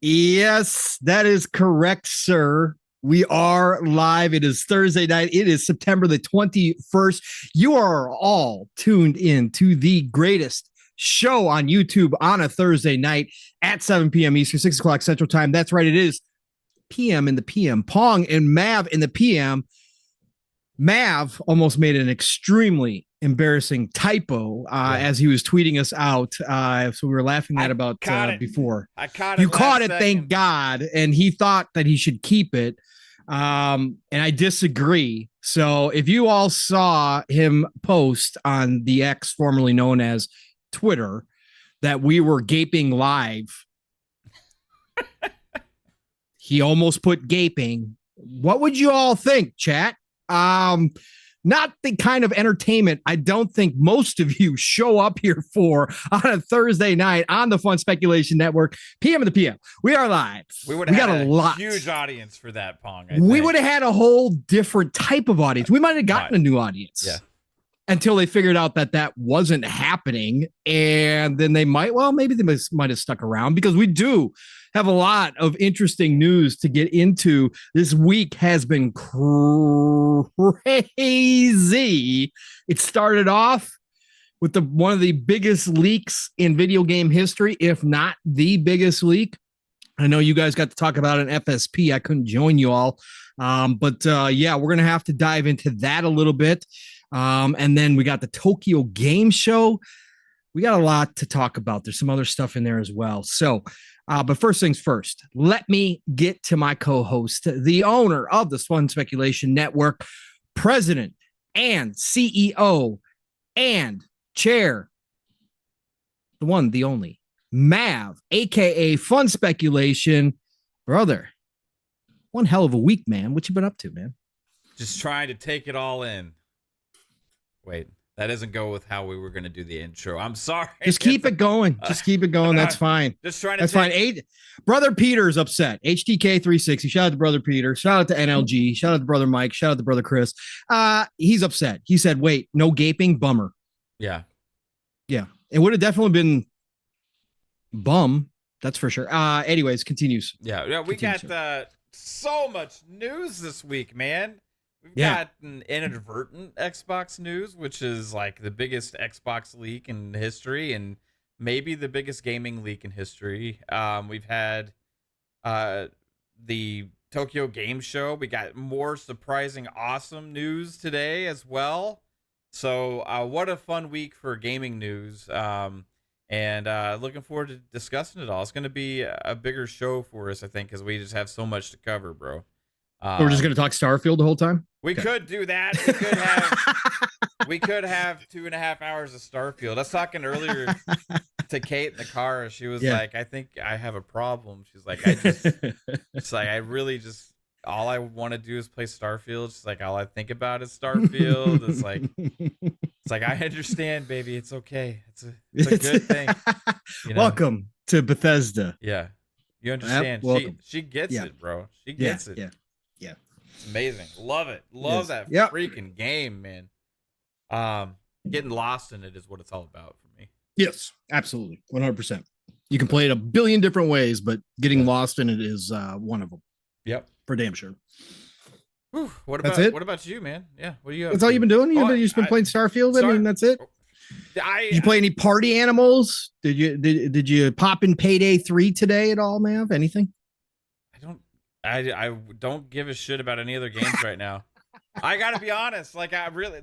Yes, that is correct, sir. We are live. It is Thursday night. It is September the 21st. You are all tuned in to the greatest show on YouTube on a Thursday night at 7 p.m. Eastern, 6 o'clock Central Time. That's right. It is PM in the PM. Pong and Mav in the PM. Mav almost made an extremely embarrassing typo as he was tweeting us out. So we were laughing at about before. I caught it. You caught it, second. thank God. And he thought that he should keep it. And I disagree. So if you all saw him post on the X, formerly known as Twitter, that we were gaping live, he almost put gaping. What would you all think, chat? Not the kind of entertainment I don't think most of you show up here for on a Thursday night on the Fun Speculation Network, PM of the PM. We are live. We got a lot. Huge audience for that, Pong. We would have had a whole different type of audience. We might have gotten a new audience. Yeah. Until they figured out that that wasn't happening. And then they maybe they might have stuck around, because we do have a lot of interesting news to get into. This week has been crazy. It started off with one of the biggest leaks in video game history, if not the biggest leak. I know you guys got to talk about an FSP. I couldn't join you all. But we're going to have to dive into that a little bit. And then we got the Tokyo Game Show. We got a lot to talk about. There's some other stuff in there as well. So, but first things first, let me get to my co-host, the owner of the Fun Speculation Network, president and CEO and chair, the one, the only, Mav, aka Fun Speculation. Brother, one hell of a week, man. What you been up to, man? Just trying to take it all in. Wait, that doesn't go with how we were going to do the intro. I'm sorry. Just keep it going. Just keep it going. That's fine. Just trying to. That's fine. Brother Peter's upset. HTK 360. Shout out to Brother Peter. Shout out to NLG. Shout out to Brother Mike. Shout out to Brother Chris. He's upset. He said, "Wait, no gaping. Bummer." Yeah. It would have definitely been bum. That's for sure. Anyways, continues. Yeah. We got so much news this week, man. We've got an inadvertent Xbox news, which is like the biggest Xbox leak in history and maybe the biggest gaming leak in history. We've had the Tokyo Game Show. We got more surprising, awesome news today as well. So what a fun week for gaming news. And looking forward to discussing it all. It's going to be a bigger show for us, I think, because we just have so much to cover, bro. We're just going to talk Starfield the whole time? We could do that. We could have 2.5 hours of Starfield. I was talking earlier to Kate in the car. She was like, I think I have a problem. She's like, all I want to do is play Starfield. She's like, all I think about is Starfield. It's like, I understand, baby. It's okay. It's a good thing. You know? Welcome to Bethesda. Yeah. You understand. She gets it, bro. She gets it. Yeah. It's amazing. Love it. Love that freaking game, man. Getting lost in it is what it's all about for me. Yes, absolutely. 100%. You can play it a billion different ways, but getting lost in it is one of them. Yep. For damn sure. Whew, what about you, man? Yeah. What are you? That's all you've been doing? You've just been playing Starfield? I mean, that's it? Did you play any party animals? Did you pop in Payday 3 today at all, man? Anything? I don't give a shit about any other games right now. I gotta be honest. Like,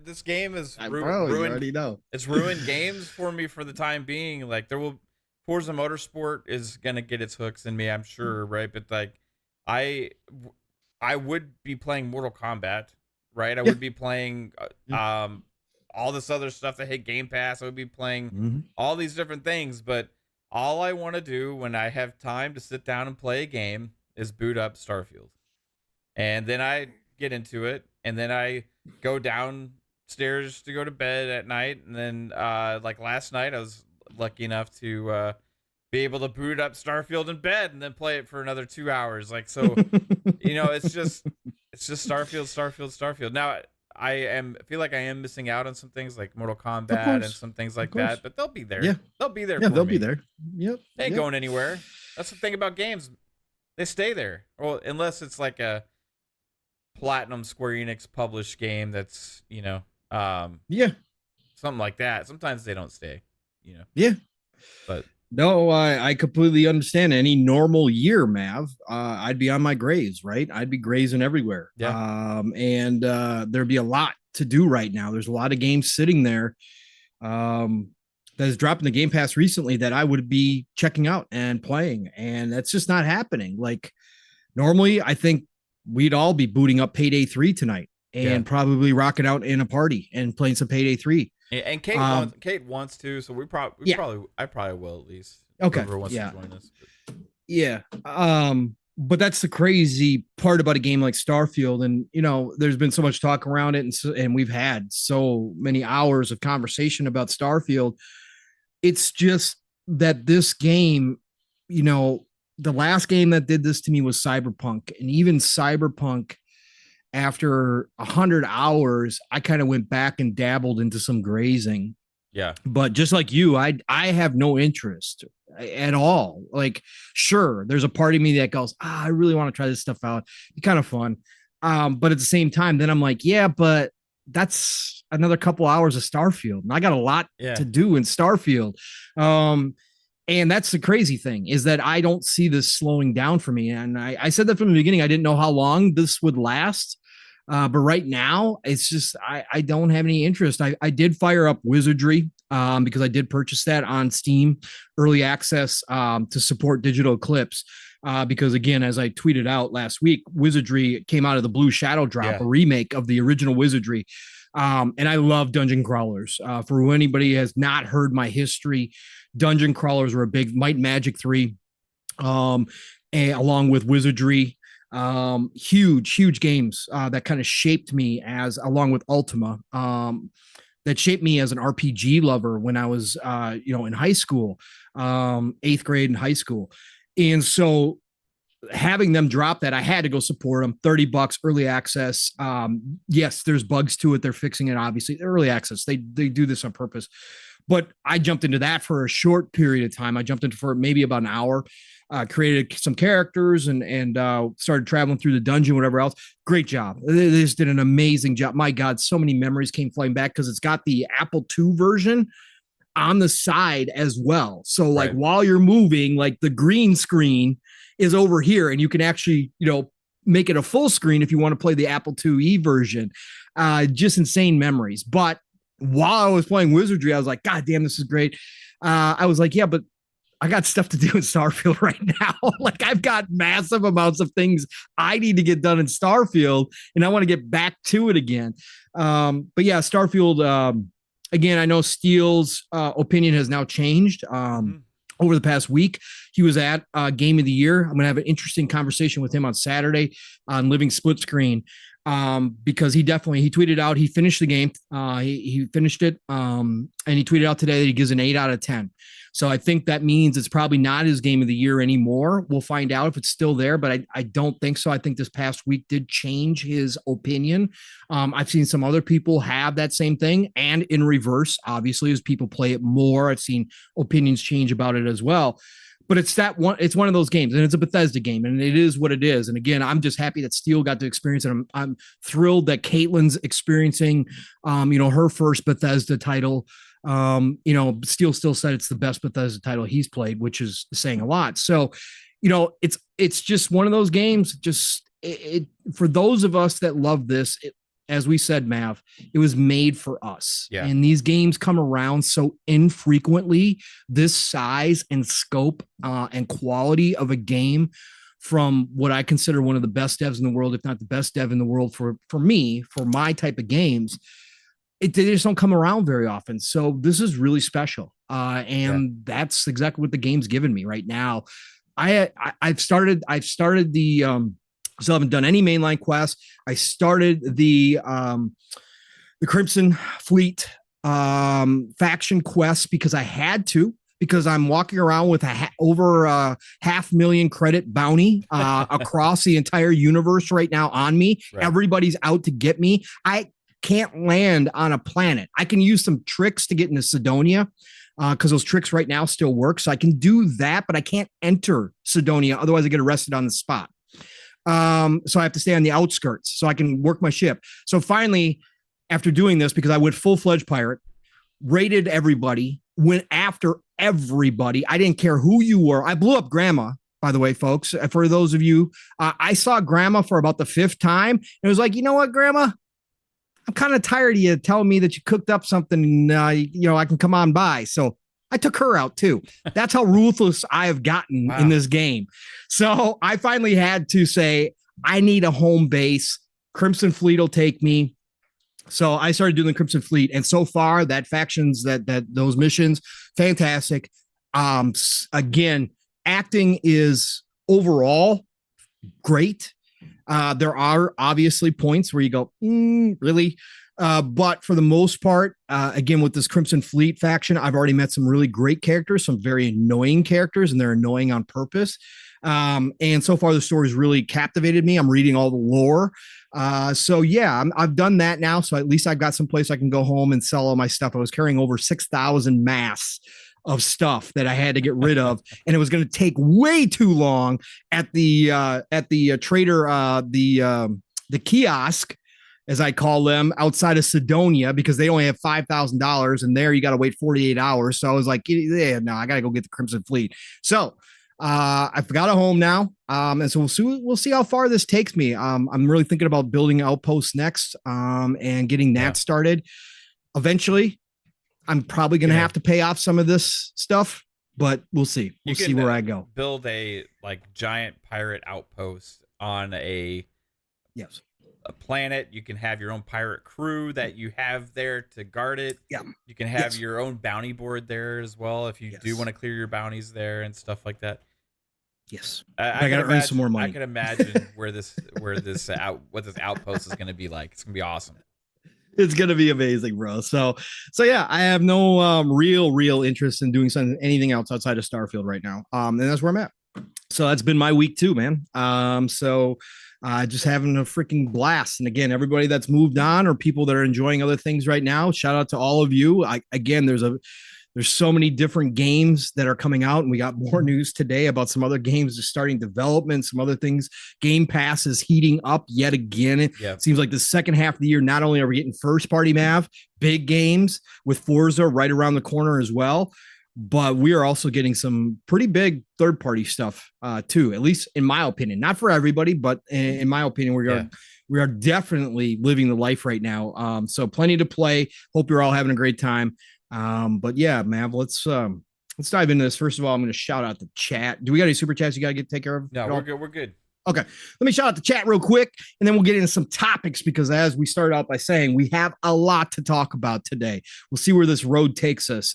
this game is ruined. You already know. It's ruined games for me for the time being. Like, Forza Motorsport is gonna get its hooks in me, I'm sure, right? But like, I would be playing Mortal Kombat, right? I would be playing all this other stuff that hit Game Pass. I would be playing all these different things, but all I want to do when I have time to sit down and play a game is boot up Starfield. And then I get into it, and then I go downstairs to go to bed at night, and then like last night I was lucky enough to be able to boot up Starfield in bed and then play it for another 2 hours. Like, so you know, it's just Starfield. Now I feel like I am missing out on some things like Mortal Kombat and some things like that, but they'll be there. They'll be there. They'll be there. Yep. They ain't going anywhere. That's the thing about games. They stay there. Well, unless it's like a Platinum Square Enix published game that's, Yeah. something like that. Sometimes they don't stay, Yeah. But no, I completely understand. Any normal year, Mav, I'd be on my graze, right? I'd be grazing everywhere. Yeah. And there'd be a lot to do right now. There's a lot of games sitting there that has dropped in the Game Pass recently that I would be checking out and playing. And that's just not happening. Like normally, I think we'd all be booting up Payday 3 tonight and probably rocking out in a party and playing some Payday 3. And Kate wants to, so I probably will at least. Okay. Whoever wants to join us. But. Yeah. But that's the crazy part about a game like Starfield. And, there's been so much talk around it and we've had so many hours of conversation about Starfield. It's just that this game, the last game that did this to me was Cyberpunk, and even Cyberpunk, after 100 hours, I kind of went back and dabbled into some grazing. Yeah. But just like you, I have no interest at all. Like, sure, there's a part of me that goes, I really want to try this stuff out. It's kind of fun. But at the same time, then I'm like, yeah, but that's another couple hours of Starfield. And I got a lot to do in Starfield. And that's the crazy thing, is that I don't see this slowing down for me. And I said that from the beginning. I didn't know how long this would last. But right now, it's just I don't have any interest. I did fire up Wizardry because I did purchase that on Steam early access to support Digital Eclipse. Because again, as I tweeted out last week, Wizardry came out of the Blue Shadow drop, a remake of the original Wizardry. And I love dungeon crawlers. For anybody who has not heard my history, dungeon crawlers were a big Might and Magic 3, along with Wizardry. Huge games that kind of shaped me along with Ultima, that shaped me as an RPG lover when I was, in high school, 8th grade in high school. And so having them drop that, I had to go support them. $30 early access. Yes, there's bugs to it. They're fixing it. Obviously, early access. They do this on purpose. But I jumped into that for a short period of time. I jumped into for maybe about an hour, created some characters and started traveling through the dungeon, whatever else. Great job. They just did an amazing job. My God, so many memories came flying back because it's got the Apple II version on the side as well. So like while you're moving, like the green screen is over here and you can actually, make it a full screen if you want to play the Apple IIe version. Just insane memories. But while I was playing Wizardry, I was like, God damn, this is great. I was like, yeah, but I got stuff to do in Starfield right now. Like I've got massive amounts of things I need to get done in Starfield and I want to get back to it again. But yeah, Starfield, again, I know Steele's opinion has now changed over the past week. He was at Game of the Year. I'm going to have an interesting conversation with him on Saturday on Living Split Screen because he tweeted out, he finished the game. He finished it. And he tweeted out today that he gives an 8 out of 10. So I think that means it's probably not his Game of the Year anymore. We'll find out if it's still there, but I don't think so. I think this past week did change his opinion. I've seen some other people have that same thing, and in reverse, obviously, as people play it more, I've seen opinions change about it as well. But it's one of those games, and it's a Bethesda game, and it is what it is. And again, I'm just happy that Steele got to experience it. I'm thrilled that Caitlin's experiencing, her first Bethesda title. Steele still said it's the best Bethesda title he's played, which is saying a lot. So, it's just one of those games. Just for those of us that love this, as we said, Mav, it was made for us. Yeah. And these games come around so infrequently. This size and scope and quality of a game from what I consider one of the best devs in the world, if not the best dev in the world for me, for my type of games. They just don't come around very often. So this is really special. That's exactly what the game's given me right now. I've started the, still haven't done any mainline quests. I started the Crimson Fleet faction quest because I had to, because I'm walking around with over 500,000 credit bounty across the entire universe right now on me. Right. Everybody's out to get me. I can't land on a planet. I can use some tricks to get into Sidonia, because those tricks right now still work. So I can do that, but I can't enter Cydonia. Otherwise I get arrested on the spot. So I have to stay on the outskirts so I can work my ship. So finally, after doing this, because I went full-fledged pirate, raided everybody, went after everybody. I didn't care who you were. I blew up Grandma, by the way, folks. For those of you, I saw Grandma for about the 5th time. And it was like, you know what, Grandma? I'm kind of tired of you telling me that you cooked up something and, I can come on by. So I took her out too. That's how ruthless I have gotten in this game. So I finally had to say, I need a home base. Crimson Fleet will take me. So I started doing the Crimson Fleet. And so far that factions, that those missions, fantastic. Again, acting is overall great. There are obviously points where you go, really? But for the most part, again, with this Crimson Fleet faction, I've already met some really great characters, some very annoying characters, and they're annoying on purpose. And so far the story's really captivated me. I'm reading all the lore. So yeah, I've done that now. So at least I've got some place I can go home and sell all my stuff. I was carrying over 6,000 mass of stuff that I had to get rid of, and it was going to take way too long at the trader, the kiosk, as I call them, outside of Cydonia, because they only have $5,000, and there you got to wait 48 hours. So I was like, yeah, no, I got to go get the Crimson Fleet. So I've got a home now, and so we'll see how far this takes me. I'm really thinking about building outposts next, and getting that started. Eventually, I'm probably going to have to pay off some of this stuff, but we'll see. We'll see where I go. Build a giant pirate outpost on a planet. You can have your own pirate crew that you have there to guard it. Yeah. You can have your own bounty board there as well if you do want to clear your bounties there and stuff like that. Yes. I got to earn some more money. I can imagine what this outpost is going to be like. It's going to be awesome. It's going to be amazing, bro. So yeah, I have no real interest in doing anything else outside of Starfield right now. And that's where I'm at. So that's been my week too, man. Just having a freaking blast. And again, everybody that's moved on or people that are enjoying other things right now, shout out to all of you. Again, there's so many different games that are coming out, and we got more news today about some other games just starting development, some other things. Game Pass is heating up yet again. It seems like the second half of the year, not only are we getting first party Mav, big games with Forza right around the corner as well, but we are also getting some pretty big third party stuff too, at least in my opinion. Not for everybody, but in my opinion, we are definitely living the life right now. So plenty to play. Hope you're all having a great time. But yeah, Mav, let's dive into this. First of all, I'm going to shout out the chat. Do we got any super chats you got to take care of? No, we're good. We're good. Okay. Let me shout out the chat real quick, and then we'll get into some topics, because as we started out by saying, we have a lot to talk about today. We'll see where this road takes us.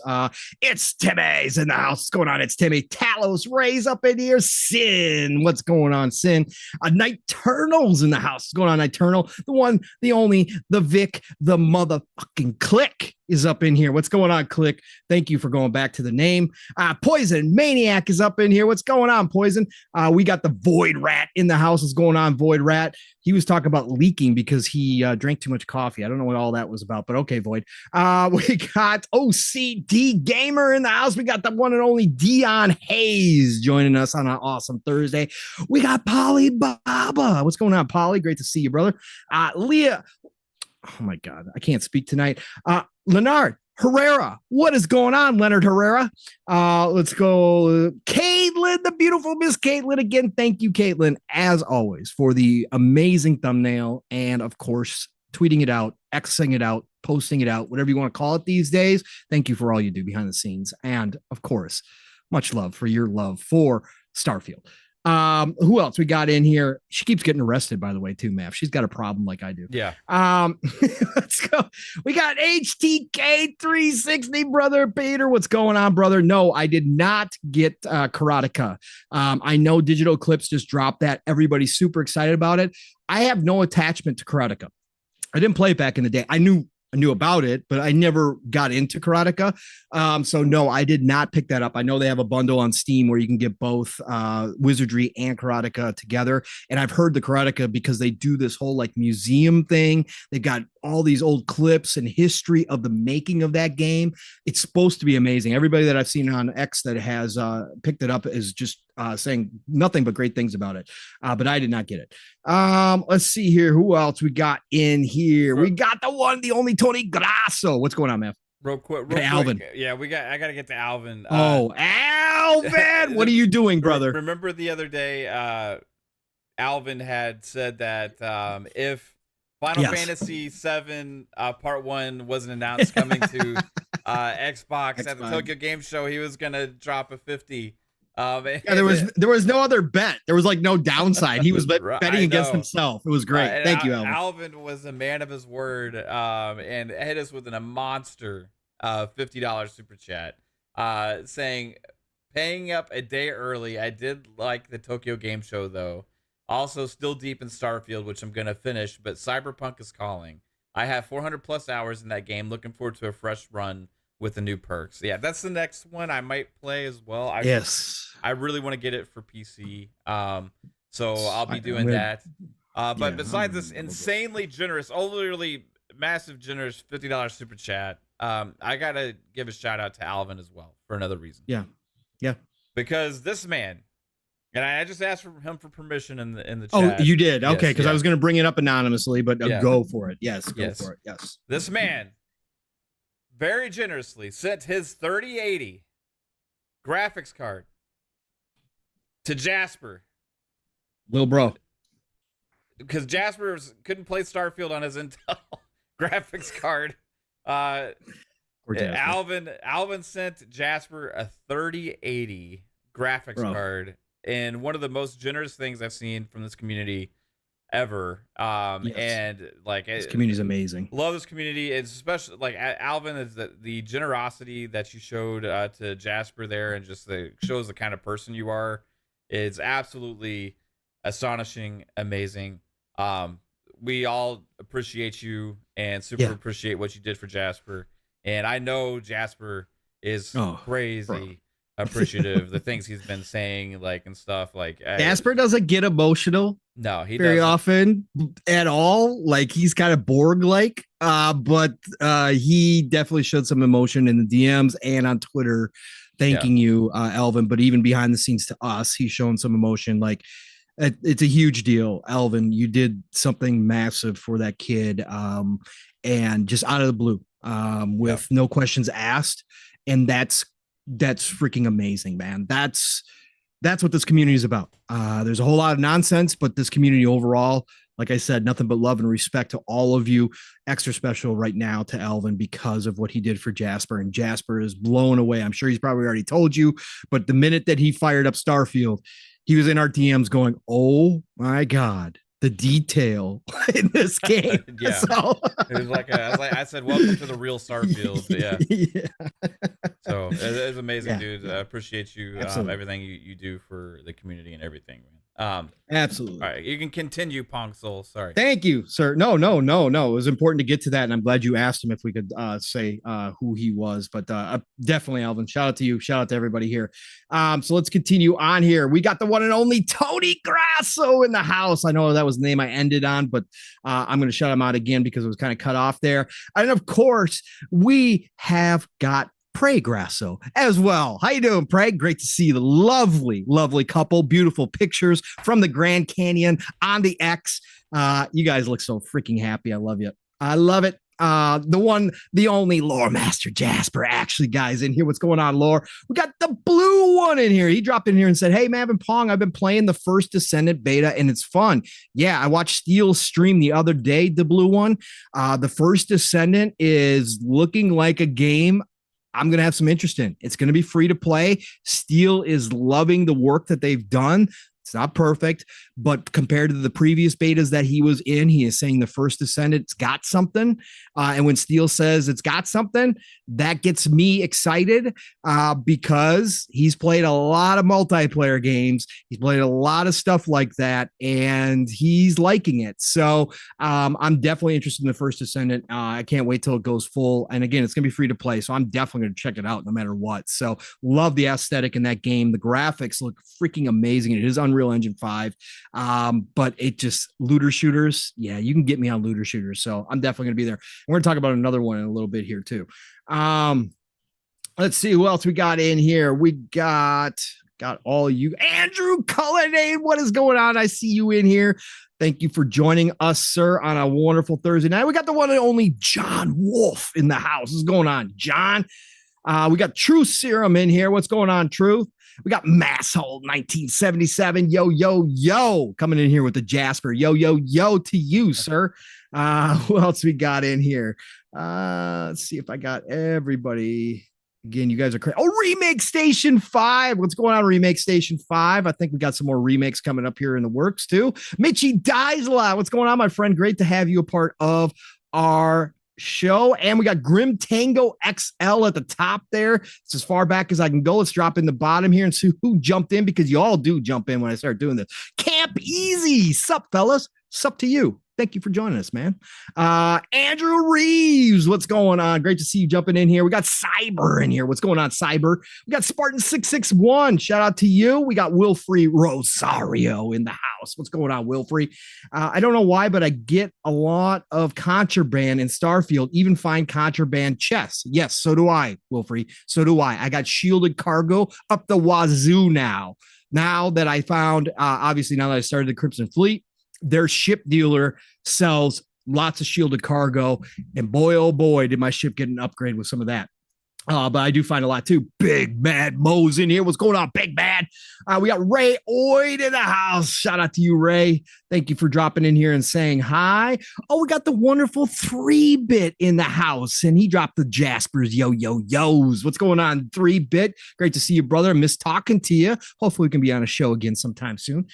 It's Timmy's in the house. What's going on? It's Timmy. Talos Re's up in here. Sin. What's going on, Sin? Niturnal's in the house. What's going on, Niturnal? The one, the only, the Vic, the motherfucking Click is up in here. What's going on, Click? Thank you for going back to the name. Poison Maniac is up in here. What's going on, Poison? We got the Void Rat in the house. What's going on, Void Rat? He was talking about leaking because he drank too much coffee. I don't know what all that was about, but okay, Void. We got OCDgamer in the house. We got the one and only Dion Hayes joining us on an awesome Thursday. We got Polly Baba. What's going on, Polly? Great to see you, brother. Leah. Oh my God, I can't speak tonight. Leonard Herrera, what is going on, Leonard Herrera? Let's go. Caitlin, the beautiful Miss Caitlin. Again, thank you, Caitlin, as always, for the amazing thumbnail. And of course, tweeting it out, Xing it out, posting it out, whatever you want to call it these days. Thank you for all you do behind the scenes. And of course, much love for your love for Starfield. Who else we got in here? She keeps getting arrested, by the way, too, Mav. She's got a problem like I do. Yeah. Let's go. We got HTK 360, brother Peter. What's going on, brother? No, I did not get Karateka. I know Digital Eclipse just dropped that. Everybody's super excited about it. I have no attachment to Karateka. I didn't play it back in the day. I knew about it, but I never got into Karateka. So no, I did not pick that up. I know they have a bundle on Steam where you can get both Wizardry and Karateka together. And I've heard the Karateka because they do this whole like museum thing. They've got all these old clips and history of the making of that game. It's supposed to be amazing. Everybody that I've seen on X that has picked it up is just saying nothing but great things about it. But I did not get it. Let's see here. Who else we got in here? We got the one, the only Tony Grasso. What's going on, man? Real quick, Alvin. Yeah, I gotta get to Alvin. Alvin, what are you doing, brother? Remember the other day, Alvin had said that if Final Fantasy VII Part 1 wasn't announced coming to Xbox at the Tokyo Game Show, he was gonna drop a 50. There was no other bet. There was like no downside. He was betting against himself. It was great. Thank you, Alvin. Alvin was a man of his word, and hit us with a monster $50 super chat, saying, paying up a day early. I did like the Tokyo Game Show though. Also still deep in Starfield, which I'm gonna finish, but Cyberpunk is calling. I have 400 plus hours in that game. Looking forward to a fresh run with the new perks. Yeah, that's the next one I might play as well. I really want to get it for PC. So I'll be doing that. But besides this insanely generous, overly massive generous $50 super chat, I gotta give a shout out to Alvin as well for another reason. Yeah. Because this man, and I just asked him for permission in the chat. Oh, you did? Okay, because I was gonna bring it up anonymously, but go for it. Yes, go for it. Yes. This man very generously sent his 3080 graphics card to Jasper. Little bro. Because Jasper couldn't play Starfield on his Intel graphics card. Alvin sent Jasper a 3080 graphics card, and one of the most generous things I've seen from this community ever. And like this community is amazing. Love this community. It's especially like Alvin is the generosity that you showed to Jasper there, and just shows the kind of person you are. It's absolutely astonishing, amazing. We all appreciate you and super appreciate what you did for Jasper. And I know Jasper is crazy appreciative. The things he's been saying, like, and stuff, like Jasper doesn't get emotional. No, he very doesn't. often at all. Like, he's kind of Borg like, but he definitely showed some emotion in the DMs and on Twitter, thanking you, Alvin. But even behind the scenes to us, he's shown some emotion. Like, it's a huge deal, Alvin. You did something massive for that kid, and just out of the blue, with no questions asked, and that's freaking amazing, man. That's what this community is about. There's a whole lot of nonsense, but this community overall, like I said, nothing but love and respect to all of you. Extra special right now to Alvin because of what he did for Jasper, and Jasper is blown away. I'm sure he's probably already told you, but the minute that he fired up Starfield, he was in our DMs going, "Oh my God, the detail in this game." So, it was like I said, welcome to the real Starfield. So it was amazing, dude. I appreciate you, everything you do for the community and everything, man. Absolutely. All right, you can continue, Pong Soul. Sorry. Thank you, sir. No. It was important to get to that, and I'm glad you asked him if we could say who he was. But definitely, Alvin. Shout out to you. Shout out to everybody here. So let's continue on here. We got the one and only Tony Grasso in the house. I know that was the name I ended on, but I'm going to shout him out again because it was kind of cut off there. And of course, we have got Prey Grasso as well. How you doing, Prey? Great to see the lovely couple. Beautiful pictures from the Grand Canyon on the X. You guys look so freaking happy. I love you. I love it. The one, the only Lore Master Jasper actually, guys, in here. What's going on, Lore? We got the blue one in here. He dropped in here and said, "Hey, Mav and Pong, I've been playing the first Descendant beta and it's fun." Yeah, I watched Steel's stream the other day, the blue one. The first Descendant is looking like a game I'm going to have some interest in. It's going to be free to play. Steel is loving the work that they've done. It's not perfect, but compared to the previous betas that he was in, he is saying the first Descendant's got something. And when Steel says it's got something, that gets me excited because he's played a lot of multiplayer games. He's played a lot of stuff like that, and he's liking it. So I'm definitely interested in the first Descendant. I can't wait till it goes full. And again, it's going to be free to play, so I'm definitely going to check it out no matter what. So love the aesthetic in that game. The graphics look freaking amazing. It is Unreal Unreal Engine 5. But it just looter shooters. Yeah, you can get me on looter shooters. So I'm definitely going to be there. We're going to talk about another one in a little bit here too. Let's see who else we got in here. We got all you. Andrew Cullinane, what is going on? I see you in here. Thank you for joining us, sir, on a wonderful Thursday night. We got the one and only John Wolf in the house. What's going on, John? We got truthserum in here. What's going on, Truth? We got Masshole 1977. Yo, yo, yo. Coming in here with the Jasper. Yo, yo, yo to you, sir. Who else we got in here? Let's see if I got everybody. Again, you guys are crazy. Oh, Remake Station 5. What's going on, Remake Station 5? I think we got some more remakes coming up here in the works, too. Mitchie Dies a lot. What's going on, my friend? Great to have you a part of our show. And we got Grim Tango XL at the top there. It's as far back as I can go. Let's drop in the bottom here and see who jumped in, because you all do jump in when I start doing this. Camp Easy. Sup, fellas? Sup to you. Thank you for joining us, man. Andrew Reeves, what's going on? Great to see you jumping in here. We got Cyber in here. What's going on, Cyber? We got Spartan661. Shout out to you. We got Wilfrey Rosario in the house. What's going on, Wilfrey? I don't know why, but I get a lot of contraband in Starfield, even find contraband chests. Yes, so do I, Wilfrey. So do I. I got shielded cargo up the wazoo now. Now that I found, obviously, now that I started the Crimson Fleet, their ship dealer sells lots of shielded cargo, and boy, oh boy, did my ship get an upgrade with some of that. But I do find a lot too. Big Mad Mo's in here. What's going on, Big Mad? We got Ray Oid in the house. Shout out to you, Ray. Thank you for dropping in here and saying hi. Oh, we got the wonderful 3-Bit in the house, and he dropped the Jaspers yo-yo-yos. What's going on, 3-Bit? Great to see you, brother. I miss talking to you. Hopefully we can be on a show again sometime soon.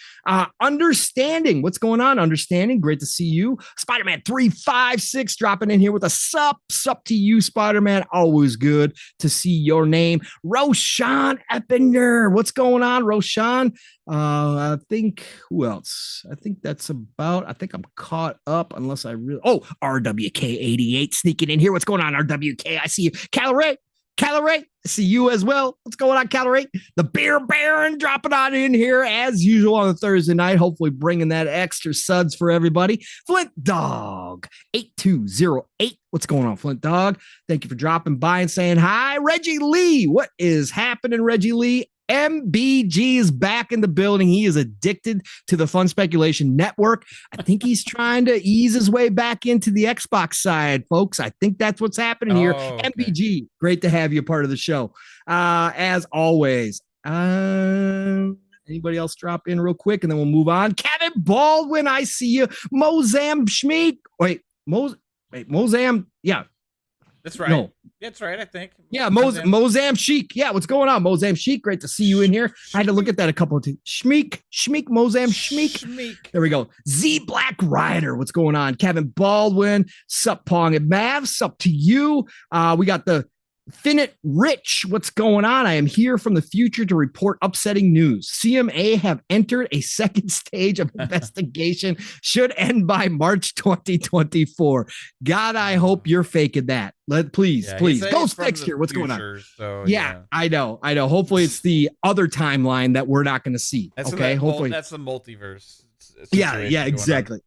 Understanding. What's going on, Understanding? Great to see you. Spider-Man 356 dropping in here with a sup to you, Spider-Man. Always good to see your name. Roshan Eppinger. What's going on, Roshan? I think who else? I think I'm caught up unless I really. Oh, RWK88 sneaking in here. What's going on, RWK? I see you. Calorie, I see you as well. What's going on, Calorie? The Beer Baron dropping on in here as usual on a Thursday night. Hopefully bringing that extra suds for everybody. Flint Dog 8208. What's going on, Flint Dog? Thank you for dropping by and saying hi. Reggie Lee, what is happening, Reggie Lee? MBG is back in the building. He is addicted to the Fun Speculation Network. I think he's trying to ease his way back into the Xbox side, folks. I think that's what's happening here. Okay. MBG, great to have you a part of the show. As always, anybody else drop in real quick and then we'll move on. Kevin Baldwin, I see you. Mozamshmeek. Mozam. Yeah. That's right. No. That's right, I think. Yeah, Mozamshmeek. Yeah, what's going on, Mozamshmeek? Great to see you in here. I had to look at that a couple of times. Mozamshmeek. There we go. Z Black Rider. What's going on? Kevin Baldwin. Sup, Pong and Mav. Sup to you. We got the Finite Rich, what's going on? I am here from the future to report upsetting news. CMA have entered a second stage of investigation. Should end by March 2024. God, I hope you're faking that. Please. Ghost Fixture, what's going on? So, yeah, I know. Hopefully it's the other timeline that we're not going to see. Hopefully that's the multiverse. Yeah, exactly.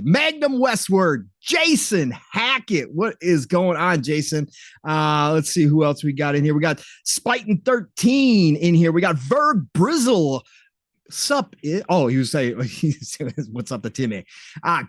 Magnum Westward, Jason Hackett. What is going on, Jason? Let's see who else we got in here. We got Spiton 13 in here. We got Verg Brizzle. Sup? Oh, he was saying, what's up to Timmy?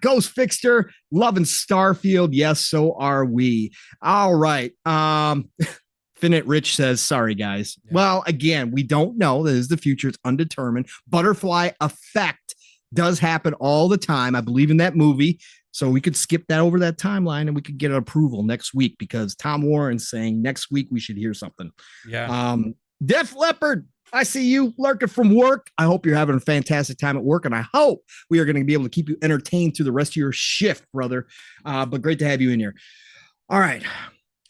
Ghost Fixter, loving Starfield. Yes, so are we. All right. Finite Rich says, sorry, guys. Yeah. Well, again, we don't know. This is the future. It's undetermined. Butterfly effect does happen all the time. I believe in that movie. So we could skip that over that timeline and we could get an approval next week because Tom Warren's saying next week we should hear something. Yeah. Def Leopard, I see you lurking from work. I hope you're having a fantastic time at work, and I hope we are going to be able to keep you entertained through the rest of your shift, brother. But great to have you in here. All right.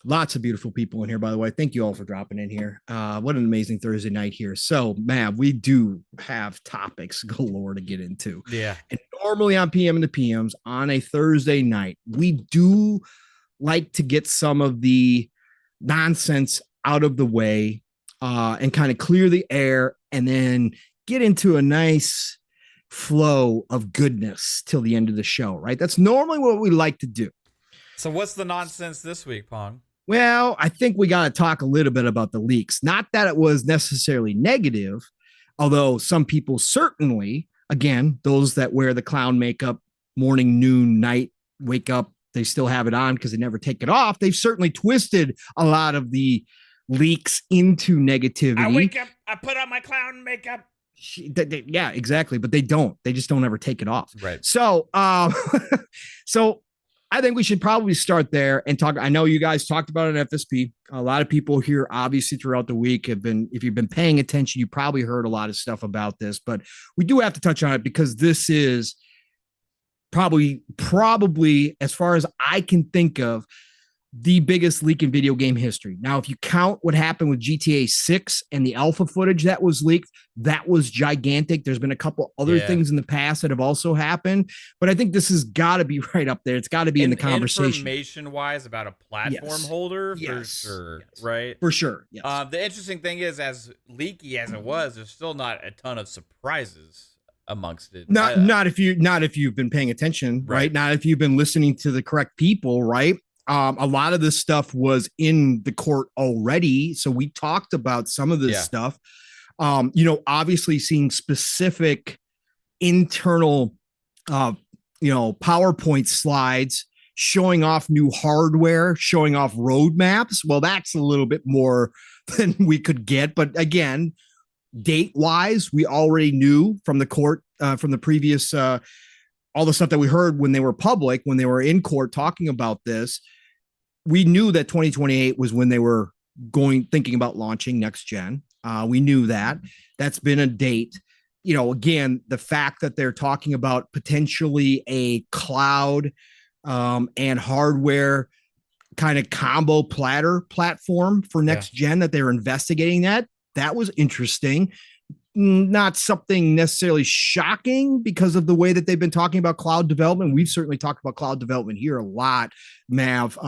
Lots of beautiful people in here, by the way. Thank you all for dropping in here. What an amazing Thursday night here. So, man, we do have topics galore to get into. Yeah. And normally on PM and the PMs on a Thursday night, we do like to get some of the nonsense out of the way and kind of clear the air and then get into a nice flow of goodness till the end of the show, right? That's normally what we like to do. So what's the nonsense this week, Pong? Well, I think we got to talk a little bit about the leaks. Not that it was necessarily negative, although some people certainly, again, those that wear the clown makeup morning, noon, night, wake up, they still have it on because they never take it off. They've certainly twisted a lot of the leaks into negativity. I wake up, I put on my clown makeup. Yeah, exactly. But they don't. They just don't ever take it off. Right. So, so I think we should probably start there and talk. I know you guys talked about it at FSP. A lot of people here, obviously, throughout the week have been, if you've been paying attention, you probably heard a lot of stuff about this, but we do have to touch on it because this is probably, as far as I can think of, the biggest leak in video game history. Now, if you count what happened with GTA 6 and the alpha footage that was leaked, that was gigantic. There's been a couple other things in the past that have also happened, but I think this has got to be right up there. It's got to be in the conversation. Information-wise about a platform holder, for sure, right? For sure, yes. The interesting thing is, as leaky as it was, there's still not a ton of surprises amongst it. Not if you've been paying attention, right? Not if you've been listening to the correct people, right? A lot of this stuff was in the court already. So we talked about some of this stuff, obviously seeing specific internal, PowerPoint slides showing off new hardware, showing off roadmaps. Well, that's a little bit more than we could get. But again, date wise, we already knew from the court, from the previous, all the stuff that we heard when they were public, when they were in court talking about this. We knew that 2028 was when they were thinking about launching next gen. We knew that. That's been a date. Again, the fact that they're talking about potentially a cloud and hardware kind of combo platform for next gen, that they're investigating that was interesting. Not something necessarily shocking because of the way that they've been talking about cloud development. We've certainly talked about cloud development here a lot, Mav,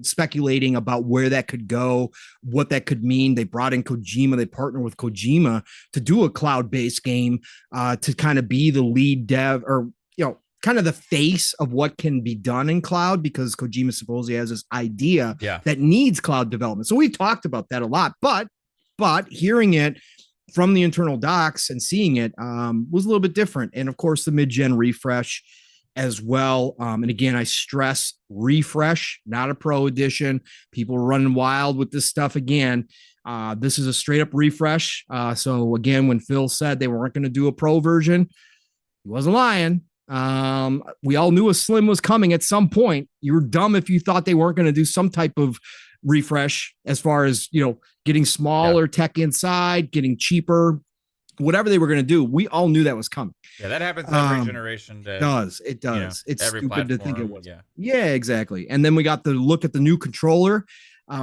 speculating about where that could go, what that could mean. They brought in Kojima. They partnered with Kojima to do a cloud-based game to kind of be the lead dev, or, kind of the face of what can be done in cloud, because Kojima supposedly has this idea that needs cloud development. So we've talked about that a lot, but hearing it from the internal docs and seeing it was a little bit different. And of course, the mid-gen refresh as well. And again, I stress refresh, not a pro edition. People are running wild with this stuff again. This is a straight up refresh. So again, when Phil said they weren't going to do a pro version, he wasn't lying. We all knew a slim was coming at some point. You were dumb if you thought they weren't going to do some type of refresh as far as, getting smaller tech inside, getting cheaper, whatever they were going to do. We all knew that was coming. Yeah, that happens every generation. It does. It's every stupid to think it was. was. Yeah, exactly. And then we got the look at the new controller,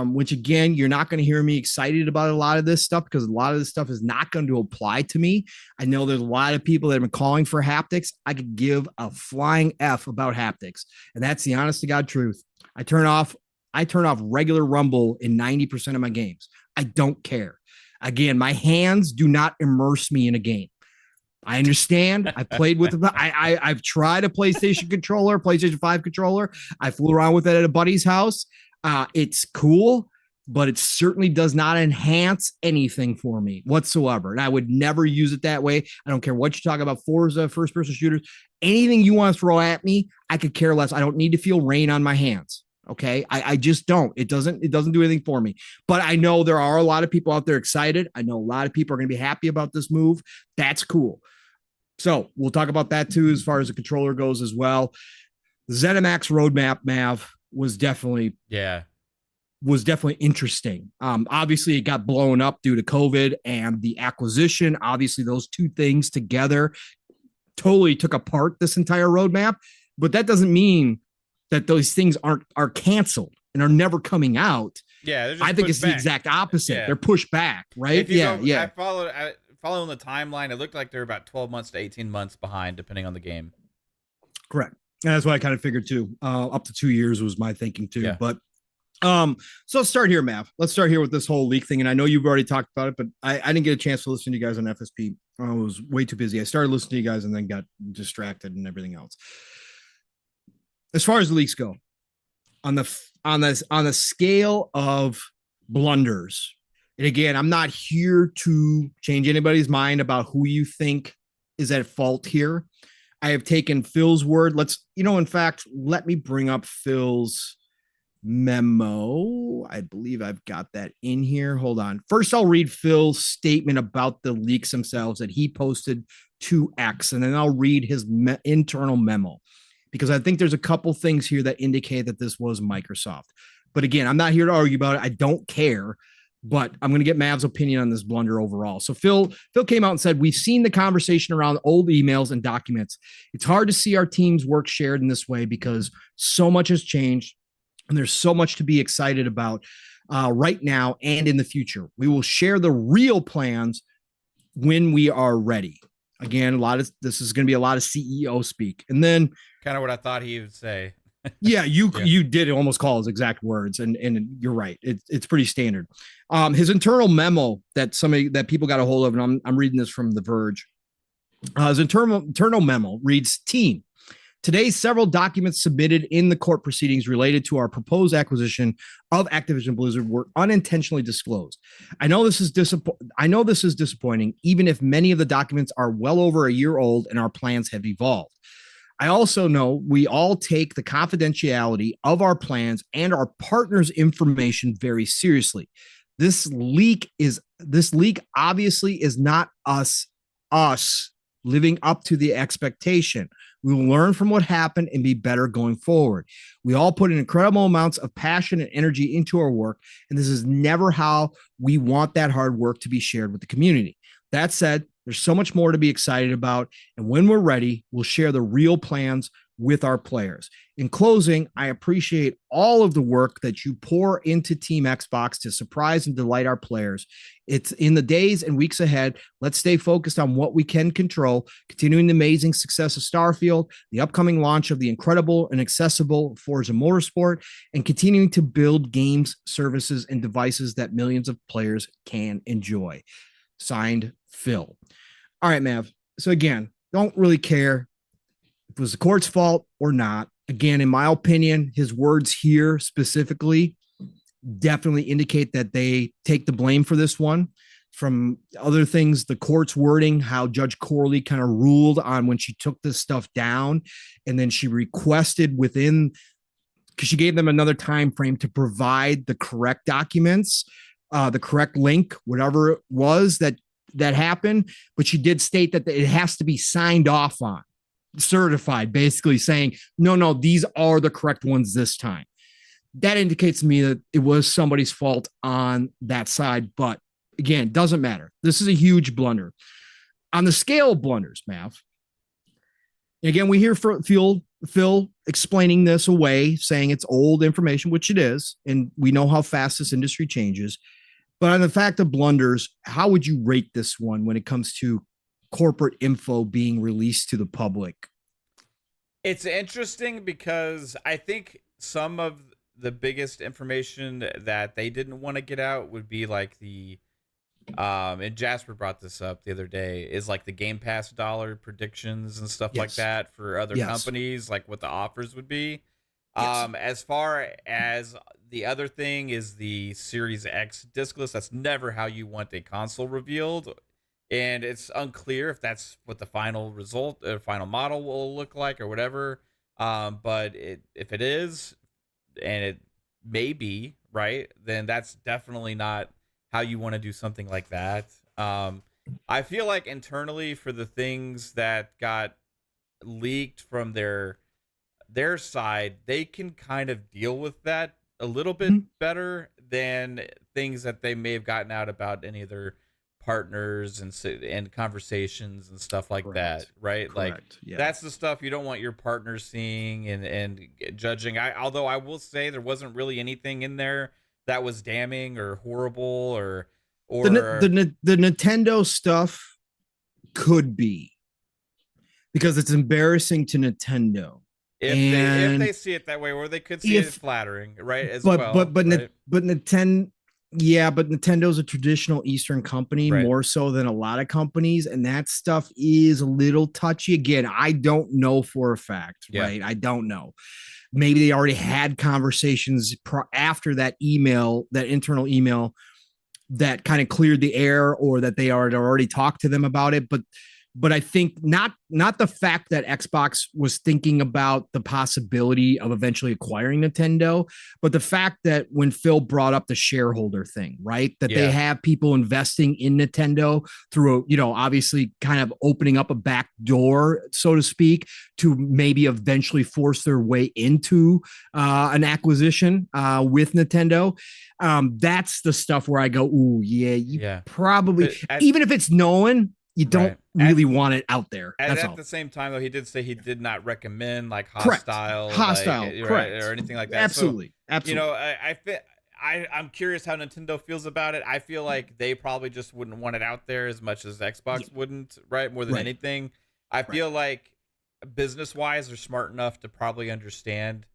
which again, you're not going to hear me excited about a lot of this stuff because a lot of this stuff is not going to apply to me. I know there's a lot of people that have been calling for haptics. I could give a flying F about haptics. And that's the honest to God truth. I turn off regular rumble in 90% of my games. I don't care. Again, my hands do not immerse me in a game. I understand. I played with I've tried a PlayStation 5 controller. I flew around with it at a buddy's house. It's cool, but it certainly does not enhance anything for me whatsoever. And I would never use it that way. I don't care what you talk about, Forza, first person shooters, anything you want to throw at me, I could care less. I don't need to feel rain on my hands. Okay. I just don't. It doesn't do anything for me. But I know there are a lot of people out there excited. I know a lot of people are going to be happy about this move. That's cool. So we'll talk about that too, as far as the controller goes as well. The ZeniMax roadmap, Mav, was definitely interesting. Obviously it got blown up due to COVID and the acquisition. Obviously those two things together totally took apart this entire roadmap, but that doesn't mean that those things are canceled and are never coming out. Yeah, I think it's the exact opposite. They're pushed back, right? I following the timeline. It looked like they're about 12 months to 18 months behind, depending on the game. Correct. And that's what I kind of figured too. Up to 2 years was my thinking too. Yeah. But So let's start here, Mav. Let's start here with this whole leak thing. And I know you've already talked about it, but I didn't get a chance to listen to you guys on FSP. I was way too busy. I started listening to you guys and then got distracted and everything else. As far as the leaks go, on the scale of blunders, and again, I'm not here to change anybody's mind about who you think is at fault here. I have taken Phil's word. In fact, let me bring up Phil's memo. I believe I've got that in here. Hold on. First, I'll read Phil's statement about the leaks themselves that he posted to X, and then I'll read his internal memo, because I think there's a couple things here that indicate that this was Microsoft. But again, I'm not here to argue about it. I don't care, but I'm going to get Mav's opinion on this blunder overall. So Phil came out and said, we've seen the conversation around old emails and documents. It's hard to see our team's work shared in this way because so much has changed and there's so much to be excited about right now and in the future. We will share the real plans when we are ready. Again, this is going to be a lot of CEO speak. And then kind of what I thought he would say. Yeah, you did almost call his exact words, and you're right. It's pretty standard. His internal memo that people got a hold of, and I'm reading this from The Verge. His internal memo reads: Team, today several documents submitted in the court proceedings related to our proposed acquisition of Activision Blizzard were unintentionally disclosed. I know this is disappointing, even if many of the documents are well over a year old and our plans have evolved. I also know we all take the confidentiality of our plans and our partners' information very seriously. This leak obviously is not us living up to the expectation. We will learn from what happened and be better going forward. We all put in incredible amounts of passion and energy into our work, and this is never how we want that hard work to be shared with the community. That said, there's so much more to be excited about, and when we're ready, we'll share the real plans with our players. In closing, I appreciate all of the work that you pour into Team Xbox to surprise and delight our players. It's in the days and weeks ahead. Let's stay focused on what we can control, continuing the amazing success of Starfield, the upcoming launch of the incredible and accessible Forza Motorsport, and continuing to build games, services, and devices that millions of players can enjoy. Signed, Phil. All right, Mav. So again, don't really care if it was the court's fault or not. Again, in my opinion, his words here specifically definitely indicate that they take the blame for this one. From other things, the court's wording, how Judge Corley kind of ruled on when she took this stuff down, and then she requested because she gave them another time frame to provide the correct documents, the correct link, whatever it was that happened. But she did state that it has to be signed off on, certified, basically saying, no, these are the correct ones this time. That indicates to me that it was somebody's fault on that side. But again, doesn't matter. This is a huge blunder. On the scale of blunders, Mav, again, we hear Phil explaining this away, saying it's old information, which it is, and we know how fast this industry changes. But on the fact of blunders, how would you rate this one when it comes to corporate info being released to the public? It's interesting because I think some of the biggest information that they didn't want to get out would be like the and Jasper brought this up the other day, is like the Game Pass dollar predictions and stuff like that for other companies, like what the offers would be. As far as the other thing is the Series X diskless, that's never how you want a console revealed. And it's unclear if that's what the final result or final model will look like or whatever. But if it is, and it may be, right, then that's definitely not how you want to do something like that. I feel like internally for the things that got leaked from their side, they can kind of deal with that a little bit better than things that they may have gotten out about any of their partners and conversations and stuff like that, right? Like that's the stuff you don't want your partners seeing and judging. Although I will say there wasn't really anything in there that was damning or horrible or the Nintendo stuff could be, because it's embarrassing to Nintendo. If And they see it that way, or they could see it flattering, right? As but well, right? but Nintendo, yeah, but Nintendo's a traditional Eastern company Right. more so than a lot of companies, and that stuff is a little touchy. Again, I don't know for a fact, Yeah. right? I don't know. Maybe they already had conversations after that email, that internal email that kind of cleared the air, or that they had already talked to them about it. But I think not the fact that Xbox was thinking about the possibility of eventually acquiring Nintendo, but the fact that when Phil brought up the shareholder thing, right? That they have people investing in Nintendo through, obviously kind of opening up a back door, so to speak, to maybe eventually force their way into an acquisition with Nintendo. That's the stuff where I go, ooh, yeah, probably, even if it's known, you don't really want it out there. That's at all. the same time, though, he did say he did not recommend like hostile, correct, or anything like that. Absolutely, so, absolutely. I'm curious how Nintendo feels about it. I feel like they probably just wouldn't want it out there as much as Xbox wouldn't, right? More than anything, I feel like business-wise, they're smart enough to probably understand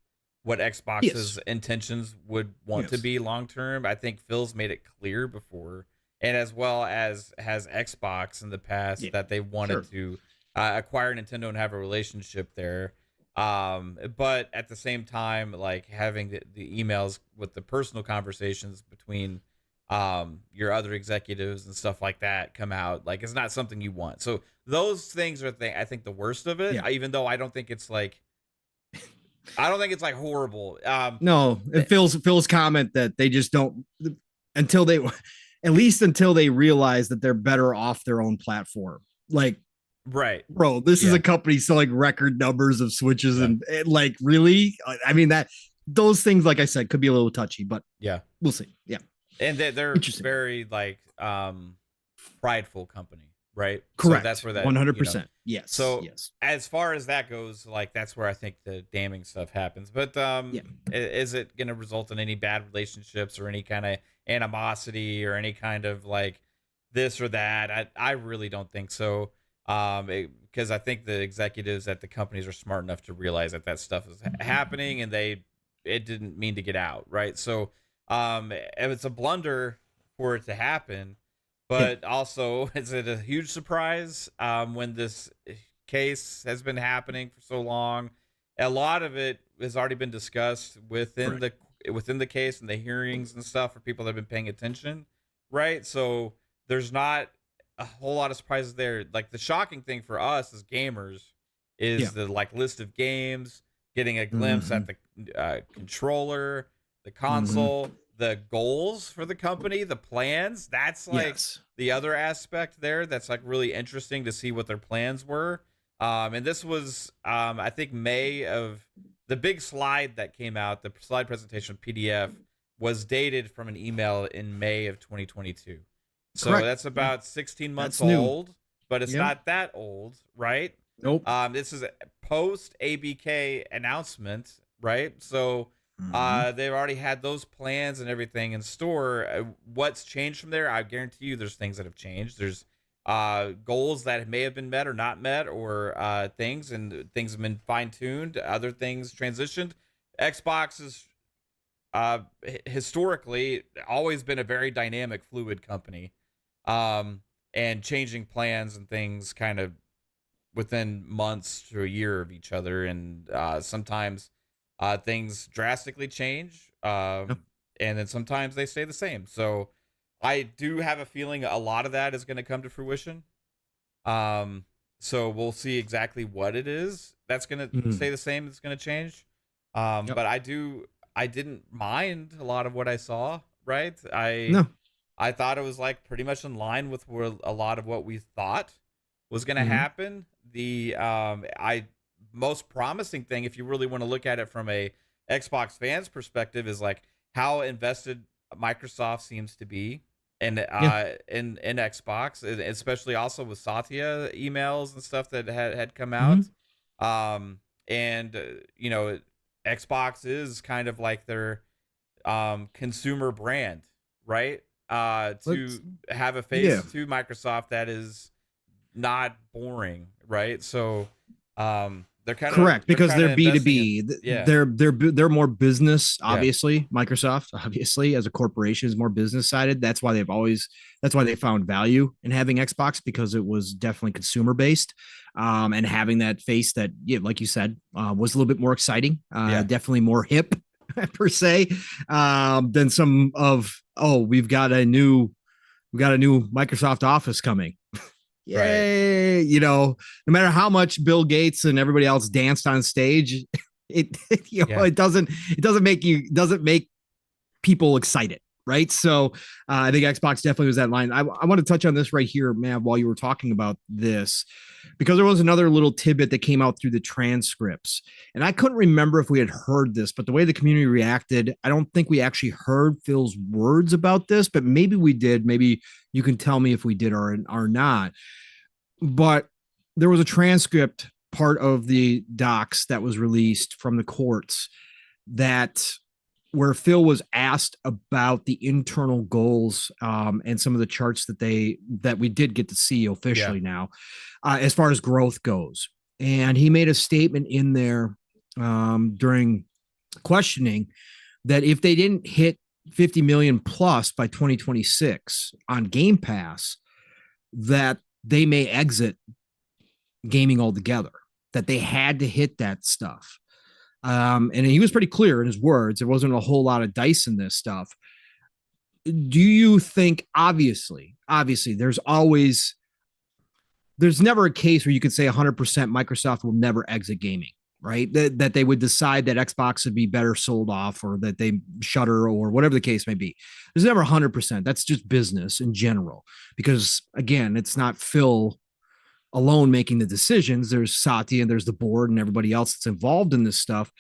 what Xbox's intentions would want to be long term. I think Phil's made it clear before, and as well as has Xbox in the past, that they wanted to acquire Nintendo and have a relationship there. But at the same time, like having the emails with the personal conversations between your other executives and stuff like that come out, like it's not something you want. So those things are I think the worst of it, even though I don't think it's like horrible. No, Phil's comment that they just don't until they at least until they realize that they're better off their own platform. Like, right, bro, this is a company selling record numbers of Switches, and like, really, I mean, that those things, like I said, could be a little touchy, but we'll see. Yeah, and they're very like prideful company, right? Correct. So that's where that 100%. Yes. So as far as that goes, like that's where I think the damning stuff happens. But is it going to result in any bad relationships or any kind of animosity or any kind of like this or that? I really don't think so. Because I think the executives at the companies are smart enough to realize that stuff is happening, and it didn't mean to get out, right? So if it's a blunder for it to happen. But also, is it a huge surprise when this case has been happening for so long? A lot of it has already been discussed within the case and the hearings and stuff for people that have been paying attention, right? So there's not a whole lot of surprises there. Like the shocking thing for us as gamers is the like list of games, getting a glimpse at the controller, the console. The goals for the company, the plans, that's like the other aspect there that's like really interesting to see what their plans were. And this was, I think, May of the big slide that came out, the slide presentation PDF was dated from an email in May of 2022. So that's about 16 months old, but it's not that old, right? Nope. This is a post ABK announcement, right? So they've already had those plans and everything in store. What's changed from there? I guarantee you there's things that have changed. There's goals that may have been met or not met, or things have been fine-tuned. Other things transitioned. Xbox is historically always been a very dynamic, fluid company, and changing plans and things kind of within months to a year of each other. And sometimes things drastically change, and then sometimes they stay the same. So I do have a feeling a lot of that is going to come to fruition. So we'll see exactly what it is that's going to stay the same. It's going to change. But I didn't mind a lot of what I saw. Right. I thought it was like pretty much in line with where a lot of what we thought was going to happen. The most promising thing, if you really want to look at it from a Xbox fans perspective, is like how invested Microsoft seems to be in Xbox, especially also with Satya emails and stuff that had come out. Xbox is kind of like their consumer brand, right? To have a face to Microsoft that is not boring, right? So they're kind of correct, because they're B2B. B2B. Yeah. They're more business, Yeah. obviously. Microsoft, obviously, as a corporation, is more business sided. That's why they found value in having Xbox, because it was definitely consumer based. And having that face that, yeah, like you said, was a little bit more exciting, definitely more hip per se, than some of, we've got a new Microsoft Office coming. Yay. Right. No matter how much Bill Gates and everybody else danced on stage, it doesn't make people excited. Right. So I think Xbox definitely was that line. I want to touch on this right here, man, while you were talking about this, because there was another little tidbit that came out through the transcripts. And I couldn't remember if we had heard this, but the way the community reacted, I don't think we actually heard Phil's words about this, but maybe we did. Maybe you can tell me if we did or not. But there was a transcript part of the docs that was released from the courts where Phil was asked about the internal goals, and some of the charts that we did get to see officially now, as far as growth goes. And he made a statement in there during questioning that if they didn't hit 50 million plus by 2026 on Game Pass, that they may exit gaming altogether, that they had to hit that stuff. And he was pretty clear in his words. There wasn't a whole lot of dice in this stuff. Do you think, obviously, there's never a case where you could say 100% Microsoft will never exit gaming, right? That they would decide that Xbox would be better sold off, or that they shutter, or whatever the case may be. There's never 100%. That's just business in general, because again, it's not Phil alone making the decisions. There's Satya and there's the board and everybody else that's involved in this stuff.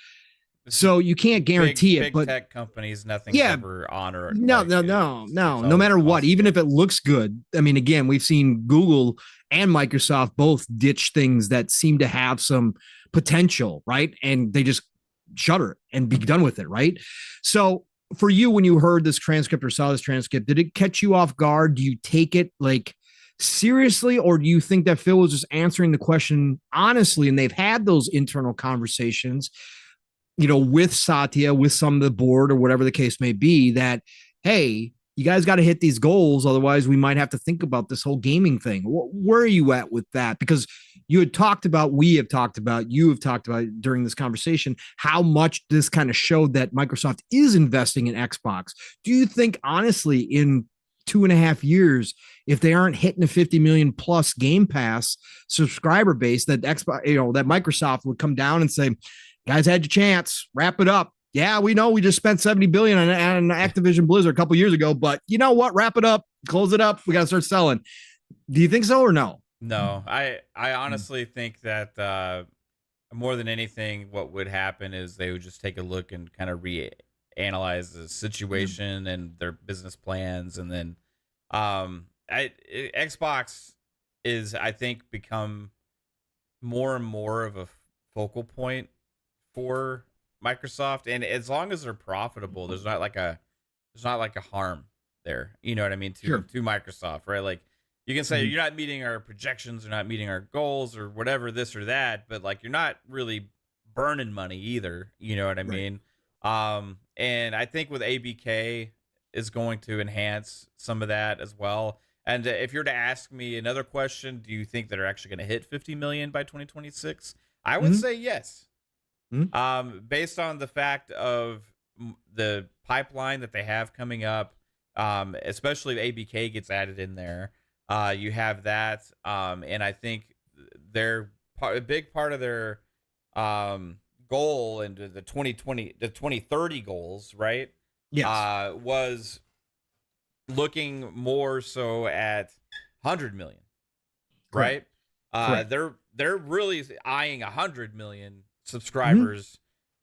So you can't guarantee it, but tech companies, nothing's ever on or no matter what, even if it looks good. I mean, again, we've seen Google and Microsoft both ditch things that seem to have some potential, right? And they just shutter it and be done with it, right? So for you, when you heard this transcript or saw this transcript, did it catch you off guard? Do you take it like seriously, or do you think that Phil was just answering the question honestly, and they've had those internal conversations, with Satya, with some of the board, or whatever the case may be, that, hey, you guys got to hit these goals, otherwise we might have to think about this whole gaming thing? Where are you at with that? Because you have talked about during this conversation how much this kind of showed that Microsoft is investing in Xbox. Do you think, honestly, in 2.5 years, if they aren't hitting a 50 million plus Game Pass subscriber base, that Xbox, that Microsoft would come down and say, guys, had your chance, wrap it up. Yeah, we know we just spent 70 billion on Activision Blizzard a couple years ago, but you know what? Wrap it up, close it up. We got to start selling. Do you think so or no? No, I honestly think that more than anything, what would happen is they would just take a look and kind of reanalyze the situation and their business plans, and then Xbox is, I think, become more and more of a focal point for Microsoft, and as long as they're profitable, there's not like a harm there. You know what I mean? To Microsoft, right? Like, you can say you're not meeting our projections, or not meeting our goals, or whatever, this or that, but like, you're not really burning money either. You know what I mean? And I think with ABK is going to enhance some of that as well. And if you're to ask me another question, do you think that they're actually going to hit 50 million by 2026? I would say yes. Based on the fact of the pipeline that they have coming up, especially if ABK gets added in there, you have that, and I think a big part of their goal into the 2030 goals, right? Yes. Was looking more so at 100 million, right? They're really eyeing 100 million subscribers.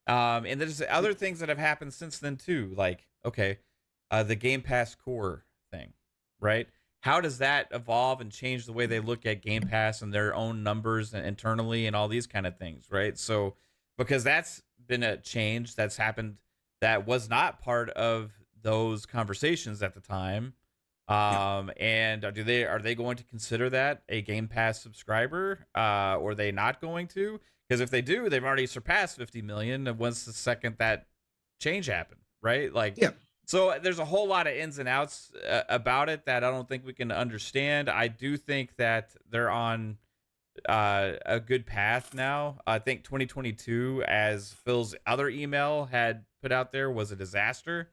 And there's other things that have happened since then too, like, the Game Pass Core thing, right? How does that evolve and change the way they look at Game Pass and their own numbers internally and all these kind of things, right? So, because that's been a change that's happened that was not part of those conversations at the time. And are they going to consider that a Game Pass subscriber? Or are they not going to? Because if they do, they've already surpassed 50 million once the second that change happened, right? Like, Yeah. So there's a whole lot of ins and outs about it that I don't think we can understand. I do think that they're on a good path now. I think 2022, as Phil's other email had put out there, was a disaster.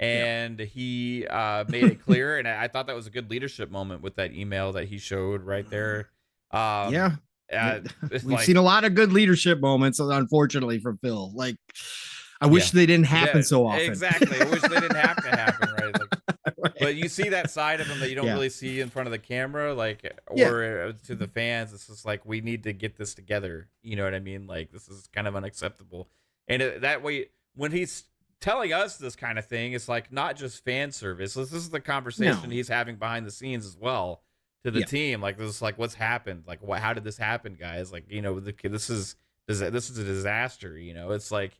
And he made it clear. And I thought that was a good leadership moment with that email that he showed right there. We've seen a lot of good leadership moments, unfortunately, from Phil. Like, I wish they didn't happen so often. Exactly. I wish they didn't have to happen, right? Like, but you see that side of him that you don't really see in front of the camera, like, or to the fans. It's just like, we need to get this together. You know what I mean? Like, this is kind of unacceptable. And that way, when he's telling us this kind of thing, it's like not just fan service. This is the conversation he's having behind the scenes as well to the team. Like, this is like, what's happened? Like, how did this happen, guys? Like, you know, this is a disaster. You know, it's like,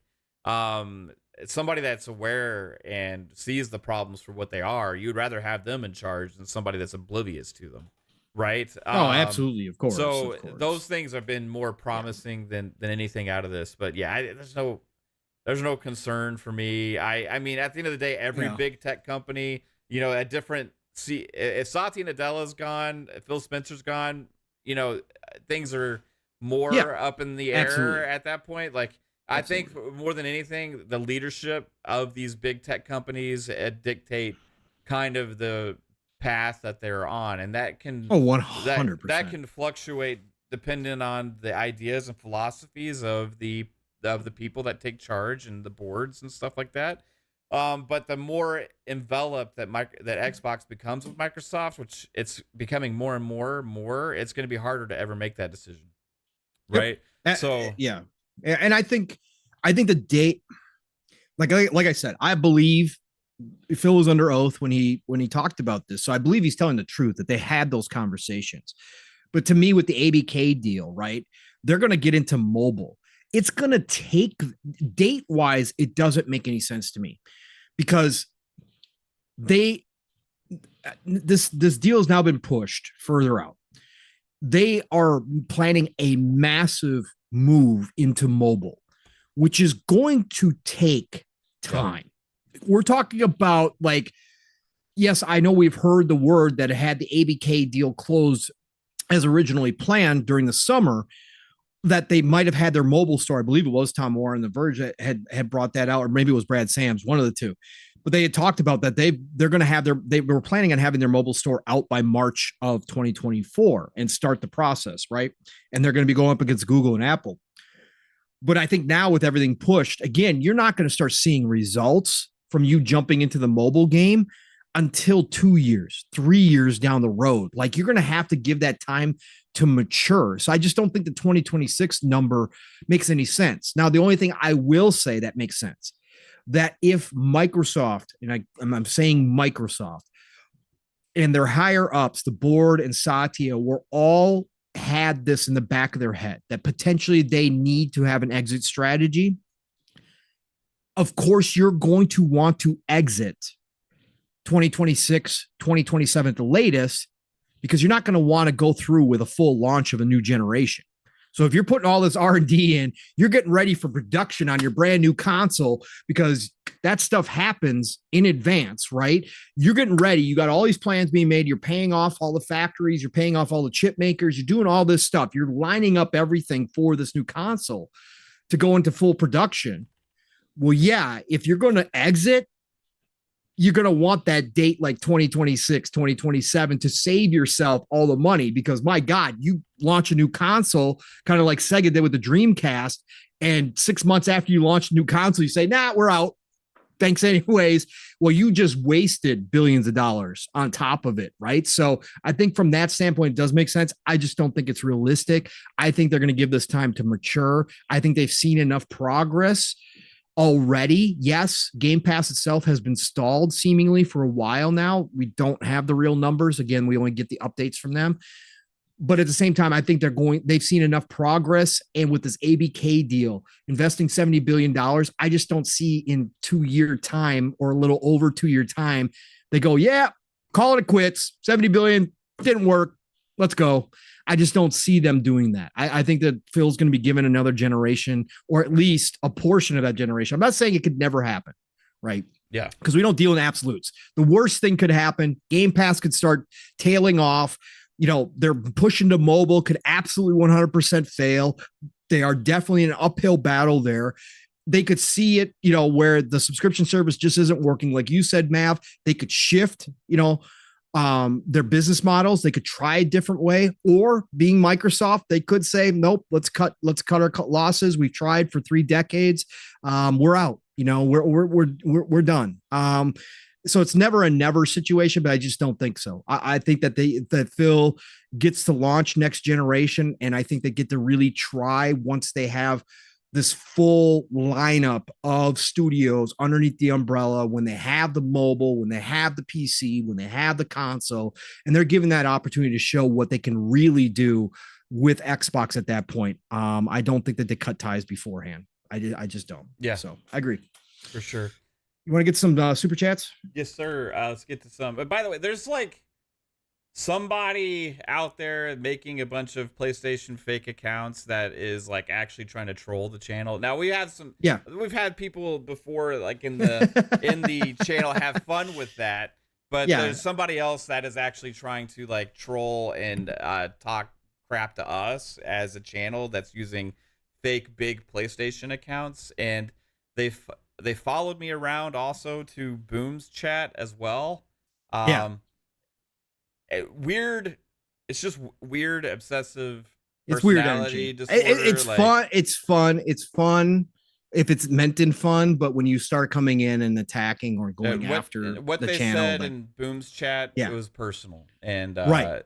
somebody that's aware and sees the problems for what they are, you'd rather have them in charge than somebody that's oblivious to them, right? Oh, absolutely, of course. So those things have been more promising than anything out of this. But yeah, there's no concern for me. I mean, at the end of the day, every big tech company, you know, at different. See, if Satya Nadella's gone, if Phil Spencer's gone, you know, things are more up in the air at that point. Like. I think more than anything, the leadership of these big tech companies dictate kind of the path that they're on, and that can 100%. That can fluctuate depending on the ideas and philosophies of the people that take charge and the boards and stuff like that. But the more enveloped that Xbox becomes with Microsoft, which it's becoming more and more, it's going to be harder to ever make that decision, right? So yeah. And I think the date, like I said, I believe Phil was under oath when he talked about this. So I believe he's telling the truth that they had those conversations. But to me, with the ABK deal, right, they're going to get into mobile. It's going to take, date wise, it doesn't make any sense to me, because this deal has now been pushed further out. They are planning a massive move into mobile, which is going to take time. We're talking about, like, yes, I know we've heard the word that it had the ABK deal closed as originally planned during the summer, that they might have had their mobile store. I believe it was Tom Warren, The Verge had brought that out, or maybe it was Brad Sams, one of the two. But they had talked about that they're going to have they were planning on having their mobile store out by March of 2024 and start the process, right? And they're going to be going up against Google and Apple. But I think now with everything pushed, again, you're not going to start seeing results from you jumping into the mobile game until 2 years, 3 years down the road. Like, you're going to have to give that time to mature. So I just don't think the 2026 number makes any sense. Now, the only thing I will say that makes sense, that if Microsoft, and I'm saying Microsoft, and their higher ups, the board and Satya, were all had this in the back of their head, that potentially they need to have an exit strategy. Of course, you're going to want to exit 2026, 2027 at the latest, because you're not going to want to go through with a full launch of a new generation. So if you're putting all this R&D in, you're getting ready for production on your brand new console, because that stuff happens in advance, right? You're getting ready. You got all these plans being made. You're paying off all the factories. You're paying off all the chip makers. You're doing all this stuff. You're lining up everything for this new console to go into full production. Well, yeah, if you're going to exit, you're going to want that date like 2026, 2027 to save yourself all the money, because my God, you launch a new console, kind of like Sega did with the Dreamcast. And 6 months after you launch a new console, you say, nah, we're out. Thanks anyways. Well, you just wasted billions of dollars on top of it, right? So I think from that standpoint, it does make sense. I just don't think it's realistic. I think they're going to give this time to mature. I think they've seen enough progress already. Yes, Game Pass itself has been stalled seemingly for a while now. We don't have the real numbers. Again, we only get the updates from them. But at the same time, I think they've seen enough progress. And with this ABK deal, investing $70 billion, I just don't see in 2 year time, or a little over 2 year time, they go, yeah, call it quits. 70 billion didn't work. Let's go. I just don't see them doing that. I think that Phil's going to be given another generation, or at least a portion of that generation. I'm not saying it could never happen, right? Yeah. Because we don't deal in absolutes. The worst thing could happen. Game Pass could start tailing off. They're pushing to mobile, could absolutely 100% fail. They are definitely in an uphill battle there. They could see it, where the subscription service just isn't working. Like you said, Mav, they could shift, their business models. They could try a different way, or being Microsoft, they could say, nope, let's cut our losses. We've tried for 3 decades. We're out, we're done. So it's never a never situation, but I just don't think so. I think that Phil gets to launch next generation. And I think they get to really try once they have this full lineup of studios underneath the umbrella, when they have the mobile, when they have the PC, when they have the console, and they're given that opportunity to show what they can really do with Xbox at that point. I don't think that they cut ties beforehand. I just don't. Yeah. So I agree. For sure. You want to get some super chats? Yes, sir. Let's get to some. But by the way, there's like somebody out there making a bunch of PlayStation fake accounts that is like actually trying to troll the channel. Now we've had people before like in the channel have fun with that, but there's somebody else that is actually trying to like troll and talk crap to us as a channel that's using fake big PlayStation accounts, and they followed me around also to Boom's chat as well. Weird. It's just weird, obsessive personality disorder. It's fun. It's fun if it's meant in fun, but when you start coming in and attacking or going after what the they channel, said in Boom's chat, it was personal, and right.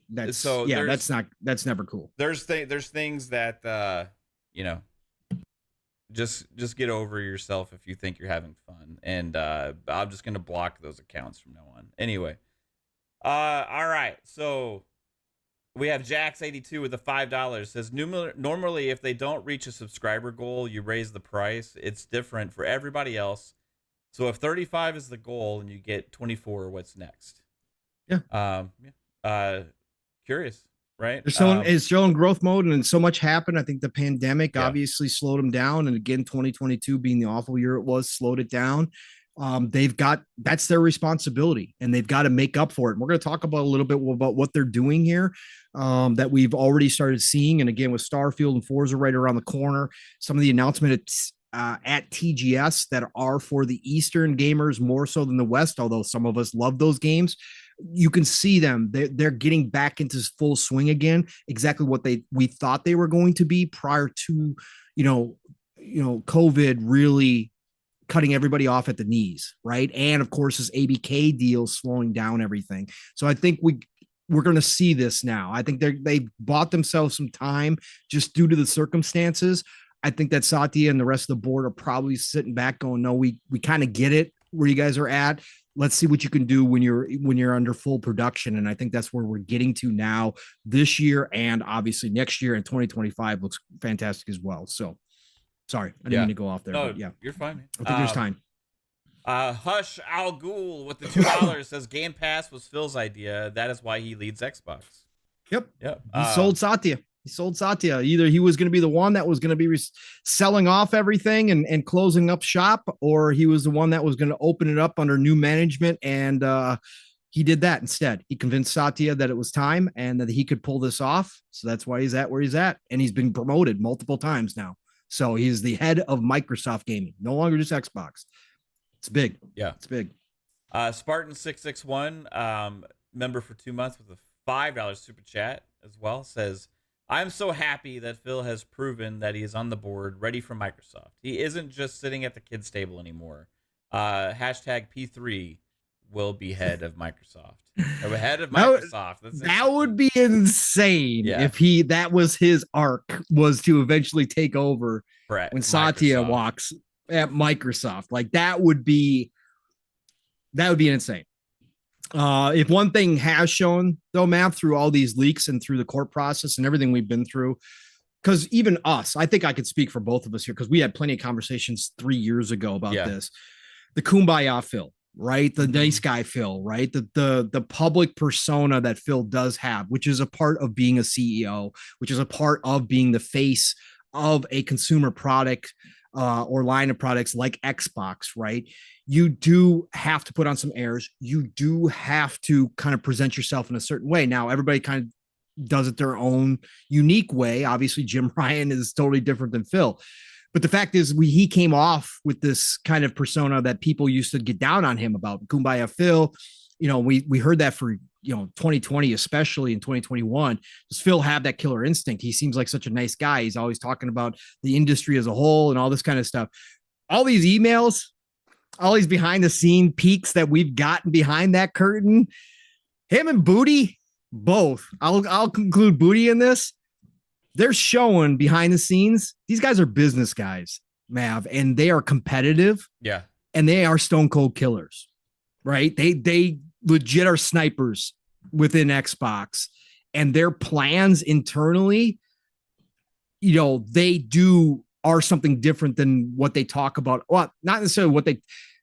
That's that's never cool. There's things that just get over yourself if you think you're having fun, and I'm just gonna block those accounts from now on. Anyway. All right, so we have Jax82 with the $5. Says normally if they don't reach a subscriber goal, you raise the price. It's different for everybody else. So if 35 is the goal and you get 24, what's next? Curious, right? It's still in growth mode, and so much happened. I think the pandemic obviously slowed them down, and again, 2022 being the awful year it was, slowed it down. That's their responsibility, and they've got to make up for it. And we're going to talk about a little bit about what they're doing here, that we've already started seeing. And again, with Starfield and Forza right around the corner, some of the announcements at TGS that are for the Eastern gamers more so than the West, although some of us love those games. You can see them. They're getting back into full swing again, exactly what we thought they were going to be prior to, COVID really cutting everybody off at the knees, right? And of course, this ABK deal slowing down everything. So I think we're going to see this now. I think they bought themselves some time just due to the circumstances. I think that Satya and the rest of the board are probably sitting back going, no, we kind of get it where you guys are at. Let's see what you can do when you're under full production. And I think that's where we're getting to now this year, and obviously next year, and 2025 looks fantastic as well. So sorry, I didn't mean to go off there. No, but yeah, you're fine, man. I think there's time. Hush Al Ghul with the $2 says Game Pass was Phil's idea. That is why he leads Xbox. Yep. He sold Satya. Either he was going to be the one that was going to be selling off everything and closing up shop, or he was the one that was going to open it up under new management. And he did that instead. He convinced Satya that it was time and that he could pull this off. So that's why he's at where he's at. And he's been promoted multiple times now. So he's the head of Microsoft Gaming, no longer just Xbox. It's big. Yeah, it's big. Spartan661, member for 2 months with a $5 super chat as well, says, I'm so happy that Phil has proven that he is on the board, ready for Microsoft. He isn't just sitting at the kids' table anymore. Hashtag P3 will be head of Microsoft. Head of Microsoft. That would be insane if that was his arc, was to eventually take over when Satya walks at Microsoft. Like that would be insane. If one thing has shown though, Matt, through all these leaks and through the court process and everything we've been through, because even us, I think I could speak for both of us here, because we had plenty of conversations 3 years ago about this. The Kumbaya Phil, right? The nice guy Phil, right? The public persona that Phil does have, which is a part of being a CEO, which is a part of being the face of a consumer product or line of products like Xbox, right? You do have to put on some airs. You do have to kind of present yourself in a certain way. Now, everybody kind of does it their own unique way. Obviously, Jim Ryan is totally different than Phil. But the fact is, he came off with this kind of persona that people used to get down on him about. Kumbaya Phil, we heard that for 2020, especially in 2021. Does Phil have that killer instinct? He seems like such a nice guy. He's always talking about the industry as a whole and all this kind of stuff. All these emails, all these behind the scene peeks that we've gotten behind that curtain, him and Booty, both. I'll conclude Booty in this. They're showing behind the scenes. These guys are business guys, Mav, and they are competitive. Yeah. And they are stone cold killers, right? They legit are snipers within Xbox, and their plans internally, they are something different than what they talk about. Well, not necessarily what they,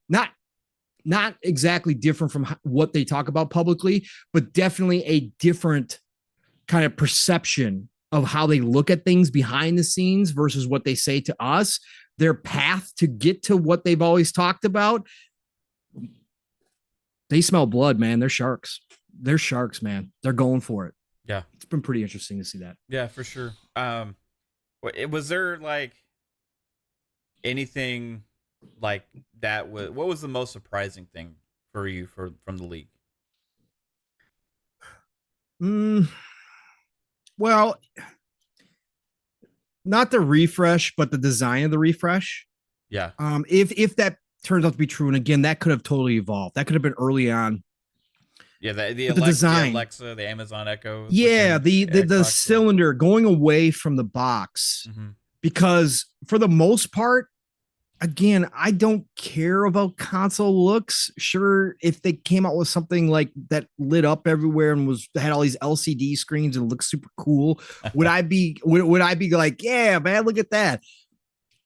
not exactly different from what they talk about publicly, but definitely a different kind of perception of how they look at things behind the scenes versus what they say to us. Their path to get to what they've always talked about. They smell blood, man. They're sharks. They're sharks, man. They're going for it. Yeah. It's been pretty interesting to see that. Yeah, for sure. Was there like anything like that? What was the most surprising thing for you from the league? Well, not the refresh, but the design of the refresh. Yeah. If that turns out to be true, and again, that could have totally evolved. That could have been early on. Yeah, the design, the Alexa, the Amazon Echo. Yeah, the cylinder going away from the box, because for the most part, again, I don't care about console looks. Sure, if they came out with something like that lit up everywhere and had all these LCD screens and looked super cool, would I be like, yeah, man, look at that?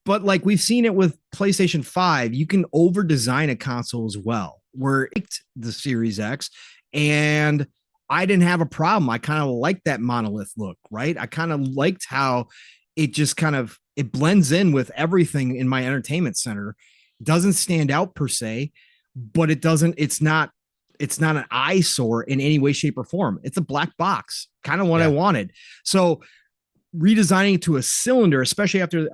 But like we've seen it with PlayStation 5, you can over design a console as well. Where the Series X, and I didn't have a problem. I kind of liked that monolith look, right? I kind of liked how it just kind of it blends in with everything in my entertainment center. It doesn't stand out per se, but it's not an eyesore in any way, shape, or form. It's a black box, kind of what I wanted. So redesigning it to a cylinder, especially after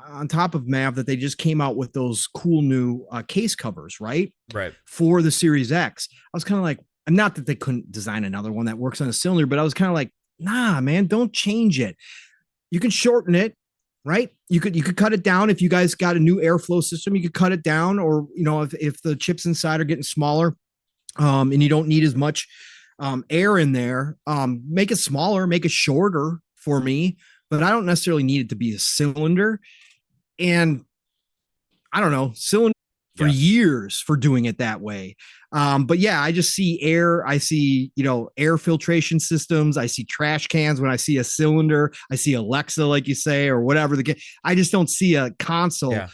on top of Mav that they just came out with those cool new case covers, right? Right. For the Series X. I was kind of like, not that they couldn't design another one that works on a cylinder, but I was kind of like, nah, man, don't change it. You can shorten it, right? You could cut it down. If you guys got a new airflow system, you could cut it down, or if the chips inside are getting smaller, and you don't need as much air in there, make it smaller, make it shorter for me, but I don't necessarily need it to be a cylinder. And I don't know, cylinder for years for doing it that way. But yeah, I just see air. I see, air filtration systems. I see trash cans when I see a cylinder. I see Alexa, like you say, or whatever. I just don't see a console. Yeah.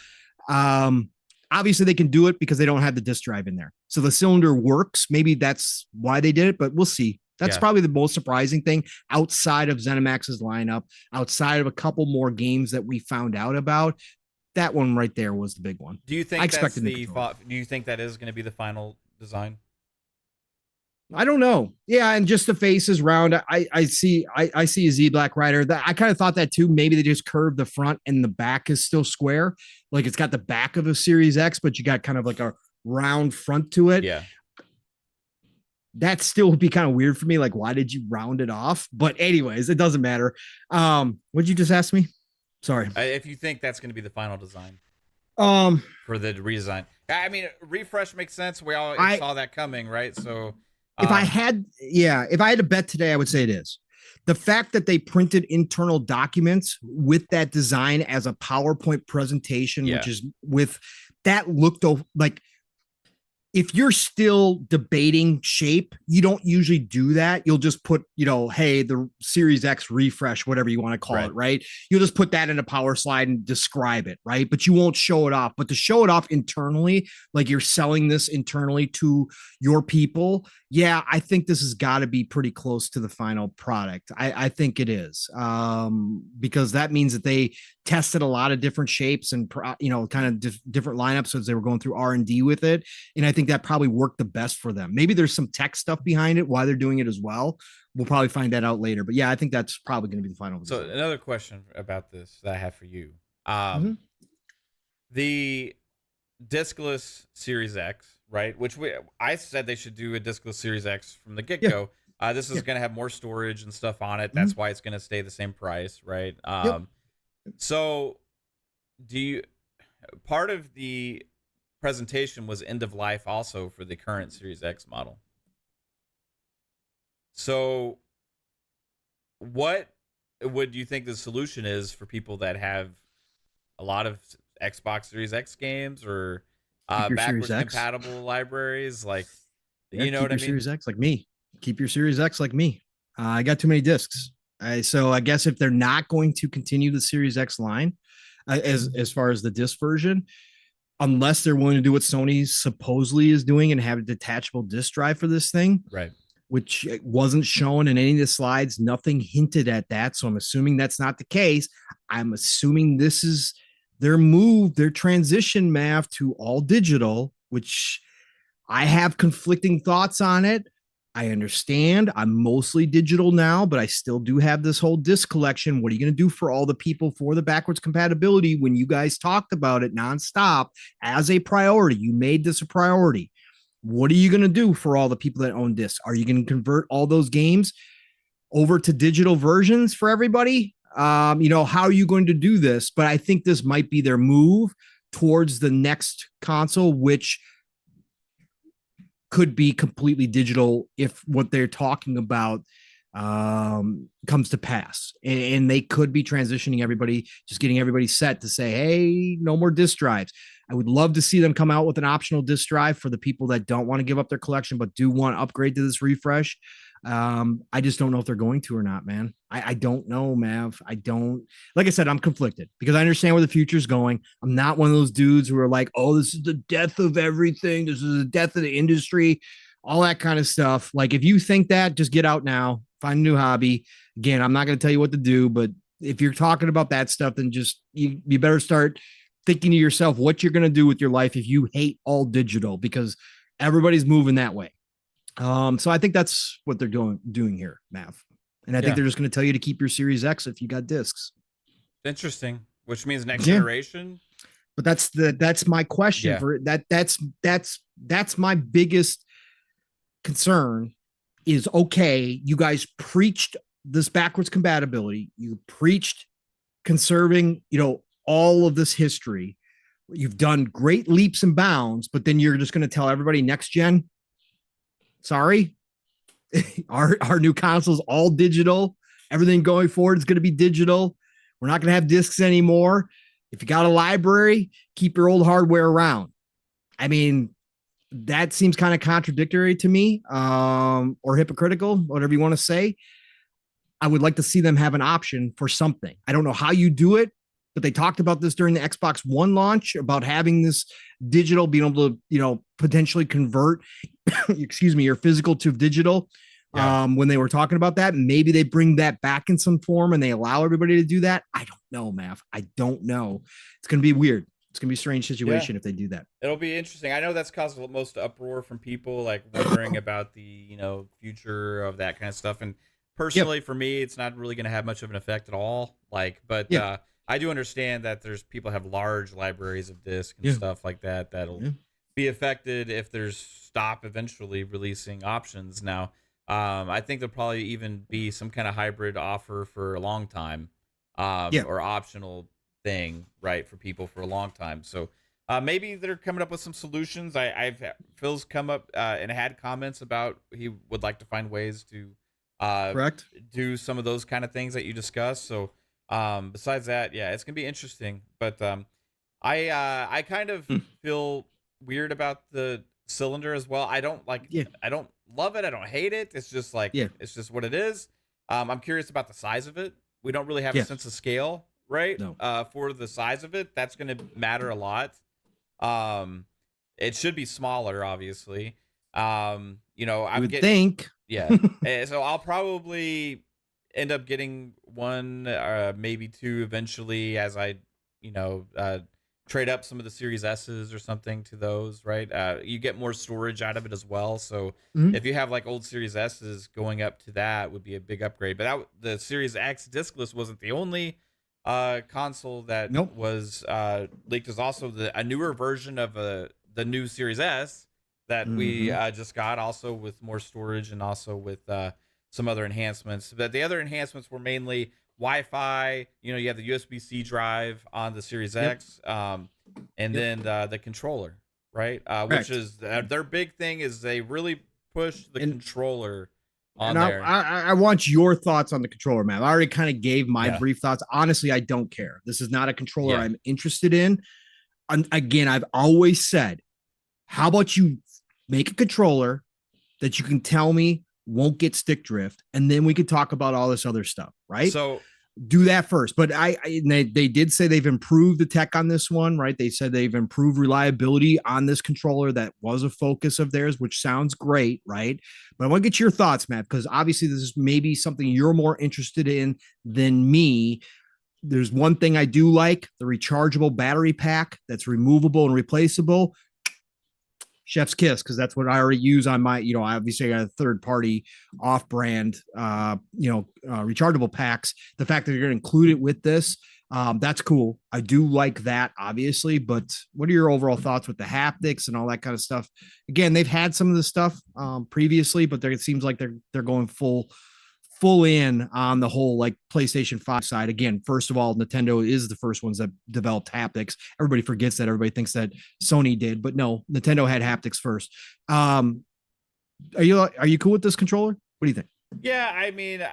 Obviously they can do it because they don't have the disk drive in there. So the cylinder works. Maybe that's why they did it, but we'll see. That's probably the most surprising thing outside of ZeniMax's lineup, outside of a couple more games that we found out about. That one right there was the big one. Do you think do you think that is going to be the final design? I don't know. Yeah, and just the face is round. I see a Z Black Rider. I kind of thought that too. Maybe they just curved the front and the back is still square. Like it's got the back of a Series X, but you got kind of like a round front to it. Yeah. That still would be kind of weird for me. Like, why did you round it off? But anyways, it doesn't matter. What'd you just ask me? Sorry. If you think that's going to be the final design for the redesign. I mean, refresh makes sense. We all saw that coming, right? So if I had to bet today, I would say it is. The fact that they printed internal documents with that design as a PowerPoint presentation, which is with that looked like if you're still debating shape, you don't usually do that. You'll just put, hey, the Series X refresh, whatever you want to call it, right? You'll just put that in a power slide and describe it, right? But you won't show it off. But to show it off internally, like you're selling this internally to your people, yeah, I think this has got to be pretty close to the final product. I think it is, because that means that they tested a lot of different shapes and kind of different lineups as they were going through R&D with it, and I think that probably worked the best for them. Maybe there's some tech stuff behind it why they're doing it as well. We'll probably find that out later, but yeah, I think that's probably going to be the final result. So another question about this that I have for you, the diskless Series X, right? Which I said they should do a diskless Series X from the get-go. This is going to have more storage and stuff on it. That's why it's going to stay the same price, right? So part of the presentation was end of life also for the current Series X model. So what would you think the solution is for people that have a lot of Xbox Series X games or backwards compatible libraries? Like, you know what I mean? Series X like me. Keep your Series X like me. I got too many discs. So I guess if they're not going to continue the Series X line as far as the disc version, unless they're willing to do what Sony supposedly is doing and have a detachable disc drive for this thing, right? Which wasn't shown in any of the slides. Nothing hinted at that. So I'm assuming that's not the case. I'm assuming this is their move, their transition, Mav, to all digital, which I have conflicting thoughts on it. I understand I'm mostly digital now, but I still do have this whole disc collection. What are you going to do for all the people for the backwards compatibility when you guys talked about it nonstop as a priority? You made this a priority. What are you going to do for all the people that own discs? Are you going to convert all those games over to digital versions for everybody? How are you going to do this? But I think this might be their move towards the next console, which could be completely digital if what they're talking about comes to pass. And they could be transitioning everybody, just getting everybody set to say, hey, no more disc drives. I would love to see them come out with an optional disc drive for the people that don't want to give up their collection, but do want to upgrade to this refresh. I just don't know if they're going to or not, man. I don't know, Mav. Like I said, I'm conflicted because I understand where the future is going. I'm not one of those dudes who are like, oh, this is the death of everything. This is the death of the industry, all that kind of stuff. Like, if you think that, just get out now, find a new hobby. Again, I'm not going to tell you what to do, but if you're talking about that stuff, then just, you better start thinking to yourself what you're going to do with your life if you hate all digital, because everybody's moving that way. So I think that's what they're doing here, Mav. And I think they're just going to tell you to keep your Series X if you got discs. Interesting, which means next generation. But that's my question for that. That's my biggest concern is, okay, you guys preached this backwards compatibility. You preached conserving, all of this history. You've done great leaps and bounds, but then you're just going to tell everybody next gen, sorry, our new console's all digital. Everything going forward is going to be digital. We're not going to have discs anymore. If you got a library, keep your old hardware around. I mean, that seems kind of contradictory to me, or hypocritical, whatever you want to say. I would like to see them have an option for something. I don't know how you do it, but they talked about this during the Xbox One launch about having this digital, being able to, potentially convert, your physical to digital. When they were talking about that, maybe they bring that back in some form and they allow everybody to do that. I don't know, Mav. I don't know. It's going to be weird. It's going to be a strange situation if they do that. It'll be interesting. I know that's caused the most uproar from people, like wondering about the, future of that kind of stuff. And personally, for me, it's not really going to have much of an effect at all. I do understand that there's people have large libraries of disc and stuff like that that'll be affected if there's stop eventually releasing options. Now, I think there'll probably even be some kind of hybrid offer for a long time, or optional thing, right, for people for a long time. So maybe they're coming up with some solutions. Phil's come up and had comments about he would like to find ways to do some of those kind of things that you discussed. So besides that, it's gonna be interesting. But I kind of feel weird about the cylinder as well. I don't like. Yeah. I don't love it. I don't hate it. It's just like it's just what it is. I'm curious about the size of it. We don't really have a sense of scale, right? No. For the size of it, that's going to matter a lot. It should be smaller, obviously. You know, I would think. Yeah. So I'll probably end up getting one, maybe two eventually, as I, you know, trade up some of the Series S's or something to those, right? You get more storage out of it as well. So if you have like old Series S's, going up to that would be a big upgrade. But the Series X discless wasn't the only console that was leaked. Is also a newer version of the new Series S that we just got, also with more storage and also with some other enhancements. But the other enhancements were mainly Wi-Fi. You know, you have the USB-C drive on the Series X, and then the controller, right? Which is their big thing, is they really push the controller on there. I want your thoughts on the controller, man. I already kind of gave my brief thoughts. Honestly, I don't care. This is not a controller I'm interested in. Again, I've always said, how about you make a controller that you can tell me won't get stick drift, and then we could talk about all this other stuff, right? So do that first. But they did say they've improved the tech on this one, right? They said they've improved reliability on this controller. That was a focus of theirs, which sounds great, right? But I want to get your thoughts, Matt, because obviously this is maybe something you're more interested in than me. There's one thing I do like: the rechargeable battery pack that's removable and replaceable. Chef's kiss, because that's what I already use on my, you know, obviously I got a third party off brand, rechargeable packs. The fact that you're going to include it with this, that's cool. I do like that, obviously. But what are your overall thoughts with the haptics and all that kind of stuff? Again, they've had some of the stuff previously, but it seems like they're going full in on the whole like PlayStation 5 side. Again, first of all, Nintendo is the first ones that developed haptics. Everybody forgets that. Everybody thinks that Sony did, but no, Nintendo had haptics first. Are you cool with this controller? What do you think? Yeah, I mean,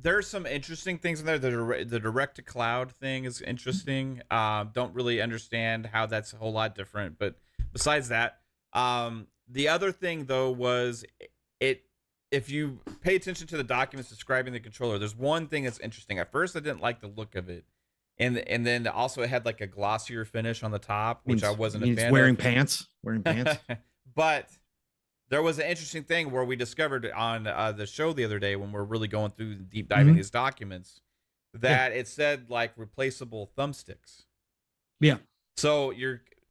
there's some interesting things in there. The direct to cloud thing is interesting. Don't really understand how that's a whole lot different, but besides that, the other thing though was if you pay attention to the documents describing the controller, there's one thing that's interesting. At first, I didn't like the look of it. And then also it had like a glossier finish on the top, which I wasn't a fan of. Wearing pants. But there was an interesting thing where we discovered on the show the other day, when we're really going through deep diving these documents, that it said like replaceable thumbsticks. Yeah. So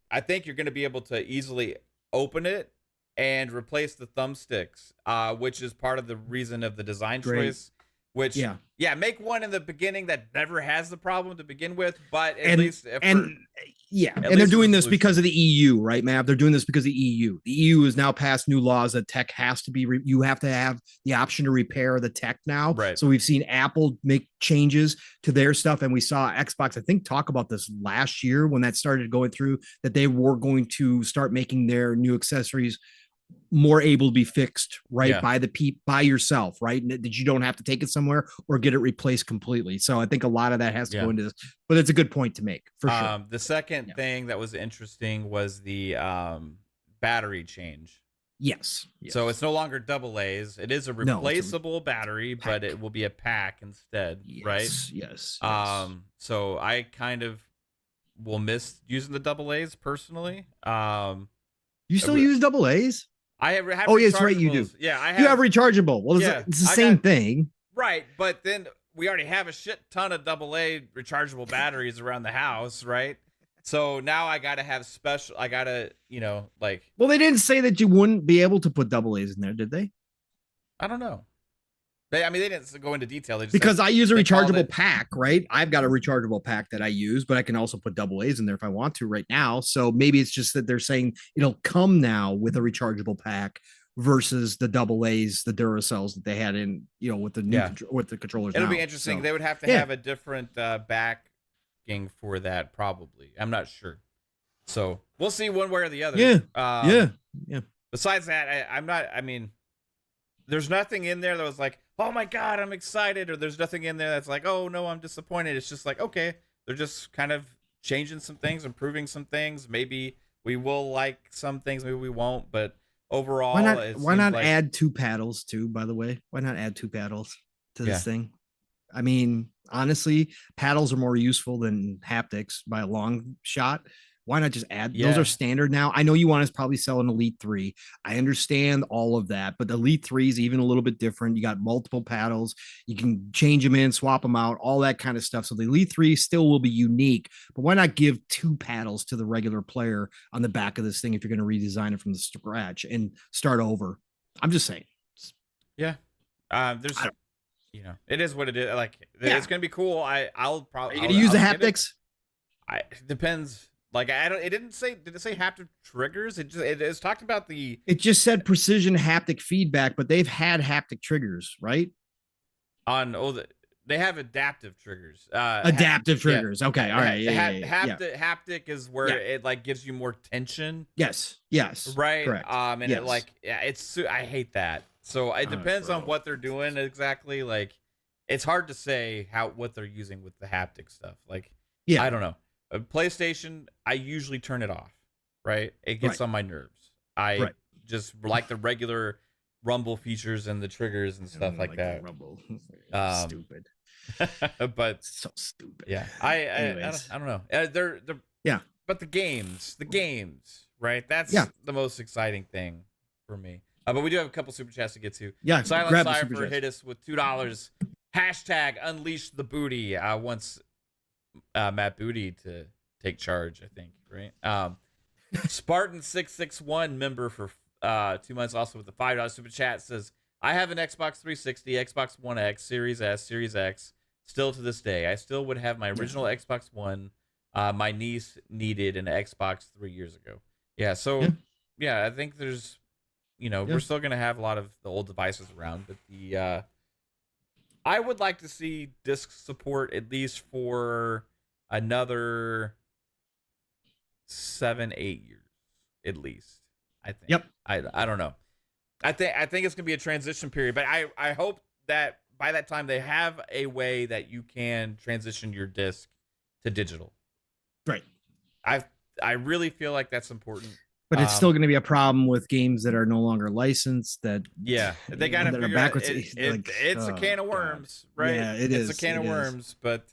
I think you're going to be able to easily open it and replace the thumbsticks, which is part of the reason of the design choice. Which, make one in the beginning that never has the problem to begin with, but at least they're doing this because of the EU, right, Mav? They're doing this because of the EU. The EU has now passed new laws that tech has to be, you have to have the option to repair the tech now. Right. So we've seen Apple make changes to their stuff, and we saw Xbox, I think, talk about this last year when that started going through, that they were going to start making their new accessories more able to be fixed by yourself, right? That you don't have to take it somewhere or get it replaced completely. So I think a lot of that has to go into this, but it's a good point to make for sure. The second thing that was interesting was the battery change. Yes. So it's no longer double A's. It is a replaceable battery, but it will be a pack instead, right? Yes. So I kind of will miss using the double A's personally. You still use double A's? I have. Oh, yes, right. You do. Yeah, I have. You have rechargeable. Well, it's the same thing, right? But then we already have a shit ton of AA rechargeable batteries around the house, right? So now I gotta have special. I gotta, like. Well, they didn't say that you wouldn't be able to put double A's in there, did they? I don't know. They didn't go into detail. They just because I use a rechargeable pack, right? I've got a rechargeable pack that I use, but I can also put double A's in there if I want to right now. So maybe it's just that they're saying it'll come now with a rechargeable pack versus the double A's, the Duracells that they had in, with the new with the controllers. It'll be interesting. So, they would have to have a different backing for that, probably. I'm not sure. So we'll see one way or the other. Yeah. Besides that, I'm not. I mean, there's nothing in there that was like, oh my God, I'm excited. Or there's nothing in there that's like, oh no, I'm disappointed. It's just like, okay, they're just kind of changing some things, improving some things, maybe We will like some things, maybe we won't, but overall, why not add 2 paddles too, by the way? Why not add 2 paddles to this thing? I mean, honestly, paddles are more useful than haptics by a long shot. Why not just add? Those are standard now. I know you want to probably sell an Elite 3. I understand all of that, but the Elite 3 is even a little bit different. You got multiple paddles. You can change them in, swap them out, all that kind of stuff. So the Elite 3 still will be unique, but why not give 2 paddles to the regular player on the back of this thing if you're going to redesign it from the scratch and start over? I'm just saying. Yeah. There's, you know, it is what it is. Like, it's going to be cool. I'll probably use the haptics. It depends. Like, I don't. It didn't say. Did it say haptic triggers? It's talked about the. It just said precision haptic feedback, but they've had haptic triggers, right? They have adaptive triggers. Adaptive triggers. Yeah. Okay. All right. Haptic is where it like gives you more tension. Yes. Right. Correct. And it like it's. I hate that. So it depends on what they're doing exactly. Like, it's hard to say what they're using with the haptic stuff. Like, I don't know. PlayStation, I usually turn it off, right? It gets on my nerves. I just like the regular rumble features and the triggers and stuff like that. Rumble. Stupid. But so stupid. Yeah. I don't know. They're but the games, right? That's the most exciting thing for me. But we do have a couple super chats to get to. Yeah. Silent Cypher hit us with $2. Hashtag unleash the booty. Once Matt Booty to take charge, I think, right? Spartan661 member for 2 months, also with the $5 super chat, says, I have an Xbox 360, Xbox One X, Series S, Series X, still to this day. I still would have my original Xbox One. My niece needed an Xbox 3 years ago. Yeah, so I think there's, we're still going to have a lot of the old devices around, but I would like to see disc support at least for another 7-8 years, at least. I think. Yep. I don't know. I think it's gonna be a transition period, but I hope that by that time they have a way that you can transition your disc to digital. Right. I really feel like that's important. But it's still going to be a problem with games that are no longer licensed. They got to figure backwards. It's a can of worms, right? Yeah, it's a can of worms. But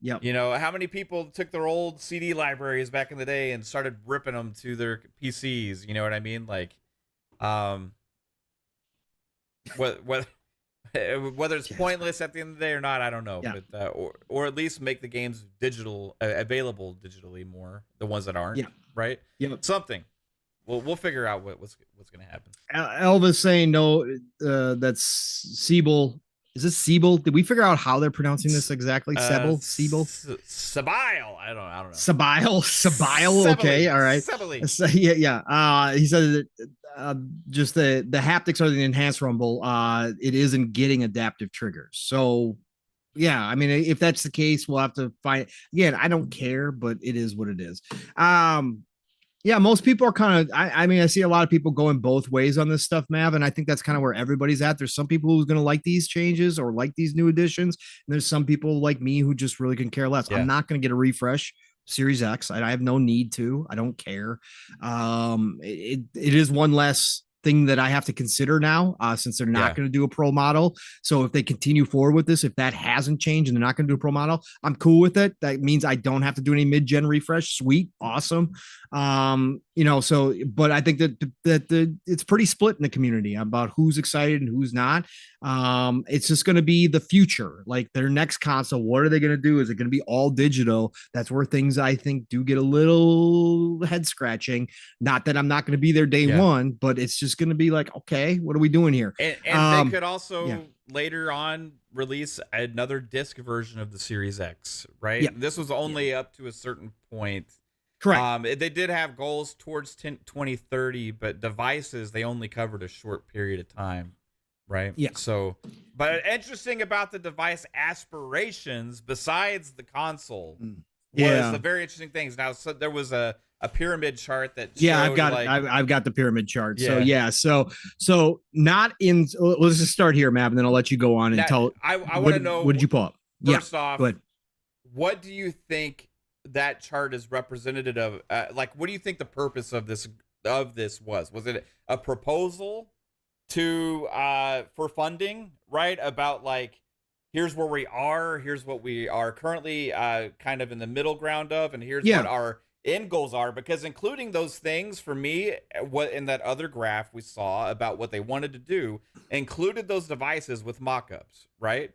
how many people took their old CD libraries back in the day and started ripping them to their PCs? You know what I mean? Like, whether it's pointless at the end of the day or not, I don't know. Yeah. But or at least make the games digital available digitally more. The ones that aren't, right? Something. We'll figure out what's going to happen. Elvis saying no. That's Siebel. Is this Siebel? Did we figure out how they're pronouncing this exactly? Siebel. Sabile. I don't know. Sabile. Okay. All right. Yeah. He said that just the haptics are the enhanced rumble. It isn't getting adaptive triggers. So yeah, I mean, if that's the case, we'll have to find. Again, I don't care, but it is what it is. Yeah, most people are kind of, I mean, I see a lot of people going both ways on this stuff, Mav, and I think that's kind of where everybody's at. There's some people who's going to like these changes or like these new additions, and there's some people like me who just really can care less. I'm not going to get a refresh Series X. I have no need to. I don't care. It is one less thing that I have to consider now, since they're not going to do a pro model. So if they continue forward with this, if that hasn't changed and they're not going to do a pro model, I'm cool with it. That means I don't have to do any mid-gen refresh. Sweet. Awesome. So, but I think that it's pretty split in the community about who's excited and who's not. It's just going to be the future, like their next console. What are they going to do? Is it going to be all digital? That's where things I think do get a little head scratching. Not that I'm not going to be there day one, but it's just going to be like, okay, what are we doing here? And they could also later on release another disc version of the Series X, right? Yeah. This was only up to a certain point. Correct. They did have goals towards 2030, but devices, they only covered a short period of time, right? Yeah. So, but interesting about the device aspirations, besides the console, was the very interesting things. Now, so there was a pyramid chart that showed, I've got the pyramid chart. So not in. Let's just start here, Mav, and then I'll let you go on and tell. I want to know. What did you pull up? First off, what do you think that chart is representative of, like, what do you think the purpose of this was? Was it a proposal to for funding, right? About like, here's where we are, here's what we are currently kind of in the middle ground of, and here's what our end goals are, because including those things for me, what in that other graph we saw about what they wanted to do included those devices with mock-ups, right?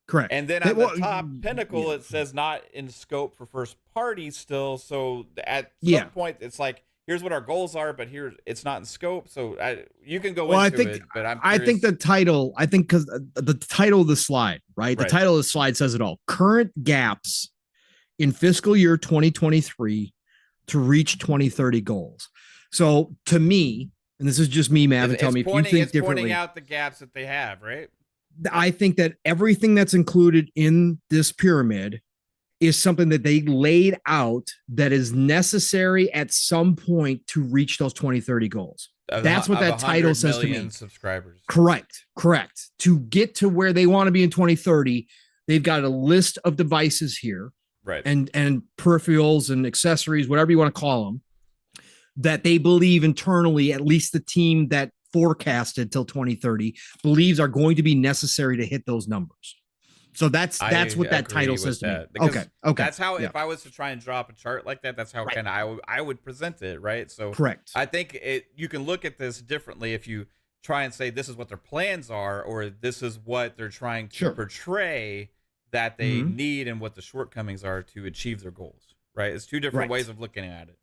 Correct. And then on the top pinnacle, it says not in scope for first party still. So at some point, it's like, here's what our goals are, but here it's not in scope. So you can go into it, but I think the title, because the title of the slide, right? The title of the slide says it all. Current gaps in fiscal year 2023 to reach 2030 goals. So to me, and this is just me, Mav, and tell me if you think differently. Pointing out the gaps that they have, right? I think that everything that's included in this pyramid is something that they laid out that is necessary at some point to reach those 2030 goals. That's what that title says to me. Subscribers. Correct. To get to where they want to be in 2030, they've got a list of devices here, right? And peripherals and accessories, whatever you want to call them, that they believe internally, at least the team that forecasted till 2030 believes are going to be necessary to hit those numbers. So that's what that title says to me. Okay. That's how, if I was to try and drop a chart like that, that's how kind of I would present it, right? So correct. I think you can look at this differently if you try and say this is what their plans are, or this is what they're trying to portray that they need and what the shortcomings are to achieve their goals, right? It's two different ways of looking at it.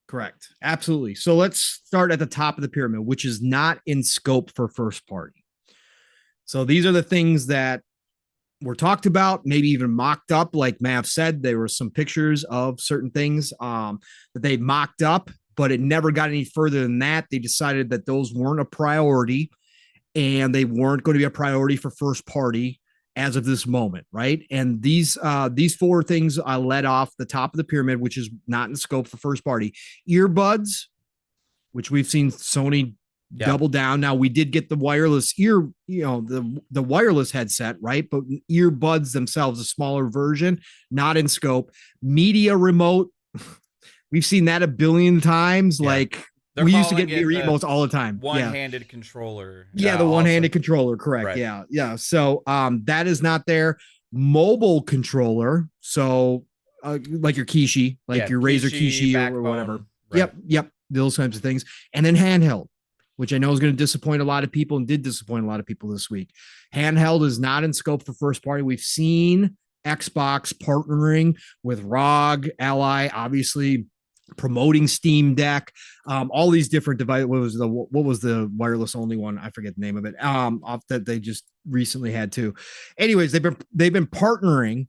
Correct. Absolutely. So let's start at the top of the pyramid, which is not in scope for first party. So these are the things that were talked about, maybe even mocked up. Like Mav said, there were some pictures of certain things that they mocked up, but it never got any further than that. They decided that those weren't a priority and they weren't going to be a priority for first party as of this moment, right? And these four things I led off the top of the pyramid, which is not in scope for first party. Earbuds, which we've seen Sony double down. Now we did get the wireless the wireless headset, right? But earbuds themselves, a smaller version, not in scope. Media remote, we've seen that a billion times. Like we used to get remotes all the time. One-handed controller. Yeah, the one-handed controller, correct. Right. Yeah. So that is not there. Mobile controller, so like your Kishi, like your Razer Kishi or whatever. Right. Yep. Those kinds of things. And then handheld, which I know is going to disappoint a lot of people and did disappoint a lot of people this week. Handheld is not in scope for first party. We've seen Xbox partnering with ROG, Ally, obviously promoting Steam Deck, all these different devices. What was the wireless only one? I forget the name of it. Off that they just recently had too. Anyways, they've been partnering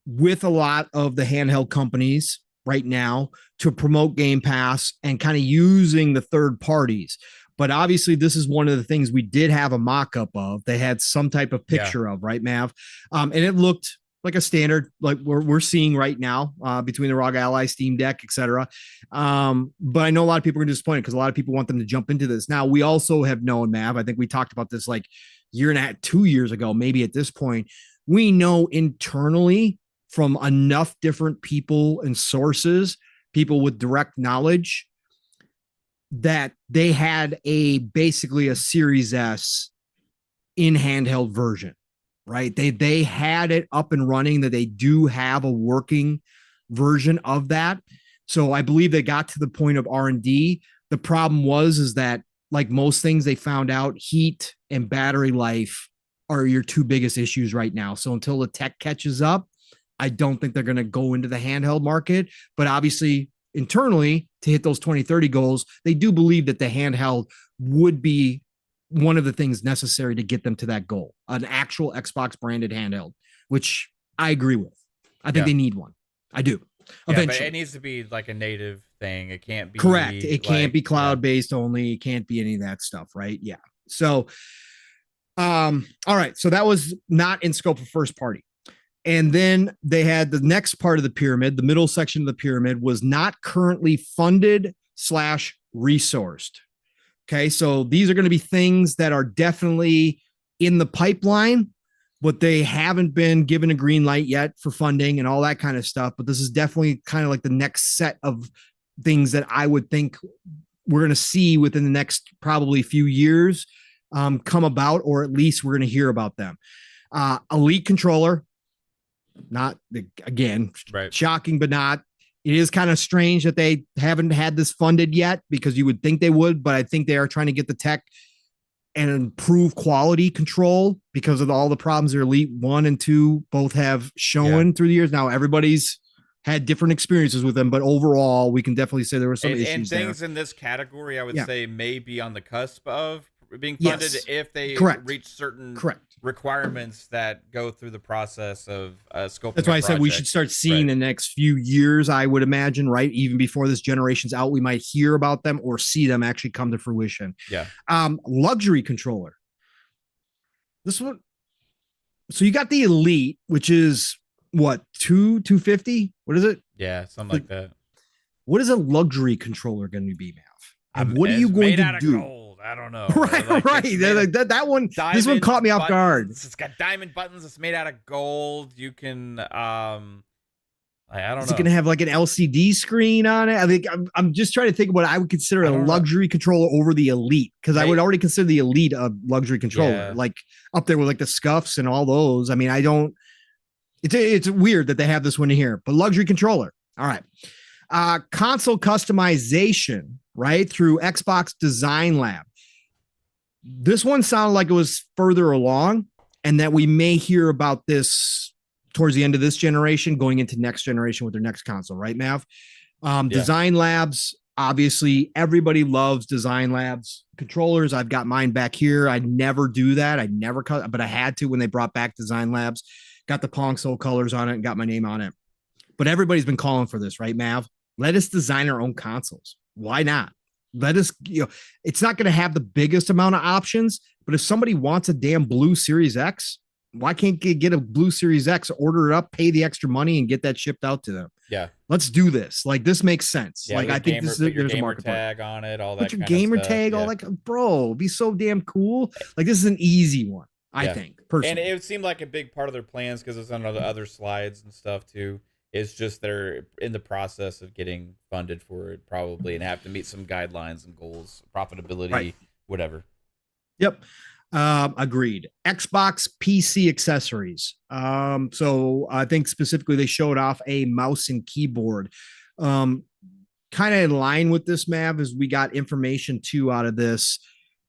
with a lot of the handheld companies right now to promote Game Pass and kind of using the third parties. But obviously, this is one of the things we did have a mock-up of. They had some type of picture of, right, Mav? And it looked like a standard, like we're seeing right now between the ROG Ally, Steam Deck, etc. But I know a lot of people are disappointed because a lot of people want them to jump into this. Now, we also have known, Mav, I think we talked about this like year and a half, 2 years ago, maybe at this point. We know internally from enough different people and sources, people with direct knowledge, that they had basically a Series S in handheld version, right? They had it up and running, that they do have a working version of that. So I believe they got to the point of R&D. The problem is that, like most things, they found out heat and battery life are your two biggest issues right now. So until the tech catches up, I don't think they're going to go into the handheld market. But obviously, internally, to hit those 2030 goals, they do believe that the handheld would be one of the things necessary to get them to that goal, an actual Xbox branded handheld, which I agree with. I think they need one. I do. Eventually. But it needs to be like a native thing. It can't be correct. It can't be cloud-based only. It can't be any of that stuff, right? Yeah. So, all right. So that was not in scope of first party. And then they had the next part of the pyramid, the middle section of the pyramid was not currently funded / resourced. Okay. So these are going to be things that are definitely in the pipeline, but they haven't been given a green light yet for funding and all that kind of stuff. But this is definitely kind of like the next set of things that I would think we're going to see within the next probably few years come about, or at least we're going to hear about them. Elite controller, not again, right. Shocking, but not. It is kind of strange that they haven't had this funded yet, because you would think they would, but I think they are trying to get the tech and improve quality control because of all the problems their Elite 1 and 2 both have shown through the years. Now, everybody's had different experiences with them, but overall, we can definitely say there were some issues. And things there. In this category, I would say, may be on the cusp of being funded if they reach certain requirements that go through the process of scoping. That's why I said we should start seeing the next few years, I would imagine, right? Even before this generation's out, we might hear about them or see them actually come to fruition. Yeah. Luxury controller. This one. So you got the Elite, which is what, 250? What is it? Yeah, something like that. What is a luxury controller going to be, Mav? And what are you going to do? Gold. I don't know. Right. That one. This one caught me off guard. It's got diamond buttons. It's made out of gold. You can. I don't know. Is it going to have like an LCD screen on it? I think I'm just trying to think of what I would consider a luxury controller over the Elite, because I would already consider the Elite a luxury controller, like up there with like the Scuffs and all those. I mean, I don't. It's weird that they have this one in here, but luxury controller. All right. Console customization, right, through Xbox Design Lab. This one sounded like it was further along, and that we may hear about this towards the end of this generation, going into next generation with their next console, right, Mav? Design Labs, obviously, everybody loves Design Labs controllers. I've got mine back here. I never do that. I never cut, but I had to when they brought back Design Labs. Got the Pong Soul colors on it and got my name on it. But everybody's been calling for this, right, Mav? Let us design our own consoles. Why not? Let us, it's not going to have the biggest amount of options, but if somebody wants a damn blue Series X, why can't you get a blue Series X, order it up, pay the extra money, and get that shipped out to them? Yeah. Let's do this. Like, this makes sense. Yeah, like, I think this is, there's a market tag on it, all that. Put your gamer tag, all that. Bro, it'd be so damn cool. Like, this is an easy one, I think, personally. And it seemed like a big part of their plans, because it's on the other slides and stuff too. It's just they're in the process of getting funded for it, probably, and have to meet some guidelines and goals, profitability, whatever. Yep. Agreed. Xbox PC accessories. So I think specifically they showed off a mouse and keyboard. Kind of in line with this, Mav, is we got information too out of this,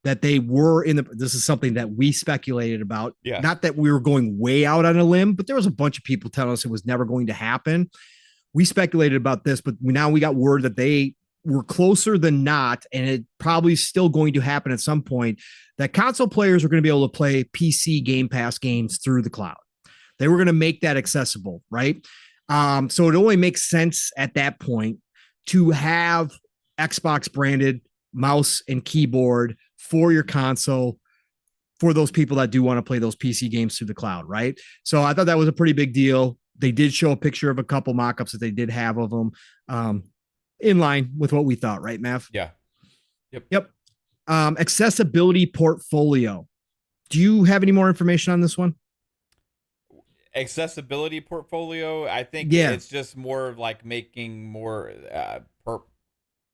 that they were this is something that we speculated about. Yeah. Not that we were going way out on a limb, but there was a bunch of people telling us it was never going to happen. We speculated about this, but now we got word that they were closer than not, and it probably still going to happen at some point, that console players are going to be able to play PC Game Pass games through the cloud. They were going to make that accessible, right? So it only makes sense at that point to have Xbox branded mouse and keyboard for your console, for those people that do want to play those PC games through the cloud, right? So I thought that was a pretty big deal. They did show a picture of a couple mock-ups that they did have of them, in line with what we thought, right, Mav? Yeah. Yep. Accessibility portfolio. Do you have any more information on this one? Accessibility portfolio, I think it's just more of like making more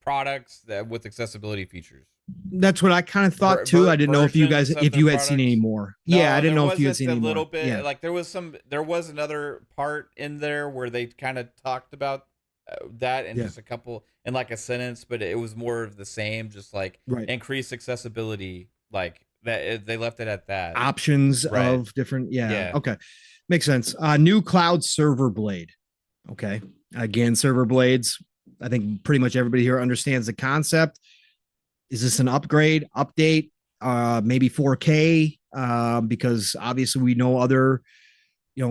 products with accessibility features. That's what I kind of thought too. I didn't know if you guys, if you had seen any more. No, I didn't know if you had seen any more. A little bit. Like there was another part in there where they kind of talked about that and just a couple in like a sentence, but it was more of the same, just like increased accessibility, like that. They left it at that. Options of different. Yeah. Okay. Makes sense. New cloud server blade. Okay. Again, server blades. I think pretty much everybody here understands the concept. Is this an upgrade, update, maybe 4K? Because obviously we know other,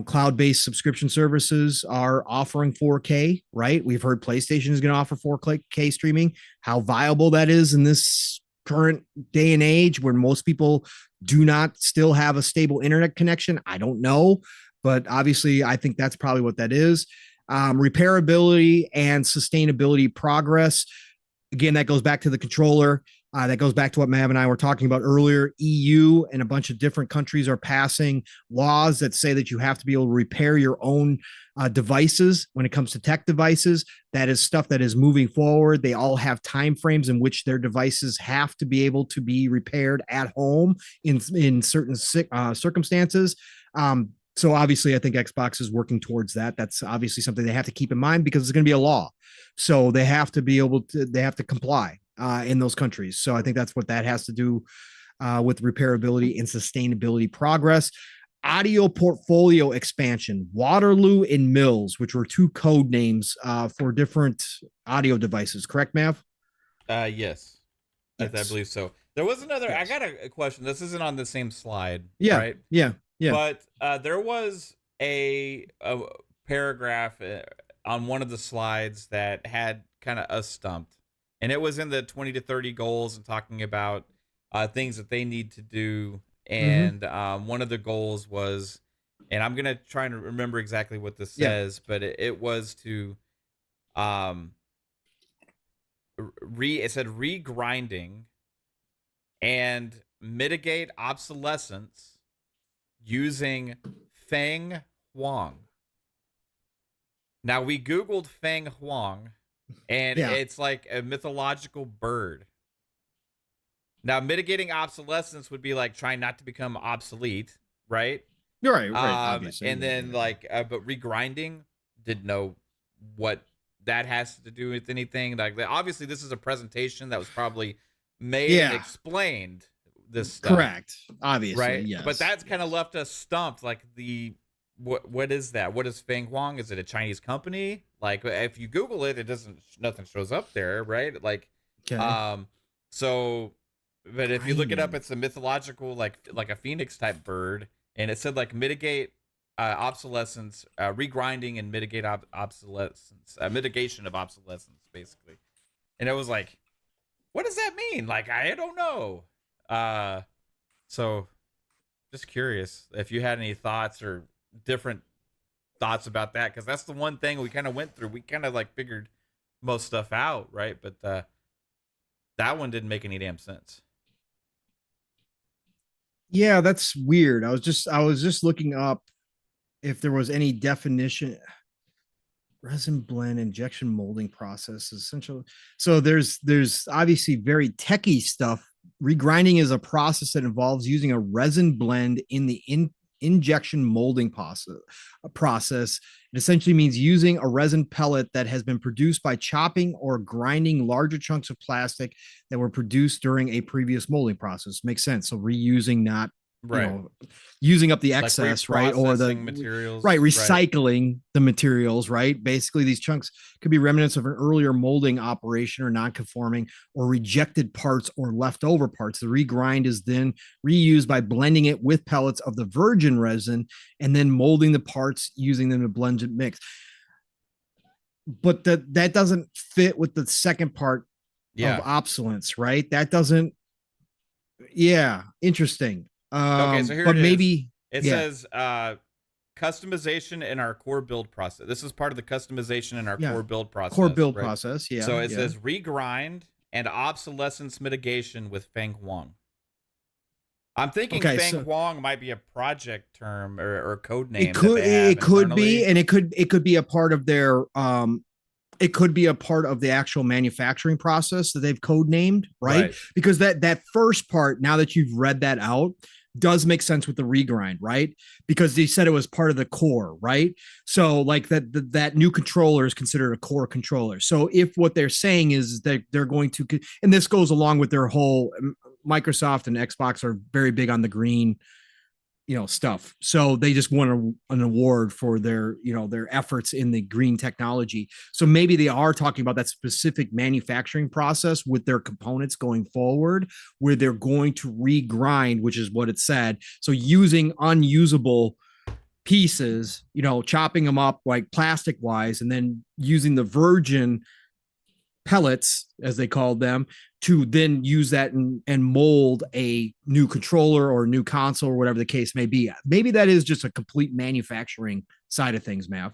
cloud-based subscription services are offering 4K, right? We've heard PlayStation is going to offer 4K streaming. How viable that is in this current day and age where most people do not still have a stable internet connection, I don't know. But obviously, I think that's probably what that is. Repairability and sustainability progress. Again, that goes back to the controller. That goes back to what Mav and I were talking about earlier. EU and a bunch of different countries are passing laws that say that you have to be able to repair your own devices when it comes to tech devices. That is stuff that is moving forward. They all have time frames in which their devices have to be able to be repaired at home in certain circumstances. So obviously, I think Xbox is working towards that. That's obviously something they have to keep in mind because it's going to be a law. So they have to be able to, they have to comply in those countries. So I think that's what that has to do with repairability and sustainability progress. Audio portfolio expansion, Waterloo and Mills, which were two code names for different audio devices. Correct, Mav? Yes. I believe so. There was another. Yes. I got a question. This isn't on the same slide. Yeah. Right? Yeah. But there was a paragraph on one of the slides that had kind of us stumped, and it was in the 20 to 30 goals and talking about things that they need to do. And one of the goals was, and I'm gonna try and remember exactly what this says, but it was to it said regrinding and mitigate obsolescence using Feng Huang. Now, we Googled Feng Huang, and it's like a mythological bird. Now, mitigating obsolescence would be like trying not to become obsolete, right? Right, obviously. And then but regrinding, didn't know what that has to do with anything. Like, obviously, this is a presentation that was probably made and explained this stuff. Correct. Obviously, right? yes. But that's kind of left us stumped. Like, what is that? What is Feng Huang? Is it a Chinese company? Like, if you Google it, nothing shows up there, right? Like, so, but if you look it up, it's a mythological, like a phoenix type bird, and it said like mitigate obsolescence, regrinding and mitigate obsolescence, mitigation of obsolescence, basically. And it was like, what does that mean? Like, I don't know. So just curious if you had any thoughts or different thoughts about that, because that's the one thing we kind of went through. We kind of like figured most stuff out, right? But that one didn't make any damn sense. Yeah, that's weird. I was just looking up if there was any definition. Resin blend injection molding process is essential. So there's obviously very techie stuff. Regrinding is a process that involves using a resin blend in the injection molding process. It essentially means using a resin pellet that has been produced by chopping or grinding larger chunks of plastic that were produced during a previous molding process. Makes sense. So reusing, not using up the excess, like right? Or the materials, right, recycling the materials, right? Basically, these chunks could be remnants of an earlier molding operation or non-conforming or rejected parts or leftover parts. The regrind is then reused by blending it with pellets of the virgin resin and then molding the parts using them to blend and mix. But that doesn't fit with the second part of obsolescence, right? That doesn't. Yeah, interesting. Okay, so here but maybe it says customization in our core build process. This is part of the customization in our core build process. Process, yeah. So it says regrind and obsolescence mitigation with Feng Huang. I'm thinking Feng Huang might be a project term or code name. It could be, and it could be a part of their it could be a part of the actual manufacturing process that they've code named, right? Because that first part, now that you've read that out, does make sense with the regrind, right? Because they said it was part of the core, right? So like that new controller is considered a core controller. So if what they're saying is that they're going to, and this goes along with their whole, Microsoft and Xbox are very big on the green, stuff. So they just won an award for their efforts in the green technology. So maybe they are talking about that specific manufacturing process with their components going forward, where they're going to regrind, which is what it said. So using unusable pieces, chopping them up like plastic wise, and then using the virgin pellets, as they called them, to then use that and mold a new controller or a new console or whatever the case may be. Maybe that is just a complete manufacturing side of things, Mav.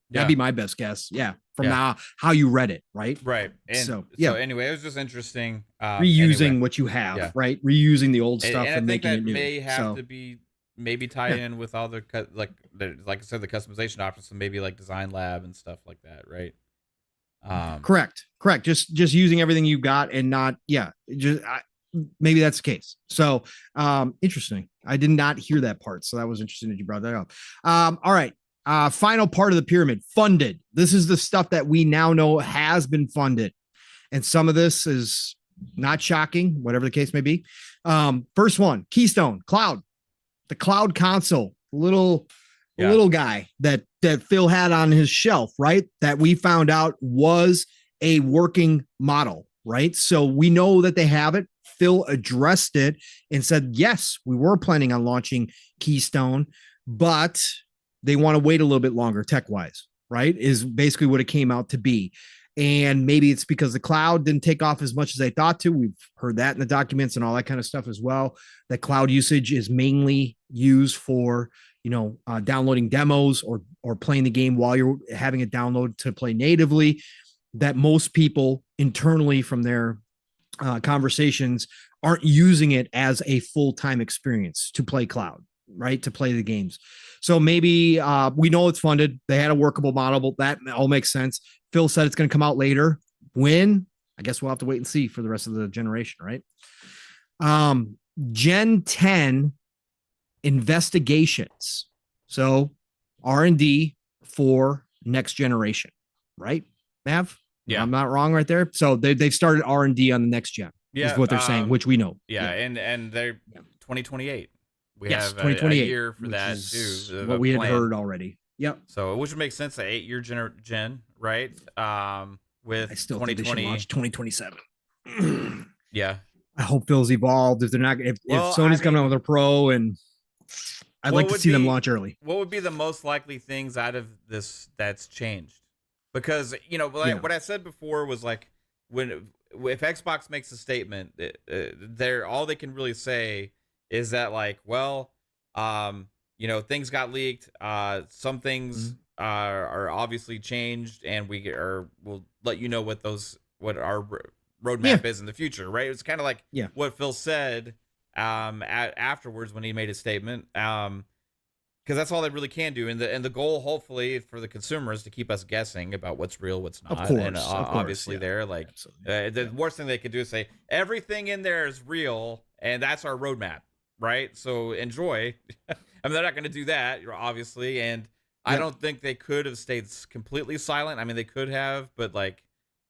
That'd be my best guess. Yeah. how you read it, right? Right. And So anyway, it was just interesting. Reusing what you have, right? Reusing the old stuff and I think making that it new. may have to be maybe tie in with all the like I said, the customization options, so maybe like Design Lab and stuff like that, right? Correct. Just using everything you've got and not, maybe that's the case. So, interesting. I did not hear that part. So that was interesting that you brought that up. All right. Final part of the pyramid, funded. This is the stuff that we now know has been funded. And some of this is not shocking, whatever the case may be. First one, Keystone, Cloud, the Cloud console, little guy that Phil had on his shelf, right? That we found out was a working model, right? So we know that they have it. Phil addressed it and said, yes, we were planning on launching Keystone, but they want to wait a little bit longer tech-wise, right? Is basically what it came out to be. And maybe it's because the Cloud didn't take off as much as they thought to. We've heard that in the documents and all that kind of stuff as well. That Cloud usage is mainly used for, downloading demos or playing the game while you're having it download to play natively. That most people internally from their conversations aren't using it as a full-time experience to play Cloud, right? To play the games. So maybe we know it's funded. They had a workable model. That all makes sense. Phil said it's going to come out later. When? I guess we'll have to wait and see for the rest of the generation, right? Gen 10 investigations. So R&D for next generation, right, Mav? Yeah. I'm not wrong right there. So they've started R&D on the next gen. Yeah, is what they're saying, which we know. Yeah, and they're 2028. We have 2028 a year for that too. What we had heard already. Yep. So which would make sense, an 8-year gen, right? With I still 2020 think they should launch 2027. Yeah. I hope Phil's evolved. If they're not, if Sony's coming out with a Pro, and I'd like to see them launch early. What would be the most likely things out of this that's changed? Because what I said before was like, if Xbox makes a statement, they're all they can really say is that like, things got leaked. Some things are obviously changed, and we'll let you know what our roadmap is in the future, right? It's kind of like what Phil said afterwards when he made his statement, because that's all they really can do, and the goal hopefully for the consumer is to keep us guessing about what's real, what's not. Of course, and obviously they're like, the worst thing they could do is say everything in there is real and that's our roadmap, right? So enjoy. I mean, they're not going to do that, obviously, and I don't think they could have stayed completely silent. I mean, they could have, but like,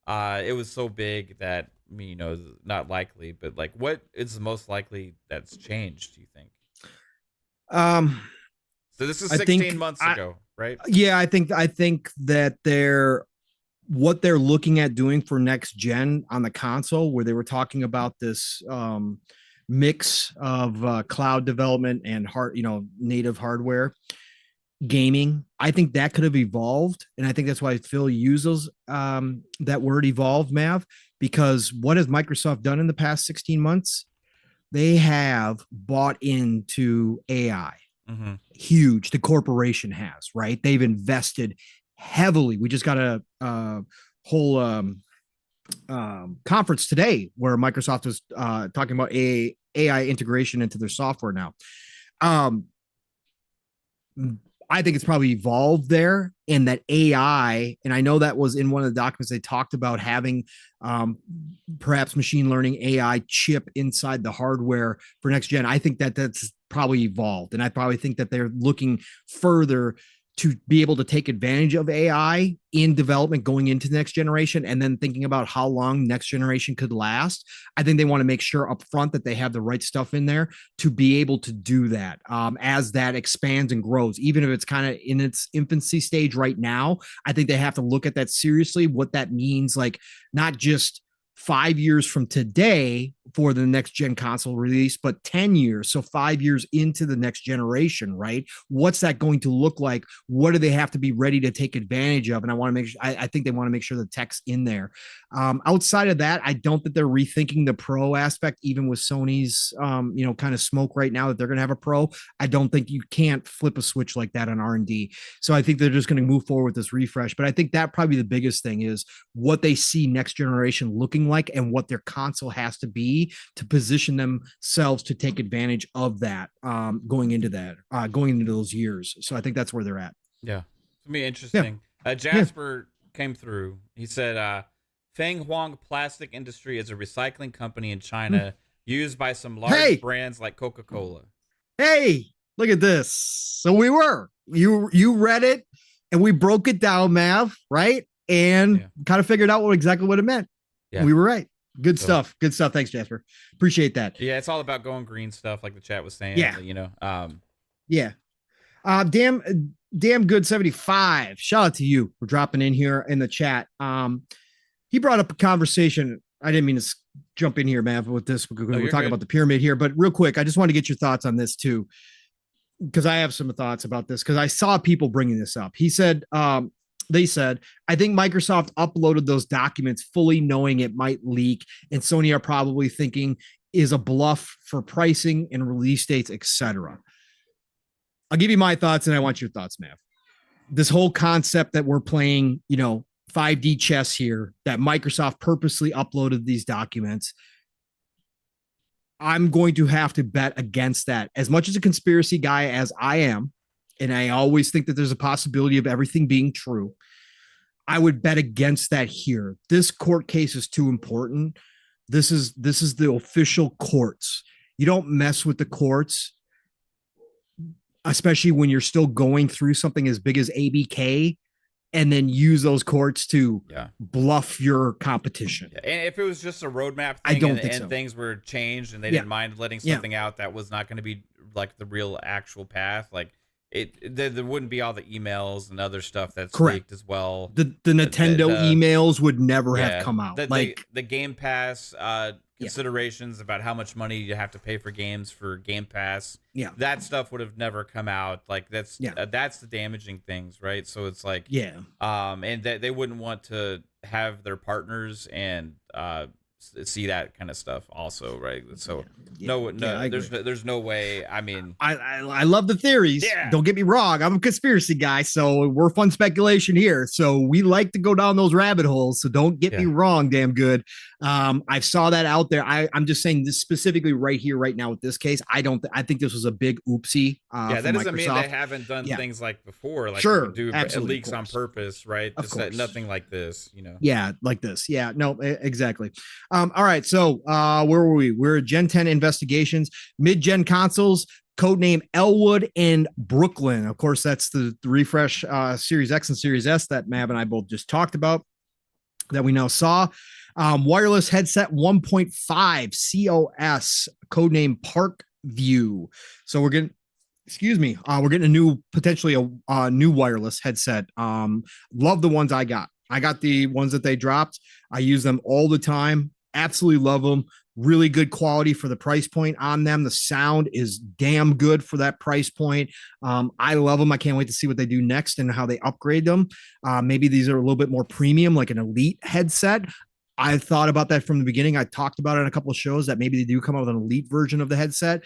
it was so big that not likely. But like, what is the most likely that's changed, do you think? So this is 16 months ago, right? Yeah, I think that what they're looking at doing for next gen on the console, where they were talking about this mix of cloud development and native hardware gaming. I think that could have evolved, and I think that's why Phil uses that word evolved, Mav, because what has Microsoft done in the past 16 months? They have bought into AI. Mm-hmm. Huge. The corporation has, right? They've invested heavily. We just got a whole conference today where Microsoft was talking about AI integration into their software now. I think it's probably evolved there, and that AI, and I know that was in one of the documents, they talked about having perhaps machine learning AI chip inside the hardware for next gen. I think that's probably evolved, and I probably think that they're looking further to be able to take advantage of AI in development going into the next generation, and then thinking about how long next generation could last. I think they want to make sure up front that they have the right stuff in there to be able to do that as that expands and grows, even if it's kind of in its infancy stage right now. I think they have to look at that seriously, what that means, like not just 5 years from today for the next gen console release, but 10 years, so 5 years into the next generation, right? What's that going to look like? What do they have to be ready to take advantage of? And I want to make sure, I think they want to make sure the tech's in there. Outside of that, I don't think they're rethinking the pro aspect, even with Sony's, kind of smoke right now that they're going to have a pro. I don't think you can't flip a switch like that on R&D. So I think they're just going to move forward with this refresh. But I think that probably the biggest thing is what they see next generation looking like and what their console has to be to position themselves to take advantage of that going into those years. So I think that's where they're at. Yeah. It's gonna be interesting. Yeah. Jasper came through. He said, Feng Huang Plastic Industry is a recycling company in China used by some large brands like Coca-Cola. Hey, look at this. So you read it and we broke it down, Mav, right? And kind of figured out exactly what it meant. Yeah. We were right. Good stuff. Good stuff. Thanks, Jasper. Appreciate that. Yeah, it's all about going green stuff, like the chat was saying. Yeah. Yeah. Damn good 75. Shout out to you for dropping in here in the chat. He brought up a conversation. I didn't mean to jump in here, man, with this. We're talking about the pyramid here, but real quick, I just want to get your thoughts on this too, because I have some thoughts about this because I saw people bringing this up. He said, they said, I think Microsoft uploaded those documents fully knowing it might leak, and Sony are probably thinking is a bluff for pricing and release dates, etc. I'll give you my thoughts, and I want your thoughts, Mav. This whole concept that we're playing, 5D chess here, that Microsoft purposely uploaded these documents, I'm going to have to bet against that. As much as a conspiracy guy as I am, and I always think that there's a possibility of everything being true, I would bet against that here. This court case is too important. This is the official courts. You don't mess with the courts, especially when you're still going through something as big as ABK, and then use those courts to bluff your competition. Yeah. And if it was just a roadmap thing, I don't think so. Things were changed and they didn't mind letting something out that was not going to be like the real actual path, like there wouldn't be all the emails and other stuff that's leaked as well. The Nintendo emails would never have come out. The Game Pass considerations about how much money you have to pay for games for Game Pass. Yeah, that stuff would have never come out. Like that's the damaging things, right? So it's like and they wouldn't want to have their partners and see that kind of stuff also, right? So there's no way. I mean, I love the theories. Don't get me wrong, I'm a conspiracy guy, so we're fun speculation here, so we like to go down those rabbit holes, so don't get me wrong. Damn good. I saw that out there. I'm just saying this specifically right here right now with this case. I think this was a big oopsie. That doesn't mean they haven't done things like before, like do leaks on purpose, right? Just nothing like this, like this. No, exactly. All right, so where were we? We're at Gen 10 investigations, mid-gen consoles, codename Elwood and Brooklyn. Of course, that's the refresh Series X and Series S that Mav and I both just talked about that we now saw. Wireless headset 1.5 COS, codename Park View. So we're getting potentially a new wireless headset. Love the ones I got. I got the ones that they dropped. I use them all the time. Absolutely love them. Really good quality for the price point on them. The sound is damn good for that price point. I love them. I can't wait to see what they do next and how they upgrade them. Maybe these are a little bit more premium, like an elite headset. I thought about that from the beginning. I talked about it in a couple of shows that maybe they do come out with an elite version of the headset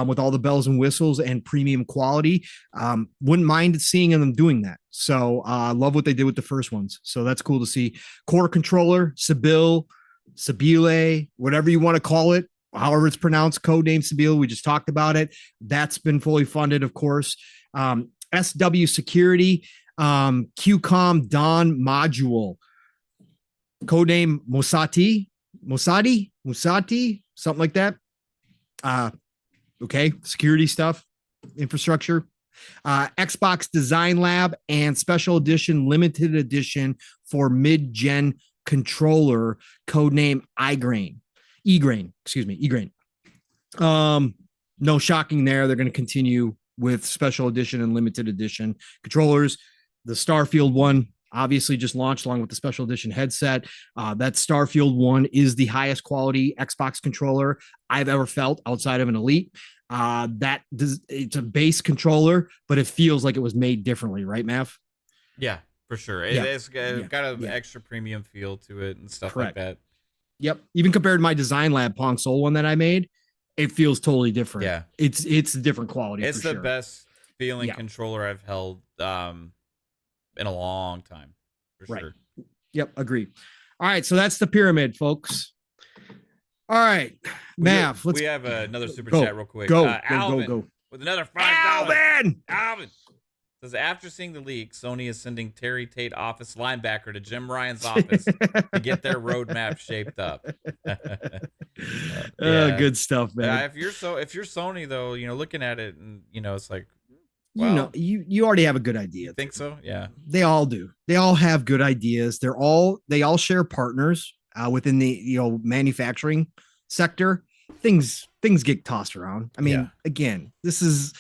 with all the bells and whistles and premium quality. Wouldn't mind seeing them doing that. So love what they did with the first ones. So that's cool to see. Core controller, Sabile, whatever you want to call it, however it's pronounced, codename Sabile. We just talked about it. That's been fully funded, of course. SW Security, QCOM Dawn module, codename Musati, something like that. Okay, security stuff, infrastructure. Xbox Design Lab and special edition, limited edition for mid-gen controller, codename Egrain. No shocking there. They're going to continue with special edition and limited edition controllers. The Starfield one, obviously just launched along with the special edition headset. That Starfield one is the highest quality Xbox controller I've ever felt outside of an Elite. It's a base controller, but it feels like it was made differently, right, Mav? Yeah, for sure. It's got an extra premium feel to it and stuff like that. Yep. Even compared to my Design Lab console one that I made, it feels totally different. Yeah. It's a different quality. It's the best feeling controller I've held in a long time, for sure. Yep, agree. All right, so that's the pyramid, folks. All right, Mav. We have another super chat real quick. Alvin, go. With another $5. Alvin says, after seeing the leak, Sony is sending Terry Tate office linebacker to Jim Ryan's office to get their roadmap shaped up. Good stuff, man. If you're Sony though, looking at it and it's like, well, you already have a good idea. Think so? Yeah. They all do. They all have good ideas. They all share partners within the manufacturing sector. Things get tossed around. I mean, again, this is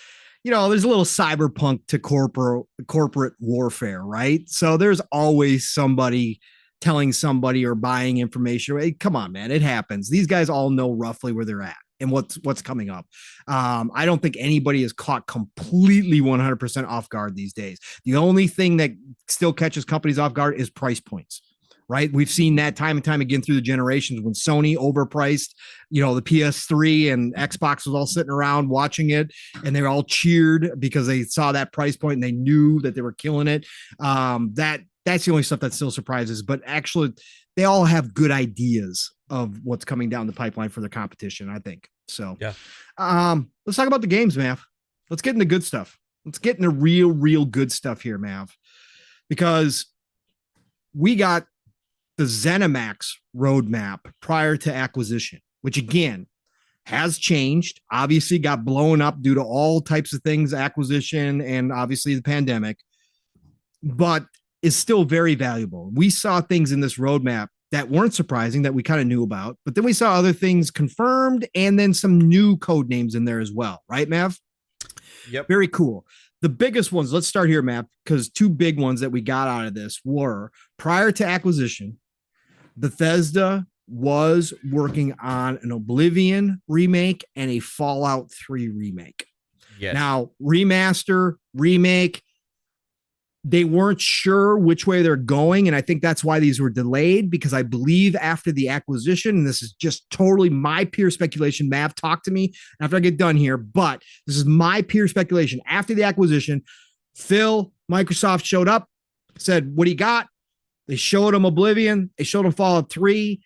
there's a little cyberpunk to corporate warfare, right? So there's always somebody telling somebody or buying information. Hey, come on, man, it happens. These guys all know roughly where they're at and what's coming up. I don't think anybody is caught completely 100% off guard these days. The only thing that still catches companies off guard is price points, right? We've seen that time and time again through the generations when Sony overpriced, the PS3 and Xbox was all sitting around watching it and they all cheered because they saw that price point and they knew that they were killing it. That's the only stuff that still surprises, but actually they all have good ideas of what's coming down the pipeline for the competition, I think. So, let's talk about the games, Mav. Let's get into good stuff. Let's get into real good stuff here, Mav, because we got the ZeniMax roadmap prior to acquisition, which again has changed, obviously got blown up due to all types of things, acquisition, and obviously the pandemic, but is still very valuable. We saw things in this roadmap that weren't surprising that we kind of knew about, but then we saw other things confirmed and then some new code names in there as well. Right, Mav? Yep. Very cool. The biggest ones, let's start here, Mav, because two big ones that we got out of this were prior to acquisition, Bethesda was working on an Oblivion remake and a Fallout 3 remake. Yes. Now, remaster, remake, they weren't sure which way they're going. And I think that's why these were delayed, because I believe after the acquisition, and this is just totally my pure speculation, Mav, talk to me after I get done here, but this is my pure speculation. After the acquisition, Microsoft showed up, said, what do you got? They showed them Oblivion. They showed them Fallout 3.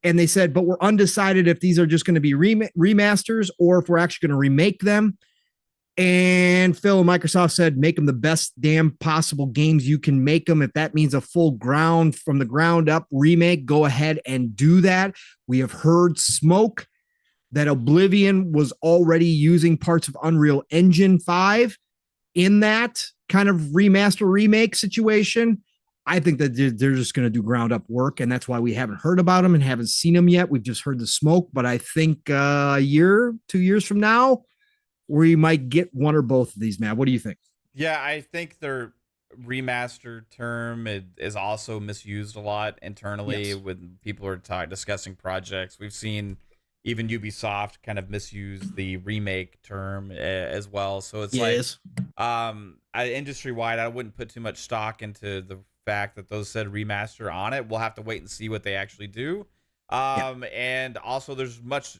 And they said, but we're undecided if these are just going to be remasters or if we're actually going to remake them. And Phil and Microsoft said, make them the best damn possible games you can make them. If that means a full from the ground up remake, go ahead and do that. We have heard smoke that Oblivion was already using parts of Unreal Engine 5 in that kind of remaster remake situation. I think that they're just going to do ground up work, and that's why we haven't heard about them and haven't seen them yet. We've just heard the smoke, but I think a year, 2 years from now, we might get one or both of these, Matt. What do you think? Yeah, I think their remaster term is also misused a lot internally when people are discussing projects. We've seen even Ubisoft kind of misuse the remake term as well. So it's industry wide, I wouldn't put too much stock into the fact that those said remaster on it. We'll have to wait and see what they actually do. And also there's much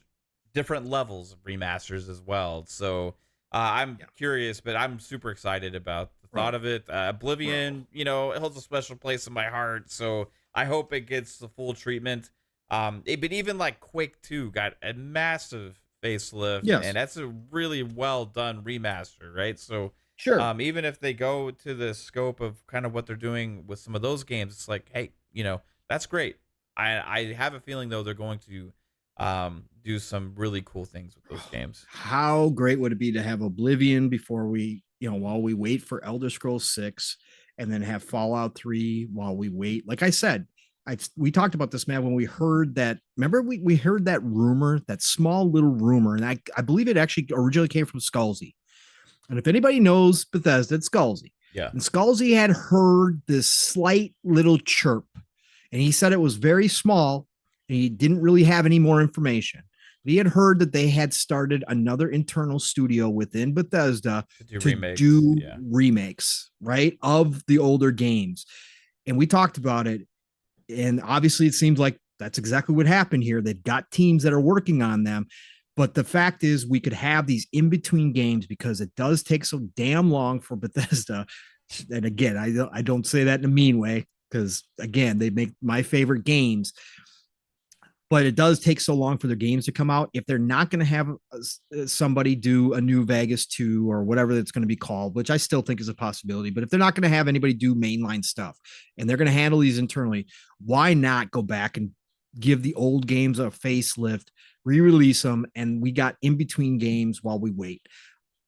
different levels of remasters as well. So I'm curious, but I'm super excited about the thought of it. Oblivion, it holds a special place in my heart. So I hope it gets the full treatment. But even like Quake 2 got a massive facelift, and that's a really well done remaster, right? So sure. Even if they go to the scope of kind of what they're doing with some of those games, it's like, hey, that's great. I have a feeling though they're going to do some really cool things with those games. How great would it be to have Oblivion before we, while we wait for Elder Scrolls 6, and then have Fallout 3 while we wait. Like I said, we talked about this, man, when we heard that. Remember, we heard that rumor, that small little rumor, and I believe it actually originally came from Scalzi. And if anybody knows Bethesda, it's Scalzi. Yeah. And Scalzi had heard this slight little chirp, and he said it was very small, and he didn't really have any more information. But he had heard that they had started another internal studio within Bethesda to do remakes, right, of the older games. And we talked about it, and obviously it seems like that's exactly what happened here. They've got teams that are working on them. But the fact is, we could have these in between games because it does take so damn long for Bethesda. And again, I don't say that in a mean way, because again, they make my favorite games, but it does take so long for their games to come out. If they're not going to have somebody do a new Vegas 2 or whatever it's going to be called, which I still think is a possibility, but if they're not going to have anybody do mainline stuff and they're going to handle these internally, why not go back and give the old games a facelift, re-release them, and we got in between games while we wait.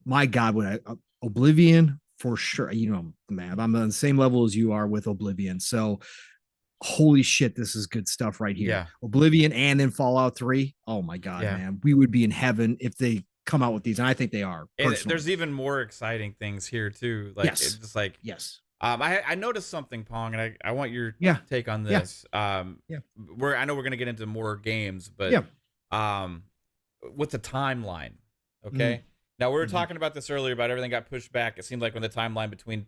My God, Oblivion for sure. You know, man, I'm on the same level as you are with Oblivion. So holy shit, this is good stuff right here. Yeah. Oblivion and then Fallout 3. Oh my God, man. We would be in heaven if they come out with these. And I think they are. And there's even more exciting things here too. Like it's just like, I noticed something, Pong, and I want your take on this. I know we're going to get into more games, but with the timeline. Okay. Now we were talking about this earlier about everything got pushed back. It seemed like when the timeline between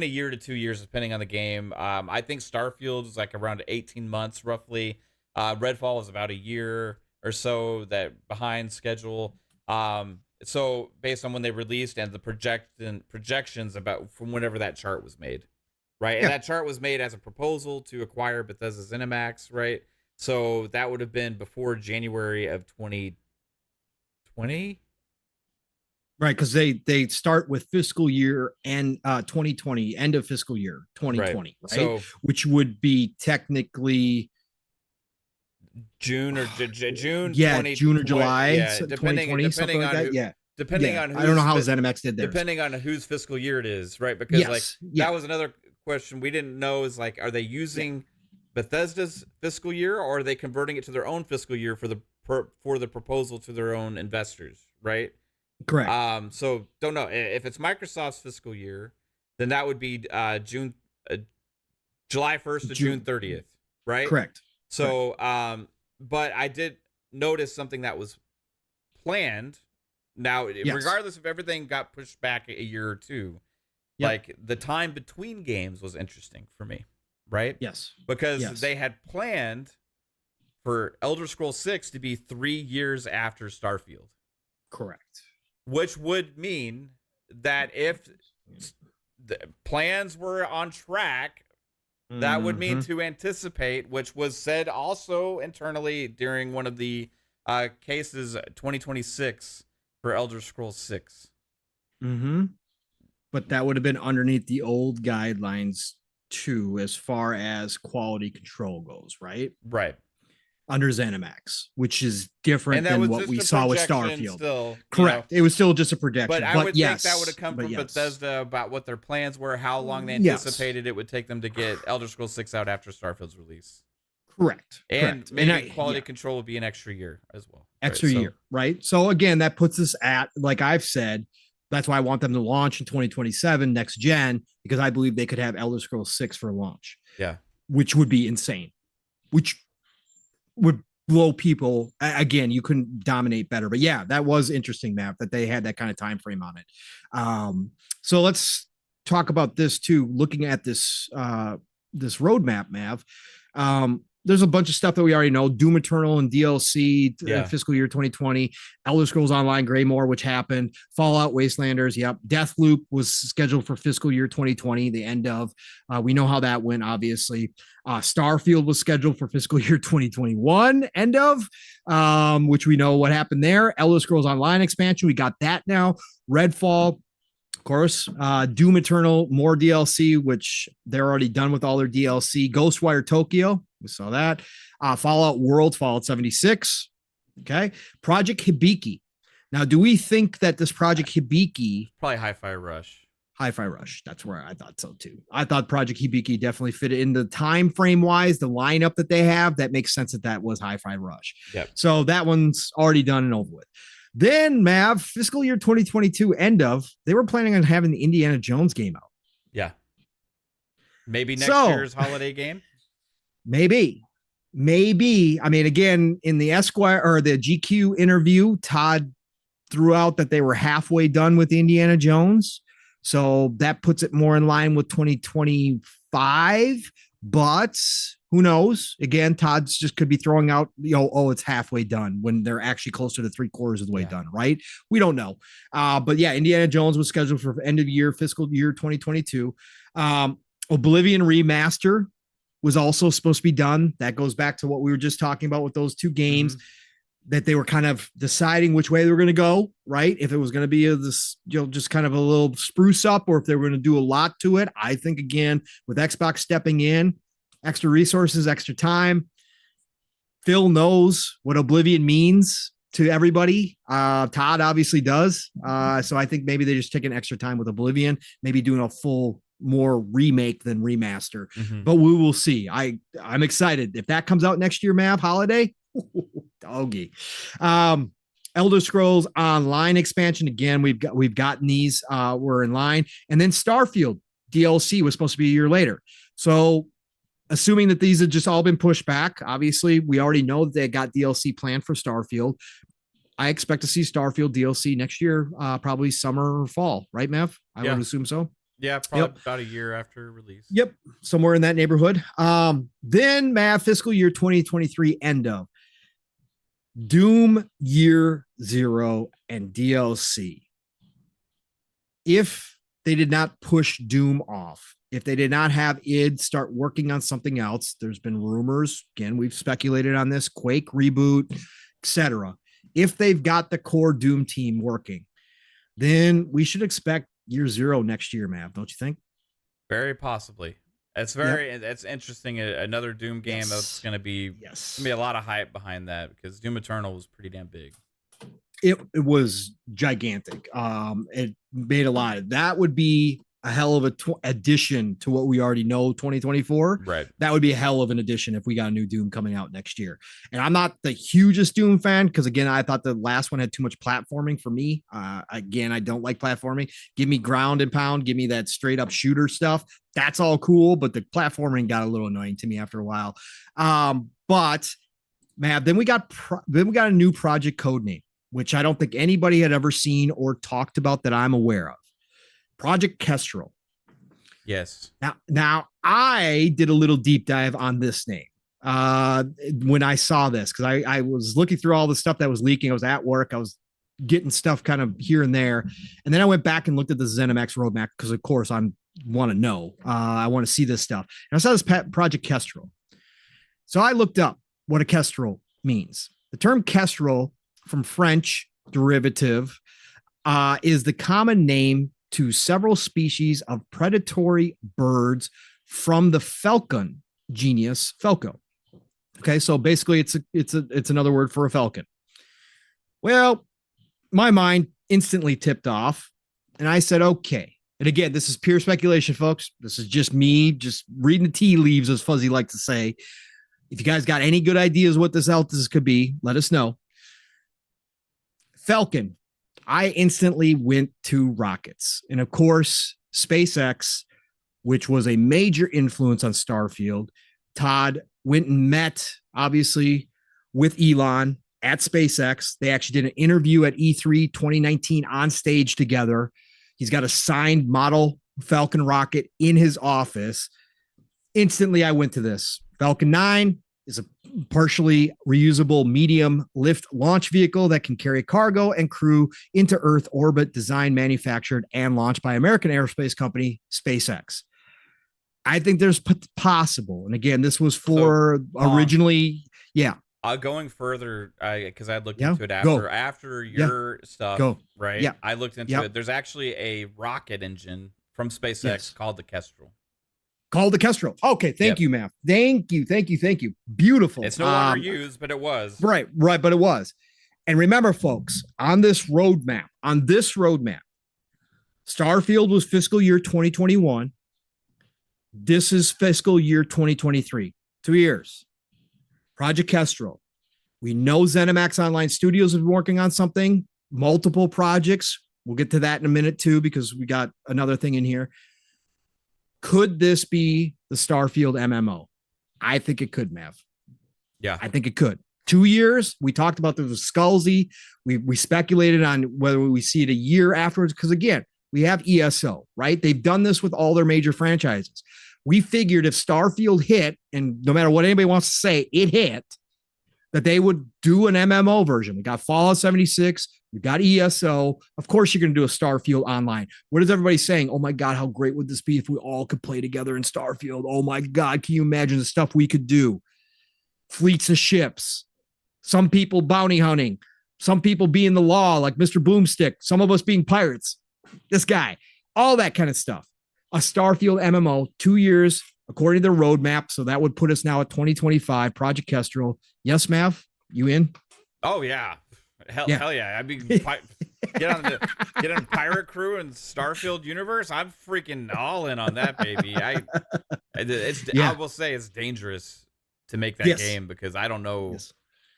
a year to 2 years, depending on the game. I think Starfield is like around 18 months roughly. Redfall is about a year or so that behind schedule. So based on when they released and the projections about from whenever that chart was made, right? And that chart was made as a proposal to acquire Bethesda ZeniMax, right? So that would have been before January of 2020. Right, because they start with fiscal year and 2020, end of fiscal year 2020, right? So, which would be technically June or June, June or July, depending on depending on I don't know how ZeniMax did there, depending on whose fiscal year it is, right? Because that was another question we didn't know is like, are they using Bethesda's fiscal year or are they converting it to their own fiscal year for the proposal to their own investors, right? Correct. So don't know if it's Microsoft's fiscal year, then that would be July 1st to June 30th, right? Correct. So, but I did notice something that was planned. Now, regardless if everything got pushed back a year or two, like the time between games was interesting for me, right? Yes. Because they had planned for Elder Scrolls 6 to be 3 years after Starfield. Correct. Which would mean that if the plans were on track, that would mean to anticipate, which was said also internally during one of the cases, 2026 for Elder Scrolls 6. But that would have been underneath the old guidelines too, as far as quality control goes, right? Right. Under ZeniMax, which is different than what we saw with Starfield. Still, correct. It was still just a projection. But I would think that would have come from Bethesda about what their plans were, how long they anticipated it would take them to get Elder Scrolls 6 out after Starfield's release. Correct. And maybe quality control would be an extra year as well. Extra year, right? So again, that puts us at, like I've said, that's why I want them to launch in 2027 next gen, because I believe they could have Elder Scrolls 6 for launch. Yeah. Which would be insane. Which would blow people. Again, you couldn't dominate better, but that was interesting, Matt, that they had that kind of time frame on it. So let's talk about this too. Looking at this roadmap, Mav, there's a bunch of stuff that we already know. Doom Eternal and DLC fiscal year 2020, Elder Scrolls Online Greymoor, which happened, Fallout Wastelanders. Deathloop was scheduled for fiscal year 2020, the end of. We know how that went, obviously. Starfield was scheduled for fiscal year 2021, end of, which we know what happened there. Elder Scrolls Online expansion, we got that now. Redfall, of course. Doom Eternal, more DLC, which they're already done with all their DLC. Ghostwire Tokyo, we saw that. Fallout Worlds, Fallout 76. Okay. Project Hibiki. Now, do we think that this Project Hibiki... Probably Hi-Fi Rush. Hi-Fi Rush. That's where I thought so too. I thought Project Hibiki definitely fit in the time frame wise, the lineup that they have. That makes sense that was Hi-Fi Rush. Yep. So that one's already done and over with. Then Mav, fiscal year 2022 end of, they were planning on having the Indiana Jones game out. Yeah. Maybe next year's holiday game. Maybe. I mean, again, in the Esquire or the GQ interview, Todd threw out that they were halfway done with Indiana Jones. So that puts it more in line with 2025, but who knows? Again, Todd's just could be throwing out, oh, it's halfway done when they're actually closer to 3/4 of the way done, right? We don't know. But yeah, Indiana Jones was scheduled for end of year, fiscal year 2022. Oblivion Remaster was also supposed to be done. That goes back to what we were just talking about with those two games. That they were kind of deciding which way they were going to go, right? If it was going to be this, just kind of a little spruce up, or if they were going to do a lot to it. I think, again, with Xbox stepping in, extra resources, extra time, Phil knows what Oblivion means to everybody. Todd obviously does. So I think maybe they're just taking extra time with Oblivion, maybe doing a full more remake than remaster, but we will see. I'm excited if that comes out next year, Mav holiday. Doggy. Elder Scrolls Online expansion. Again, we've gotten these. We're in line. And then Starfield DLC was supposed to be a year later. So assuming that these have just all been pushed back, obviously we already know that they got DLC planned for Starfield. I expect to see Starfield DLC next year, probably summer or fall, right, Mav? I would assume so. Yeah, probably about a year after release. Yep, somewhere in that neighborhood. Then, Mav, fiscal year 2023 end of Doom Year Zero and DLC. If they did not push Doom off, if they did not have id start working on something else, there's been rumors, again, we've speculated on this, Quake reboot, etc. If they've got the core Doom team working, then we should expect Year Zero next year, Mav, don't you think? Very possibly. It's that's interesting. Another Doom game that's going to be a lot of hype behind that, because Doom Eternal was pretty damn big. It was gigantic. It made a lot. That would be a hell of a addition to what we already know 2024. Right. That would be a hell of an addition if we got a new Doom coming out next year. And I'm not the hugest Doom fan, because again, I thought the last one had too much platforming for me. Again, I don't like platforming. Give me ground and pound. Give me that straight up shooter stuff. That's all cool, but the platforming got a little annoying to me after a while. But man, then we got a new project code name, which I don't think anybody had ever seen or talked about that I'm aware of. Project Kestrel. Yes. Now I did a little deep dive on this name when I saw this, because I was looking through all the stuff that was leaking. I was at work. I was getting stuff kind of here and there. And then I went back and looked at the ZeniMax roadmap, because of course I want to know. I want to see this stuff. And I saw this Project Kestrel. So I looked up what a kestrel means. The term kestrel, from French derivative, is the common name to several species of predatory birds from the falcon genus Falco. Okay, so basically it's another word for a falcon. Well, my mind instantly tipped off, and I said, okay. And again, this is pure speculation, folks. This is just me just reading the tea leaves, as Fuzzy likes to say. If you guys got any good ideas what this else could be, let us know. Falcon. I instantly went to rockets. And of course, SpaceX, which was a major influence on Starfield. Todd went and met, obviously, with Elon at SpaceX. They actually did an interview at E3 2019 on stage together. He's got a signed model Falcon rocket in his office. Instantly, I went to this. Falcon 9 is a partially reusable medium lift launch vehicle that can carry cargo and crew into Earth orbit, designed, manufactured, and launched by American aerospace company SpaceX. I think there's possible. And again, this was for originally, going further, because I looked into it after your stuff, right? Yeah. I looked into it. There's actually a rocket engine from SpaceX called the Kestrel. Okay, thank you, Matt. Thank you. Beautiful. It's no longer used, but it was. Right, but it was. And remember, folks, on this roadmap, Starfield was fiscal year 2021. This is fiscal year 2023. 2 years. Project Kestrel. We know ZeniMax Online Studios have been working on something, multiple projects. We'll get to that in a minute too, because we got another thing in here. Could this be the Starfield MMO? I think it could, Mav. Yeah. I think it could. 2 years. We talked about the Skullsy. We speculated on whether we see it a year afterwards. Because again, we have ESO, right? They've done this with all their major franchises. We figured if Starfield hit, and no matter what anybody wants to say, it hit, that they would do an MMO version. We got Fallout 76. We've got ESO. Of course, you're going to do a Starfield online. What is everybody saying? Oh my God, how great would this be if we all could play together in Starfield? Oh my God, can you imagine the stuff we could do? Fleets of ships, some people bounty hunting, some people being the law, like Mr. Boomstick, some of us being pirates, this guy, all that kind of stuff. A Starfield MMO, 2 years, according to the roadmap. So that would put us now at 2025, Project Kestrel. Yes, Mav, you in? Oh, yeah. Hell yeah. I mean, get on pirate crew and Starfield universe. I'm freaking all in on that, baby. I will say it's dangerous to make that game because I don't know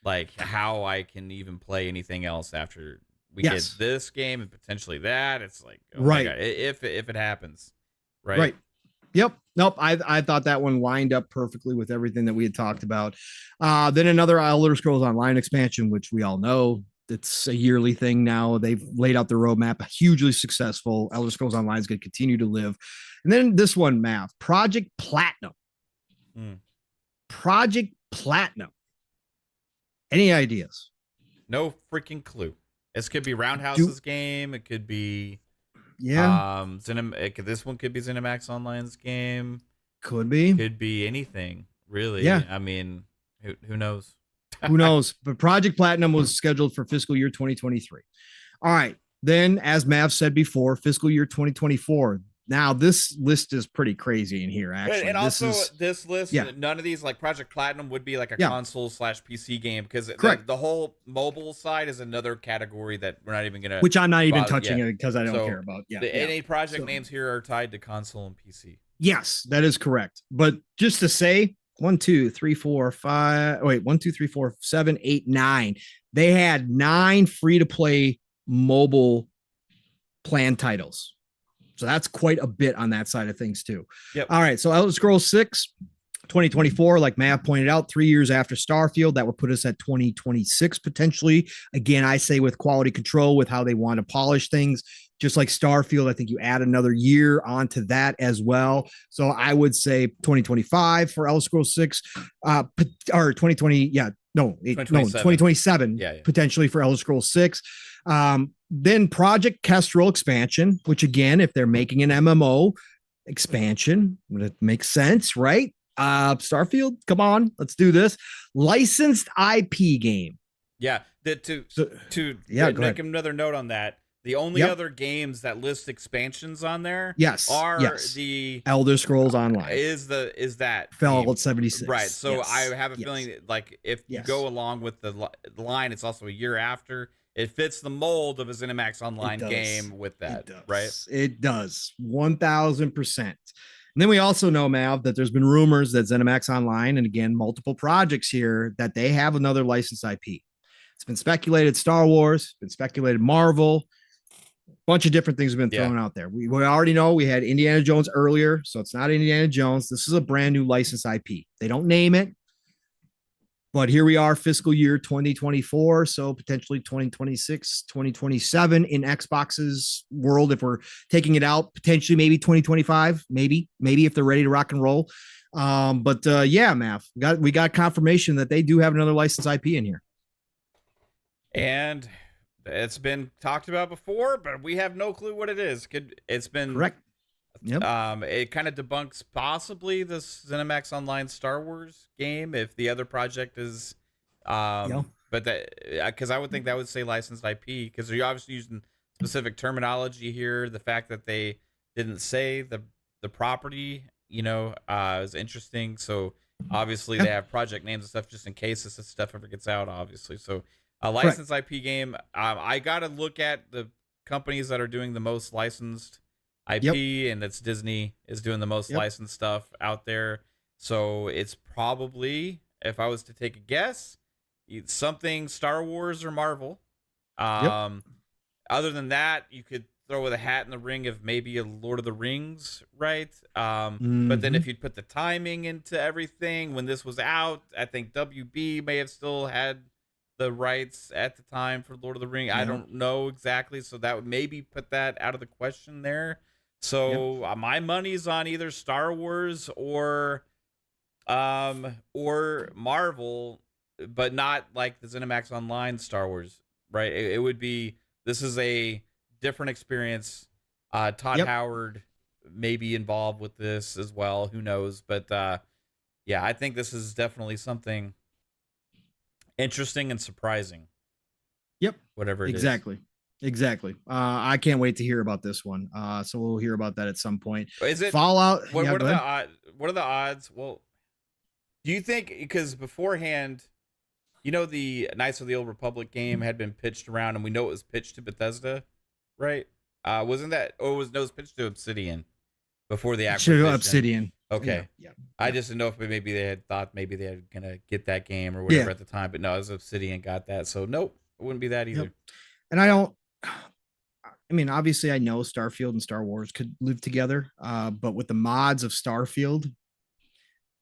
like how I can even play anything else after we get this game and potentially that. It's like, oh my God, if it happens. Right. Yep. Nope. I thought that one lined up perfectly with everything that we had talked about. Then another Elder Scrolls Online expansion, which we all know it's a yearly thing now. They've laid out the roadmap, hugely successful. Elder Scrolls Online is going to continue to live. And then this one, Mav, Project Platinum. Project Platinum. Any ideas? No freaking clue. This could be Roundhouse's game. It could be this one could be ZeniMax Online's game. Could be anything, really. Yeah. I mean, who knows? Who knows? But Project Platinum was scheduled for fiscal year 2023. All right. Then, as Mav said before, fiscal year 2024. Now, this list is pretty crazy in here, actually. And also, this list, none of these, like Project Platinum, would be like a console/PC game because the whole mobile side is another category that we're not even going to. Which I'm not even touching because I don't care about. Any project names here are tied to console and PC. Yes, that is correct. But just to say, 1, 2, 3, 4, 5. Wait, 1, 2, 3, 4, 7, 8, 9. They had 9 free-to-play mobile plan titles. So that's quite a bit on that side of things too. Yep. All right. So Elder Scrolls 6, 2024, like Mav pointed out, 3 years after Starfield, that would put us at 2026 potentially. Again, I say with quality control, with how they want to polish things, just like Starfield, I think you add another year onto that as well. So I would say 2025 for Elder Scrolls 6, or 2020. Yeah, no, 2027 potentially for Elder Scrolls 6. Then Project Kestrel expansion, which again, if they're making an MMO expansion, it makes sense, right? Starfield, come on, let's do this. Licensed IP game. Yeah, to make another note on that. The only other games that list expansions on there are the Elder Scrolls Online. Is that Fallout 76. Right. So I have a feeling that, like, if you go along with the line, it's also a year after. It fits the mold of a ZeniMax Online game with that, right? It does. 1000%. And then we also know, Mav, that there's been rumors that ZeniMax Online, and again, multiple projects here, that they have another licensed IP. It's been speculated Star Wars, been speculated Marvel, a bunch of different things have been thrown out there. We already know we had Indiana Jones earlier, so it's not Indiana Jones. This is a brand new licensed IP. They don't name it, but here we are, fiscal year 2024. So potentially 2026, 2027 in Xbox's world. If we're taking it out, potentially maybe 2025, maybe if they're ready to rock and roll. Mav, we got confirmation that they do have another licensed IP in here. And it's been talked about before, but we have no clue what it is. It's been correct. Yep. It kind of debunks possibly this ZeniMax Online Star Wars game if the other project is, but that because I would think that would say licensed IP because you're obviously using specific terminology here. The fact that they didn't say the property, is interesting. So obviously they have project names and stuff just in case this stuff ever gets out. Obviously, so a licensed IP game. I got to look at the companies that are doing the most licensed IP, and that's Disney is doing the most licensed stuff out there. So it's probably, if I was to take a guess, something Star Wars or Marvel. Other than that, you could throw a hat in the ring of maybe a Lord of the Rings, right? But then Mhm. if you'd put the timing into everything when this was out, I think WB may have still had the rights at the time for Lord of the Ring. I Yeah. don't know exactly, so that would maybe put that out of the question there. Yep. So my money's on either Star Wars or Marvel, but not like the ZeniMax Online Star Wars, right? It would be, this is a different experience. Todd Yep. Howard may be involved with this as well. Who knows? But yeah, I think this is definitely something interesting and surprising. Yep. Whatever it exactly. Exactly. I can't wait to hear about this one. So we'll hear about that at some point. Is it Fallout? What, Yeah, what are go the ahead. what are the odds? Well, do you think, because beforehand, you know, the Knights of the Old Republic game had been pitched around, and we know it was pitched to Bethesda, right? Wasn't that, or was no, it was pitched to Obsidian before the acquisition? Obsidian. Okay. Yeah. I just didn't know if maybe they had thought maybe they had gonna get that game or whatever Yeah. at the time, but no, it was Obsidian got that. So nope, it wouldn't be that either. Yep. And I don't. I mean, obviously, I know Starfield and Star Wars could live together, but with the mods of Starfield,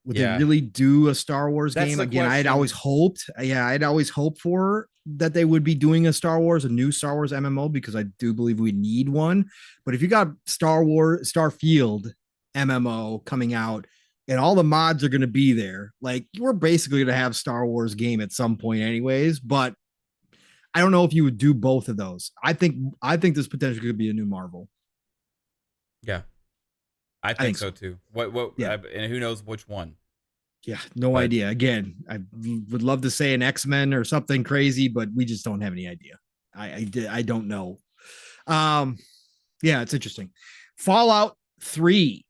would Yeah. they really do a Star Wars That's game the again? I'd question. always hoped, I'd always hoped for that they would be doing a new Star Wars MMO, because I do believe we need one. But if you got Starfield MMO coming out, and all the mods are going to be there, like, we're basically going to have Star Wars game at some point, anyways. But I don't know if you would do both of those. I think this potentially could be a new Marvel. Yeah, I think so too. What? Yeah. And who knows which one? Yeah, no idea. Again, I would love to say an X-Men or something crazy, but we just don't have any idea. I don't know. Yeah, it's interesting. Fallout 3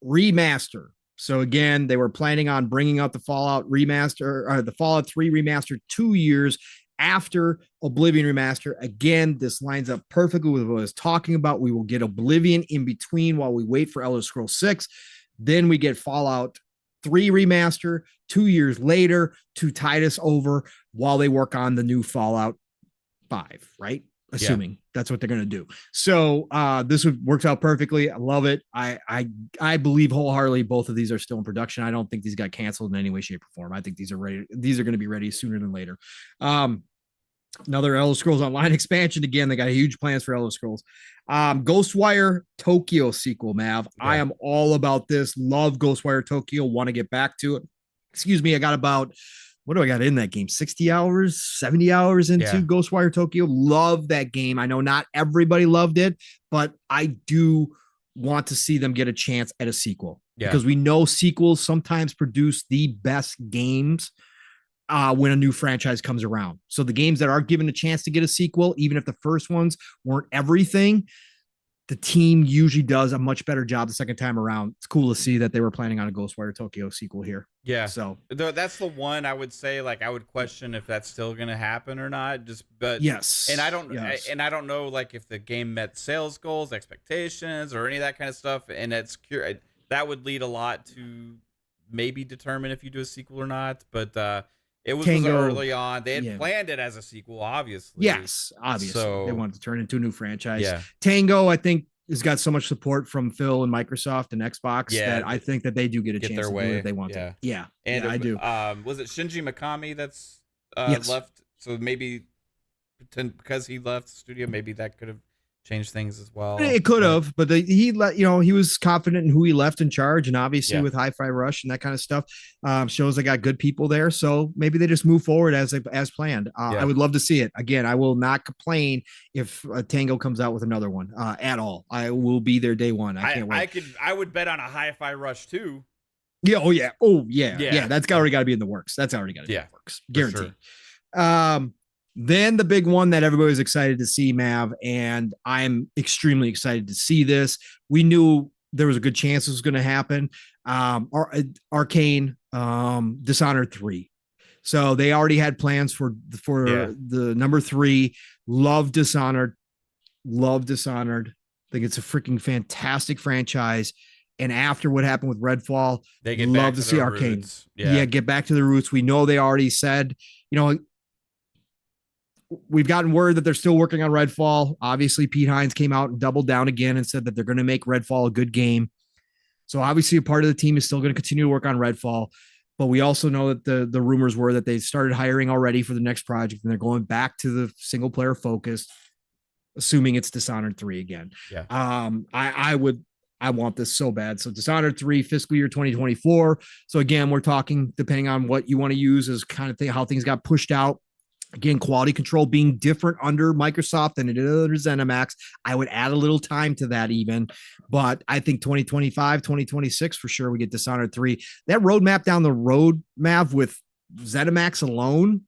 remaster. So again, they were planning on bringing out the Fallout remaster, or the Fallout 3 remaster 2 years after Oblivion remaster. Again, this lines up perfectly with what I was talking about. We will get Oblivion in between while we wait for Elder Scrolls 6. Then we get Fallout 3 remaster 2 years later to tide us over while they work on the new Fallout 5, right? Assuming that's what they're going to do. So this works out perfectly. I love it. I believe wholeheartedly both of these are still in production. I don't think these got canceled in any way, shape, or form. I think these are ready. These are going to be ready sooner than later. Another Elder Scrolls Online expansion. Again, they got huge plans for Elder Scrolls. Ghostwire Tokyo sequel, Mav. Yeah. I am all about this. Love Ghostwire Tokyo. Want to get back to it. Excuse me. I got about, what do I got in that game? 60 hours, 70 hours into Ghostwire Tokyo. Love that game. I know not everybody loved it, but I do want to see them get a chance at a sequel, because we know sequels sometimes produce the best games when a new franchise comes around. So the games that are given a chance to get a sequel, even if the first ones weren't everything, the team usually does a much better job the second time around. It's cool to see that they were planning on a Ghostwire Tokyo sequel here. Yeah. So that's the one I would say, like, I would question if that's still going to happen or not. But yes. And I don't know, like, if the game met sales goals, expectations, or any of that kind of stuff. And that would lead a lot to maybe determine if you do a sequel or not. But, it was early on. They had planned it as a sequel, obviously. Yes, obviously. So they wanted to turn it into a new franchise. Yeah. Tango, I think, has got so much support from Phil and Microsoft and Xbox that I think that they do get a chance to do it if they want to. Yeah. And I do. Was it Shinji Mikami that's left? So maybe because he left the studio, maybe that could have changed things as well. It could have, but he was confident in who he left in charge, and obviously with Hi-Fi Rush and that kind of stuff, shows they got good people there. So maybe they just move forward as planned. I would love to see it again. I will not complain if Tango comes out with another one at all. I will be there day one. I can't wait. I would bet on a Hi-Fi Rush too. Yeah. Oh yeah. That's already got to be in the works. That's already got to be in the works. Guaranteed. Sure. Then the big one that everybody was excited to see, Mav, and I'm extremely excited to see this. We knew there was a good chance this was going to happen. Arcane Dishonored 3. So they already had plans for the number 3. Love Dishonored. I think it's a freaking fantastic franchise. And after what happened with Redfall, they get love to see Arcane. Yeah, get back to the roots. We know they already said, we've gotten word that they're still working on Redfall. Obviously, Pete Hines came out and doubled down again and said that they're going to make Redfall a good game. So obviously a part of the team is still going to continue to work on Redfall. But we also know that the rumors were that they started hiring already for the next project, and they're going back to the single player focus, assuming it's Dishonored 3 again. Yeah. I want this so bad. So Dishonored 3 fiscal year 2024. So again, we're talking, depending on what you want to use as kind of thing, how things got pushed out. Again, quality control being different under Microsoft than it is under ZeniMax. I would add a little time to that even, but I think 2025, 2026 for sure we get Dishonored 3. That roadmap down the road, Mav, with ZeniMax alone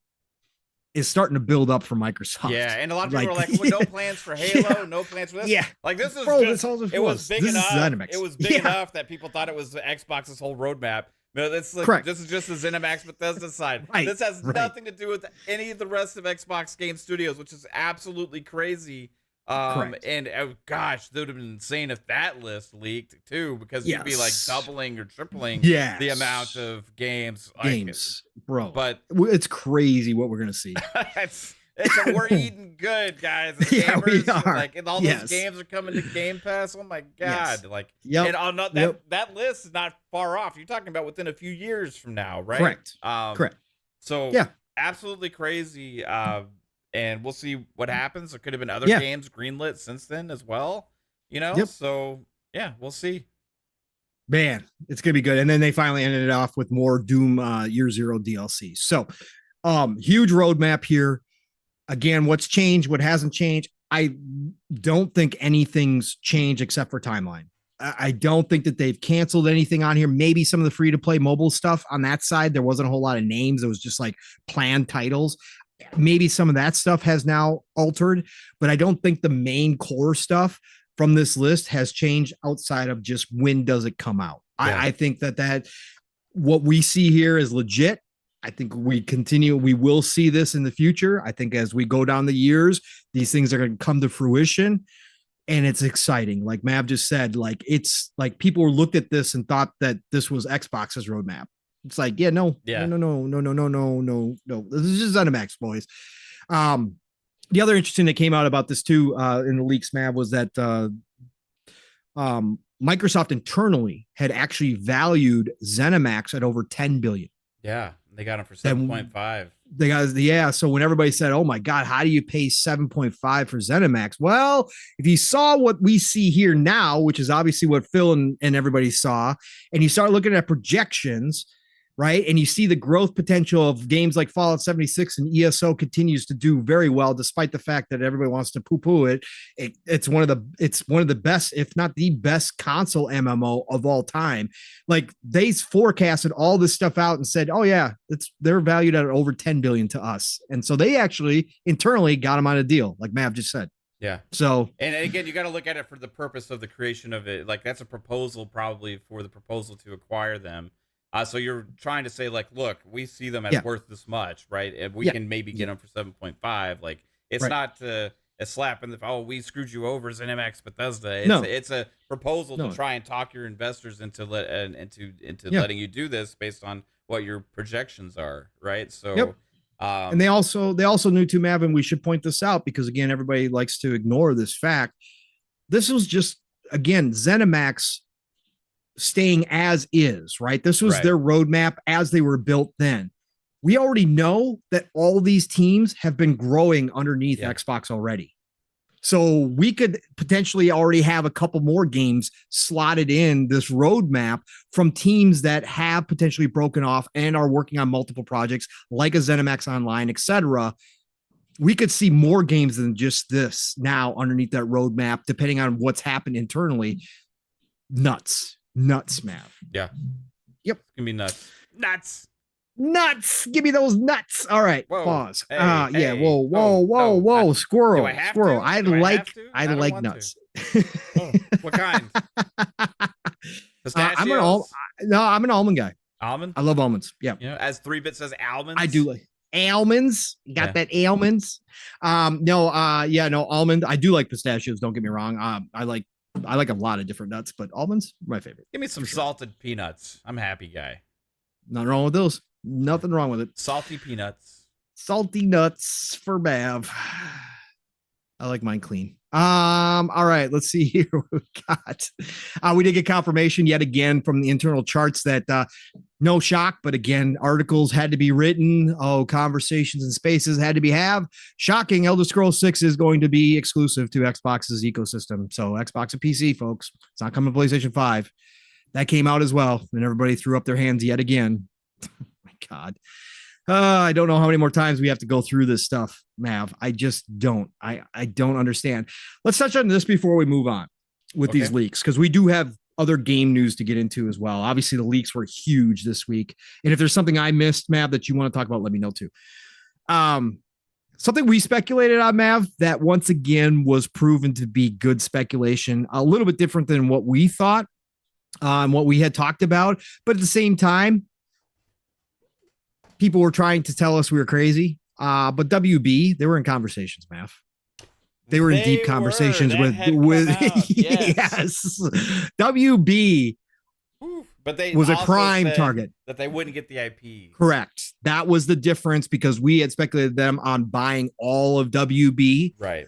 is starting to build up for Microsoft. Yeah, and a lot of people are like, well, no plans for Halo, no plans for this. Yeah. Like this is Bro, just, it was big enough. It was big enough that people thought it was Xbox's whole roadmap. No, that's like, correct. This is just the ZeniMax Bethesda side. Right, this has nothing to do with any of the rest of Xbox Game Studios, which is absolutely crazy. And gosh, that would have been insane if that list leaked too, because you'd be like doubling or tripling the amount of games. Bro. But it's crazy what we're gonna see. We're eating good, guys. As gamers, we are. Like, and all those games are coming to Game Pass. Oh my god! Like, and that list is not far off. You're talking about within a few years from now, right? Correct. Correct. So absolutely crazy. And we'll see what happens. There could have been other games greenlit since then as well. You know, so yeah, we'll see. Man, it's gonna be good. And then they finally ended it off with more Doom Year Zero DLC. So, huge roadmap here. Again, what's changed, what hasn't changed. I don't think anything's changed except for timeline. I don't think that they've canceled anything on here. Maybe some of the free-to-play mobile stuff on that side. There wasn't a whole lot of names. It was just like planned titles. Maybe some of that stuff has now altered, but I don't think the main core stuff from this list has changed outside of just when does it come out. I think that what we see here is legit. I think we will see this in the future. I think as we go down the years, these things are going to come to fruition, and it's exciting. Like Mav just said, like, it's like people looked at this and thought that this was Xbox's roadmap. It's like, no. This is just ZeniMax, boys. The other interesting that came out about this too, in the leaks, Mav, was that, Microsoft internally had actually valued ZeniMax at over 10 billion. Yeah. They got them for 7.5. They got, so when everybody said, oh my God, how do you pay 7.5 for ZeniMax? Well, if you saw what we see here now, which is obviously what Phil and everybody saw, and you start looking at projections, right? And you see the growth potential of games like Fallout 76 and ESO continues to do very well, despite the fact that everybody wants to poo-poo it. It's one of the best, if not the best console MMO of all time. Like, they forecasted all this stuff out and said, oh yeah, they're valued at over 10 billion to us. And so they actually internally got them on a deal, like Mav just said. Yeah. So, and again, you got to look at it for the purpose of the creation of it. Like, that's a proposal probably for the proposal to acquire them. So you're trying to say, like, look, we see them as worth this much, right? And we can maybe get them for 7.5. Like, it's not a slap in the we screwed you over, ZeniMax Bethesda. It's a proposal to try and talk your investors into letting you do this based on what your projections are, right? So, and they also knew too, Mav, and we should point this out because again, everybody likes to ignore this fact. This was just again ZeniMax staying as is, right? This was their roadmap as they were built then. We already know that all these teams have been growing underneath Xbox already. So we could potentially already have a couple more games slotted in this roadmap from teams that have potentially broken off and are working on multiple projects like a ZeniMax Online, etc. We could see more games than just this now underneath that roadmap, depending on what's happened internally. Nuts, Mav. Yeah. Yep. It's gonna be nuts. Give me those nuts. All right. Whoa. Pause. Hey, Whoa. Squirrel. I like nuts. What kind? I'm an almond guy. Almond? I love almonds. Yeah. You know, as 3-Bit says, almonds. I do like almonds. Got that almonds. Almond. I do like pistachios. Don't get me wrong. I like a lot of different nuts, but almonds, my favorite. Give me some salted peanuts. I'm a happy guy. Nothing wrong with those. Nothing wrong with it. Salty peanuts. Salty nuts for Mav. I like mine clean. All right, let's see here what we got. We did get confirmation yet again from the internal charts that no shock, but again, articles had to be written. Oh, conversations and spaces had to be have. Shocking, Elder Scrolls 6 is going to be exclusive to Xbox's ecosystem. So Xbox and PC, folks. It's not coming to PlayStation 5. That came out as well, and everybody threw up their hands yet again. My God. I don't know how many more times we have to go through this stuff, Mav. I just don't. I don't understand. Let's touch on this before we move on with these leaks, because we do have other game news to get into as well. Obviously, the leaks were huge this week. And if there's something I missed, Mav, that you want to talk about, let me know too. Something we speculated on, Mav, that once again was proven to be good speculation, a little bit different than what we thought, what we had talked about. But at the same time, people were trying to tell us we were crazy. But WB, they were in conversations, Mav. They were in deep conversations with yes. WB but they was a prime target. That they wouldn't get the IP. Correct. That was the difference, because we had speculated them on buying all of WB. Right.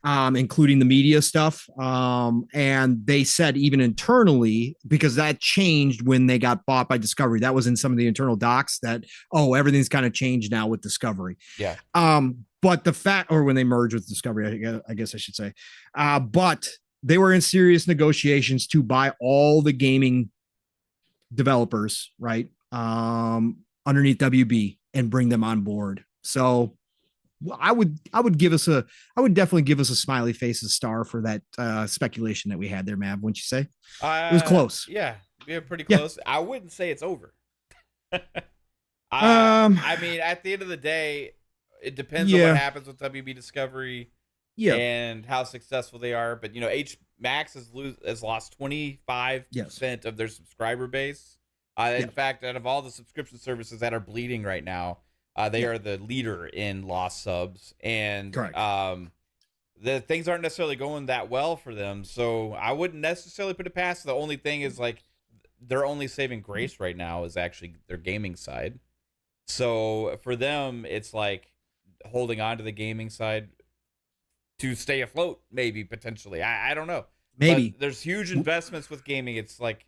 Including the media stuff. And they said even internally, because that changed when they got bought by Discovery. That was in some of the internal docs that, everything's kind of changed now with Discovery. Yeah. But the fact, or when they merged with Discovery, I guess I should say, but they were in serious negotiations to buy all the gaming developers, right? Underneath WB and bring them on board. So I would definitely give us a smiley face, a star for that speculation that we had there, Mav. Wouldn't you say? It was close. Yeah, pretty close. Yeah. I wouldn't say it's over. I mean, at the end of the day, it depends on what happens with WB Discovery and how successful they are. But H Max has lost 25% of their subscriber base. In fact, out of all the subscription services that are bleeding right now, they are the leader in lost subs, and the things aren't necessarily going that well for them. So I wouldn't necessarily put it past. The only thing is, like, their only saving grace right now is actually their gaming side. So for them, it's like holding on to the gaming side to stay afloat, maybe, potentially. I don't know. Maybe. But there's huge investments with gaming. It's like,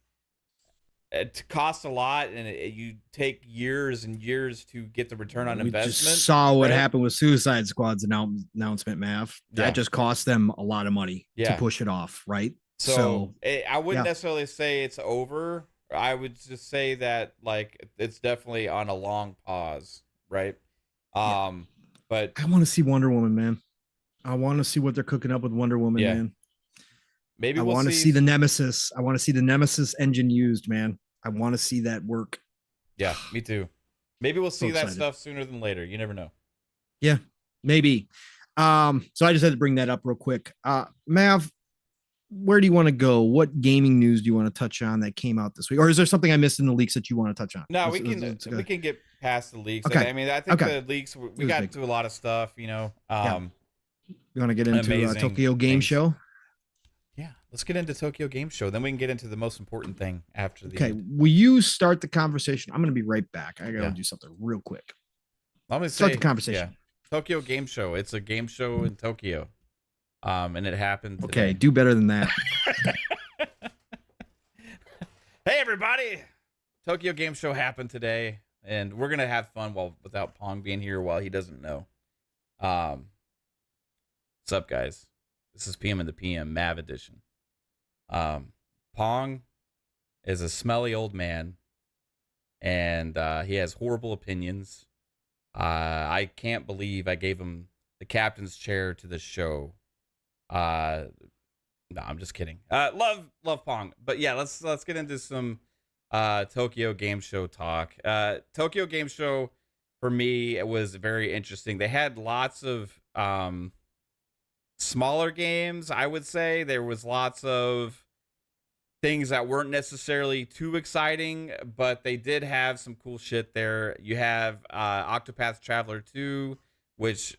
it costs a lot, and you take years and years to get the return on investment. We just saw what happened with Suicide Squad's announcement, Mav. That just cost them a lot of money to push it off, right? So I wouldn't necessarily say it's over. I would just say that, like, it's definitely on a long pause, right? But I want to see Wonder Woman, man. I want to see what they're cooking up with Wonder Woman, man. Maybe I want to see the Nemesis. I want to see the Nemesis engine used, man. I want to see that work. Yeah, me too. Maybe we'll see that stuff sooner than later. You never know. Yeah, maybe. So I just had to bring that up real quick. Mav, where do you want to go? What gaming news do you want to touch on that came out this week? Or is there something I missed in the leaks that you want to touch on? No, we can get past the leaks. Okay. I mean, I think the leaks, we got into a lot of stuff, You want to get into Tokyo Game Show? Yeah, let's get into Tokyo Game Show. Then we can get into the most important thing after the end. Will you start the conversation? I'm going to be right back. I got to do something real quick. I'm going to start the conversation. Tokyo Game Show. It's a game show in Tokyo. And it happened today. Okay, do better than that. Hey, everybody. Tokyo Game Show happened today, and we're going to have fun without Pong being here while he doesn't know. What's up, guys? This is PM in the PM, Mav edition. Pong is a smelly old man, and he has horrible opinions. I can't believe I gave him the captain's chair to this show. No, I'm just kidding. Love Pong, but yeah, let's get into some Tokyo Game Show talk. Tokyo Game Show for me, it was very interesting. They had lots of smaller games, I would say. There was lots of things that weren't necessarily too exciting, but they did have some cool shit there. You have Octopath Traveler 2, which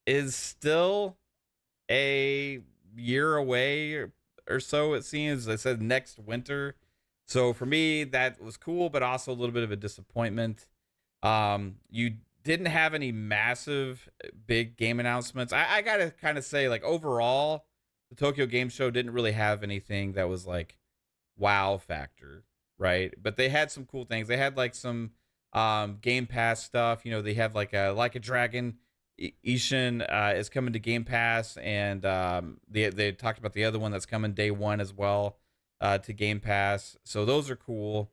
is still a year away or so, it seems. They said next winter. So for me, that was cool, but also a little bit of a disappointment. You didn't have any massive big game announcements. I gotta kind of say, like, overall, the Tokyo Game Show didn't really have anything that was like wow factor, right? But they had some cool things. They had like some Game Pass stuff. You know, they have like a Dragon Ishin is coming to Game Pass, and they talked about the other one that's coming day one as well to Game Pass. So those are cool.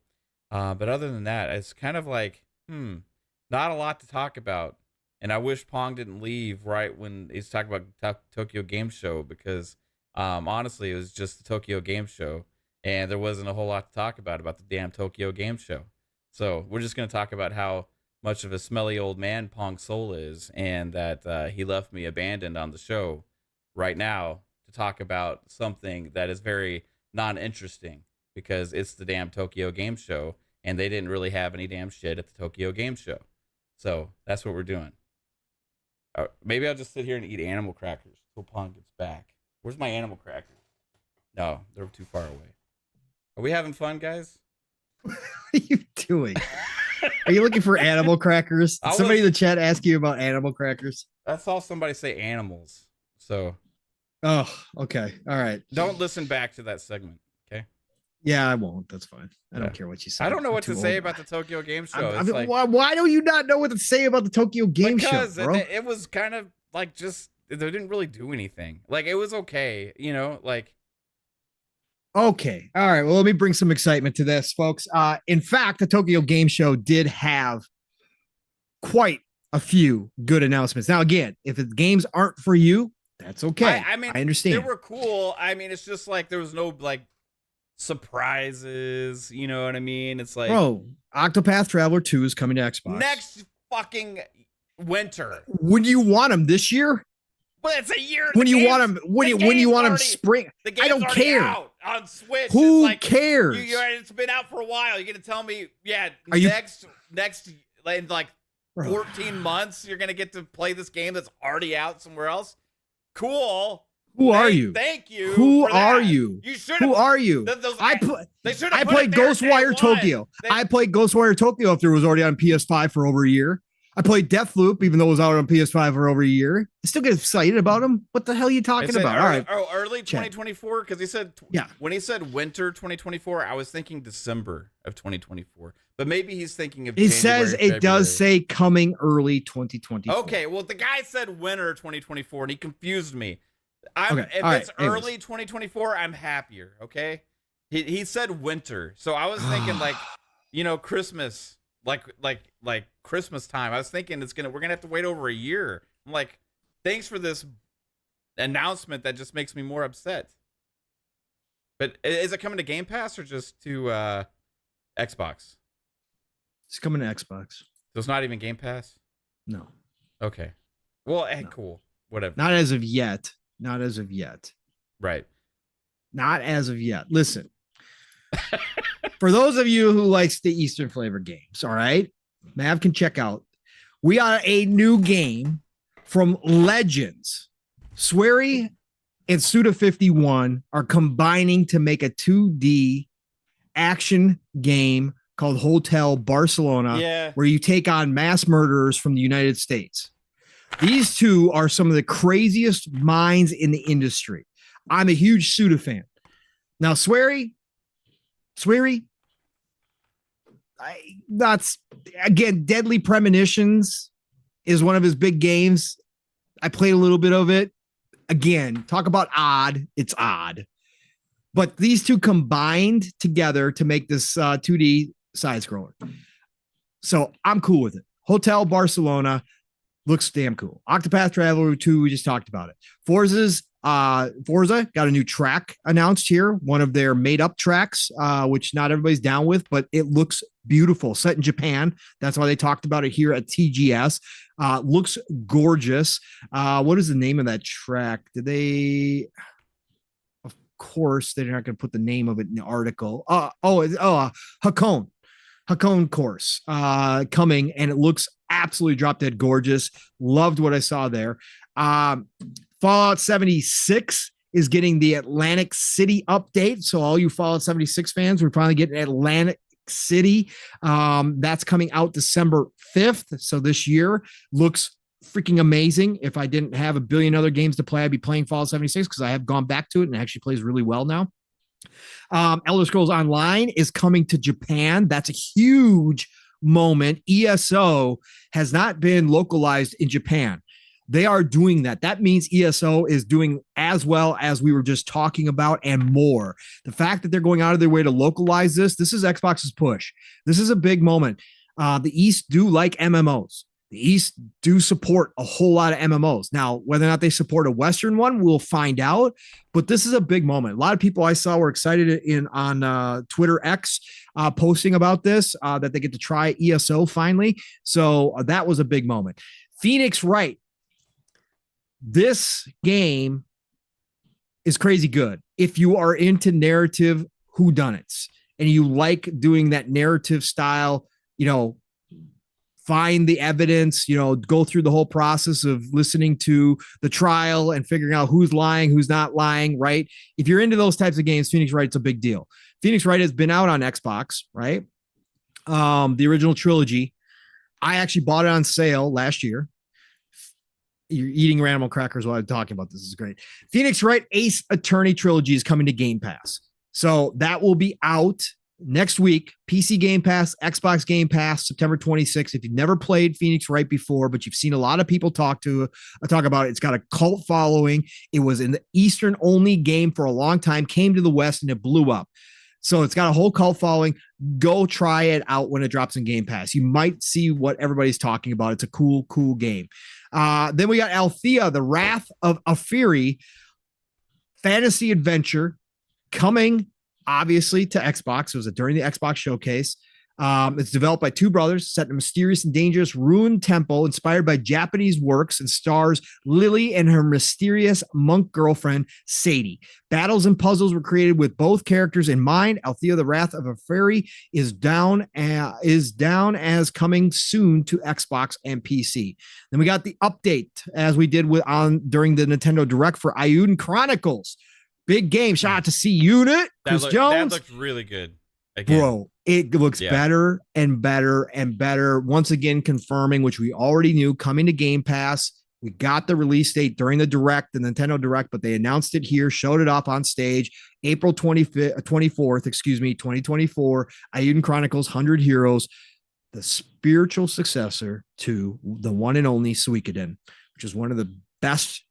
But other than that, it's kind of like, not a lot to talk about. And I wish Pong didn't leave right when he's talking about Tokyo Game Show, because honestly, it was just the Tokyo Game Show, and there wasn't a whole lot to talk about the damn Tokyo Game Show. So we're just going to talk about how much of a smelly old man Pong Soul is, and that he left me abandoned on the show right now to talk about something that is very non-interesting, because it's the damn Tokyo Game Show, and they didn't really have any damn shit at the Tokyo Game Show. So that's what we're doing. Maybe I'll just sit here and eat animal crackers until Pong gets back. Where's my animal crackers? No, they're too far away. Are we having fun, guys? What are you doing? Are you looking for animal crackers? Did somebody in the chat ask you about animal crackers? I saw somebody say animals. So. Oh, okay. All right. Don't listen back to that segment. Okay. Yeah, I won't. That's fine. I don't care what you say. I don't know what to say about the Tokyo Game Show. Why do you not know what to say about the Tokyo Game Show? Because it was kind of like just, they didn't really do anything. Like, it was okay, you know, like. Okay. All right. Well, let me bring some excitement to this, folks. In fact, the Tokyo Game Show did have quite a few good announcements. Now, again, if the games aren't for you, that's okay. I mean, I understand. They were cool. I mean, it's just like there was no like surprises. You know what I mean? It's like, bro, Octopath Traveler 2 is coming to Xbox next fucking winter. When you want them this year? Well, it's a year. When you want them, when you want them spring, I don't care. Out on Switch. Who cares? It's been out for a while. You're gonna tell me, yeah, next in like 14 months, you're gonna get to play this game that's already out somewhere else. Cool. Who are you? Thank you. Who are you? You should. Who are you? I played Ghostwire Tokyo. I played Ghostwire Tokyo after it was already on PS5 for over a year. I played Deathloop, even though it was out on PS5 for over a year. I still get excited about them. What the hell are you talking about? All right. Oh, early 2024? Because he said, when he said winter 2024, I was thinking December of 2024. But maybe he's thinking of January, says it February. Does say coming early 2024. Okay, well, the guy said winter 2024, and he confused me. If it's early 2024, I'm happier, okay? He said winter. So I was thinking, like, Christmas. Like Christmas time. I was thinking we're gonna have to wait over a year. I'm like, thanks for this announcement that just makes me more upset. But is it coming to Game Pass or just to Xbox? It's coming to Xbox. So it's not even Game Pass? No. Okay. Well, no. Cool. Whatever. Not as of yet. Not as of yet. Right. Not as of yet. Listen. For those of you who likes the Eastern flavor games, all right, Mav can check out. We got a new game from Legends. Swery and Suda51 are combining to make a 2D action game called Hotel Barcelona, where you take on mass murderers from the United States. These two are some of the craziest minds in the industry. I'm a huge Suda fan. Now, Swery, that's again, Deadly Premonitions is one of his big games. I played a little bit of it. Again, talk about odd. It's odd. But these two combined together to make this 2D side scroller. So I'm cool with it. Hotel Barcelona looks damn cool. Octopath Traveler 2, we just talked about it. Forza got a new track announced here, one of their made up tracks, which not everybody's down with, but it looks beautiful. Set in Japan. That's why they talked about it here at TGS. Looks gorgeous. What is the name of that track? Of course, they're not going to put the name of it in the article. Hakone course coming, and it looks absolutely drop dead gorgeous. Loved what I saw there. Fallout 76 is getting the Atlantic City update. So all you Fallout 76 fans, we're finally getting Atlantic City. That's coming out December 5th. So this year looks freaking amazing. If I didn't have a billion other games to play, I'd be playing Fallout 76 because I have gone back to it and it actually plays really well now. Elder Scrolls Online is coming to Japan. That's a huge moment. ESO has not been localized in Japan. They are doing that. That means ESO is doing as well as we were just talking about and more. The fact that they're going out of their way to localize this is Xbox's push. This is a big moment. The East do like MMOs. The East do support a whole lot of MMOs. Now, whether or not they support a Western one, we'll find out. But this is a big moment. A lot of people I saw were excited on Twitter X posting about this, that they get to try ESO finally. So that was a big moment. Phoenix Wright. This game is crazy good. If you are into narrative whodunits and you like doing that narrative style, find the evidence, go through the whole process of listening to the trial and figuring out who's lying, who's not lying, right? If you're into those types of games, Phoenix Wright's a big deal. Phoenix Wright has been out on Xbox, right? The original trilogy. I actually bought it on sale last year. You're eating animal crackers while I'm talking about this. This is great. Phoenix Wright Ace Attorney trilogy is coming to Game Pass. So that will be out next week. PC Game Pass, Xbox Game Pass, September 26th. If you've never played Phoenix Wright before, but you've seen a lot of people talk about it, it's got a cult following. It was an Eastern only game for a long time, came to the West and it blew up. So it's got a whole cult following. Go try it out when it drops in Game Pass. You might see what everybody's talking about. It's a cool game. Then we got Althea, The Wrath of Afiri, fantasy adventure coming obviously to Xbox. It was during the Xbox showcase. It's developed by two brothers set in a mysterious and dangerous ruined temple inspired by Japanese works and stars Lily and her mysterious monk girlfriend, Sadie. Battles and puzzles were created with both characters in mind. Althea, The Wrath of a Fairy is down as coming soon to Xbox and PC. Then we got the update as we did during the Nintendo Direct for Ioun Chronicles. Big game. Shout out to C Unit. Chris Jones. That looked really good. Again. Bro, it looks better and better and better. Once again, confirming, which we already knew, coming to Game Pass. We got the release date during the Direct, the Nintendo Direct, but they announced it here, showed it off on stage, April 24th, 2024, Ioun Chronicles 100 Heroes, the spiritual successor to the one and only Suikoden, which is one of the best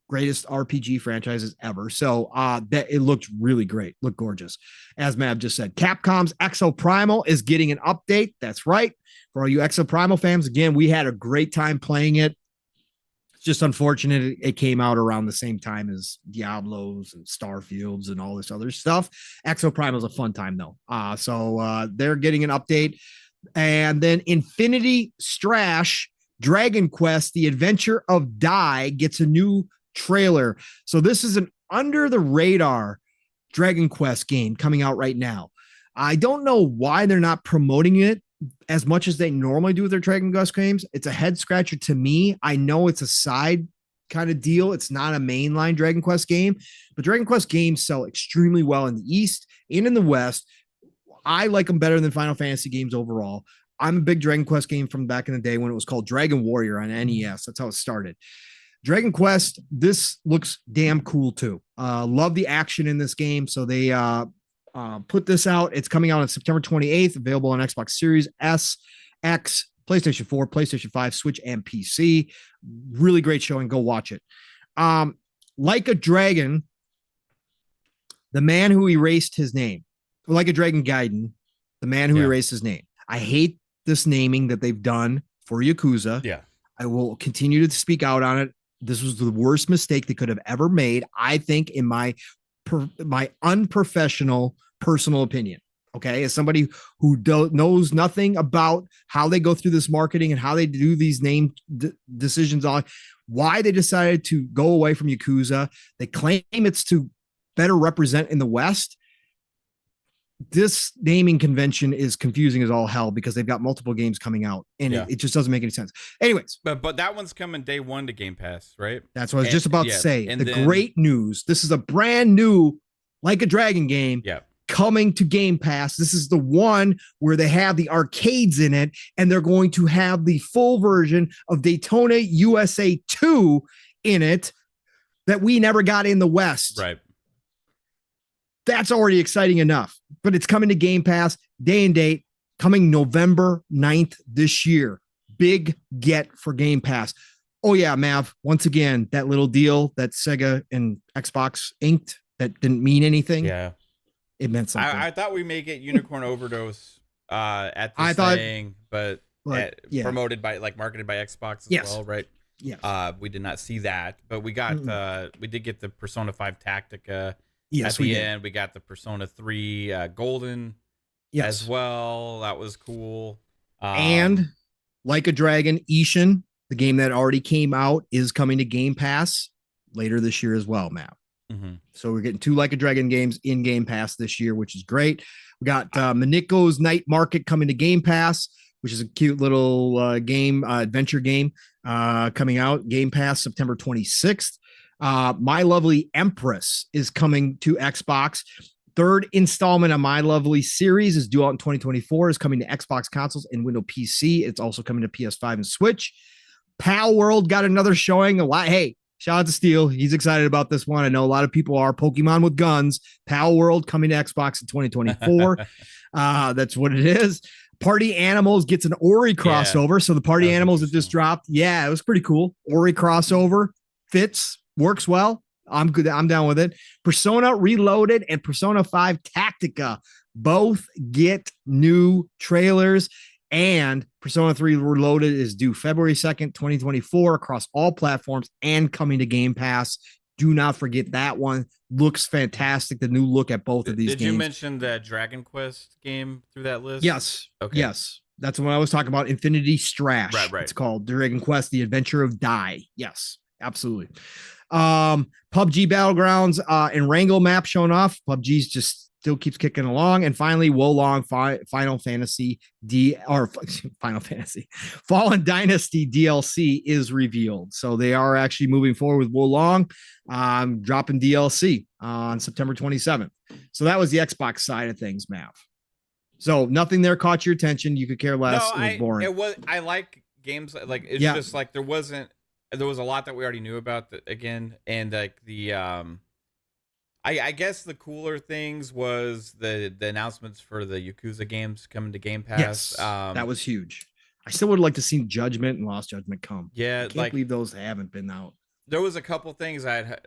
greatest RPG franchises ever. So that it looked really great. Looked gorgeous. As Mav just said, Capcom's Exoprimal is getting an update. That's right. For all you Exoprimal fans, again, we had a great time playing it. It's just unfortunate it came out around the same time as Diablos and Starfields and all this other stuff. Exoprimal is a fun time though. So they're getting an update. And then Infinity Strash Dragon Quest, The Adventure of Dai gets a new trailer. So this is an under the radar Dragon Quest game coming out right now. I don't know why they're not promoting it as much as they normally do with their Dragon Quest games. It's a head scratcher to me. I know it's a side kind of deal. It's not a mainline Dragon Quest game, but Dragon Quest games sell extremely well in the East and in the West. I like them better than Final Fantasy games overall. I'm a big Dragon Quest game from back in the day when it was called Dragon Warrior on NES. That's how it started. Dragon Quest, this looks damn cool too. Love the action in this game. So they put this out. It's coming out on September 28th, available on Xbox Series S, X, PlayStation 4, PlayStation 5, Switch, and PC. Really great showing. Go watch it. Like a Dragon, the man who erased his name. Like a Dragon Gaiden, the man who erased his name. I hate this naming that they've done for Yakuza. Yeah. I will continue to speak out on it. This was the worst mistake they could have ever made, I think, in my unprofessional personal opinion. Okay, as somebody who knows nothing about how they go through this marketing and how they do these name decisions on why they decided to go away from Yakuza. They claim it's to better represent in the West. This naming convention is confusing as all hell because they've got multiple games coming out and it just doesn't make any sense. Anyways, but that one's coming day one to Game Pass, right? That's what I was just about to say. Great news. This is a brand new Like a Dragon game coming to Game Pass. This is the one where they have the arcades in it, and they're going to have the full version of Daytona USA 2 in it that we never got in the West. Right. That's already exciting enough, but it's coming to Game Pass, day and date, coming November 9th this year. Big get for Game Pass. Oh yeah, Mav, once again, that little deal that Sega and Xbox inked that didn't mean anything. Yeah. It meant something. I thought we may get Unicorn Overdose at this thing, but promoted by, like, marketed by Xbox as well, right? Yes. We did not see that, but we got we did get the Persona 5 Tactica at we the did. end. We got the Persona 3 Golden as well. That was cool. And Like a Dragon Ishin, the game that already came out, is coming to Game Pass later this year as well, Matt. So we're getting 2 Like a Dragon games in Game Pass this year, which is great. We got Miniko's Night Market coming to Game Pass, which is a cute little game, adventure game coming out. Game Pass September 26th. My Lovely Empress is coming to Xbox. 3rd installment of My Lovely series is due out in 2024, is coming to Xbox consoles and Windows PC. It's also coming to PS5 and Switch. Pal World got another showing. Hey, shout out to Steel. He's excited about this one. I know a lot of people are. Pokemon with guns. Pal World coming to Xbox in 2024. That's what it is. Party Animals gets an Ori crossover. So the Party Animals that just dropped. Yeah, it was pretty cool. Ori crossover fits, works well. I'm good. I'm down with it. Persona Reloaded and Persona 5 Tactica both get new trailers, and Persona 3 Reloaded is due February 2nd, 2024 across all platforms and coming to Game Pass. Do not forget that one. Looks fantastic. The new look at both of these games. Did you mention the Dragon Quest game through that list? Yes. Okay. Yes. That's what I was talking about. Infinity Strash. Right. It's called Dragon Quest, The Adventure of Dai. Yes, absolutely. PUBG Battlegrounds and Wrangle map shown off. PUBG's just still keeps kicking along. And finally, Wolong Final Fantasy Fallen Dynasty DLC is revealed. So they are actually moving forward with Wolong, dropping DLC on September 27th. So that was the Xbox side of things, Mav. So nothing there caught your attention. You could care less. No, it was boring. I like games like it's just like there was a lot that we already knew about again, and like the I guess the cooler things was the announcements for the Yakuza games coming to Game Pass. Yes, that was huge. I still would like to see Judgment and Lost Judgment come. Yeah, I can't believe those haven't been out. There was a couple things I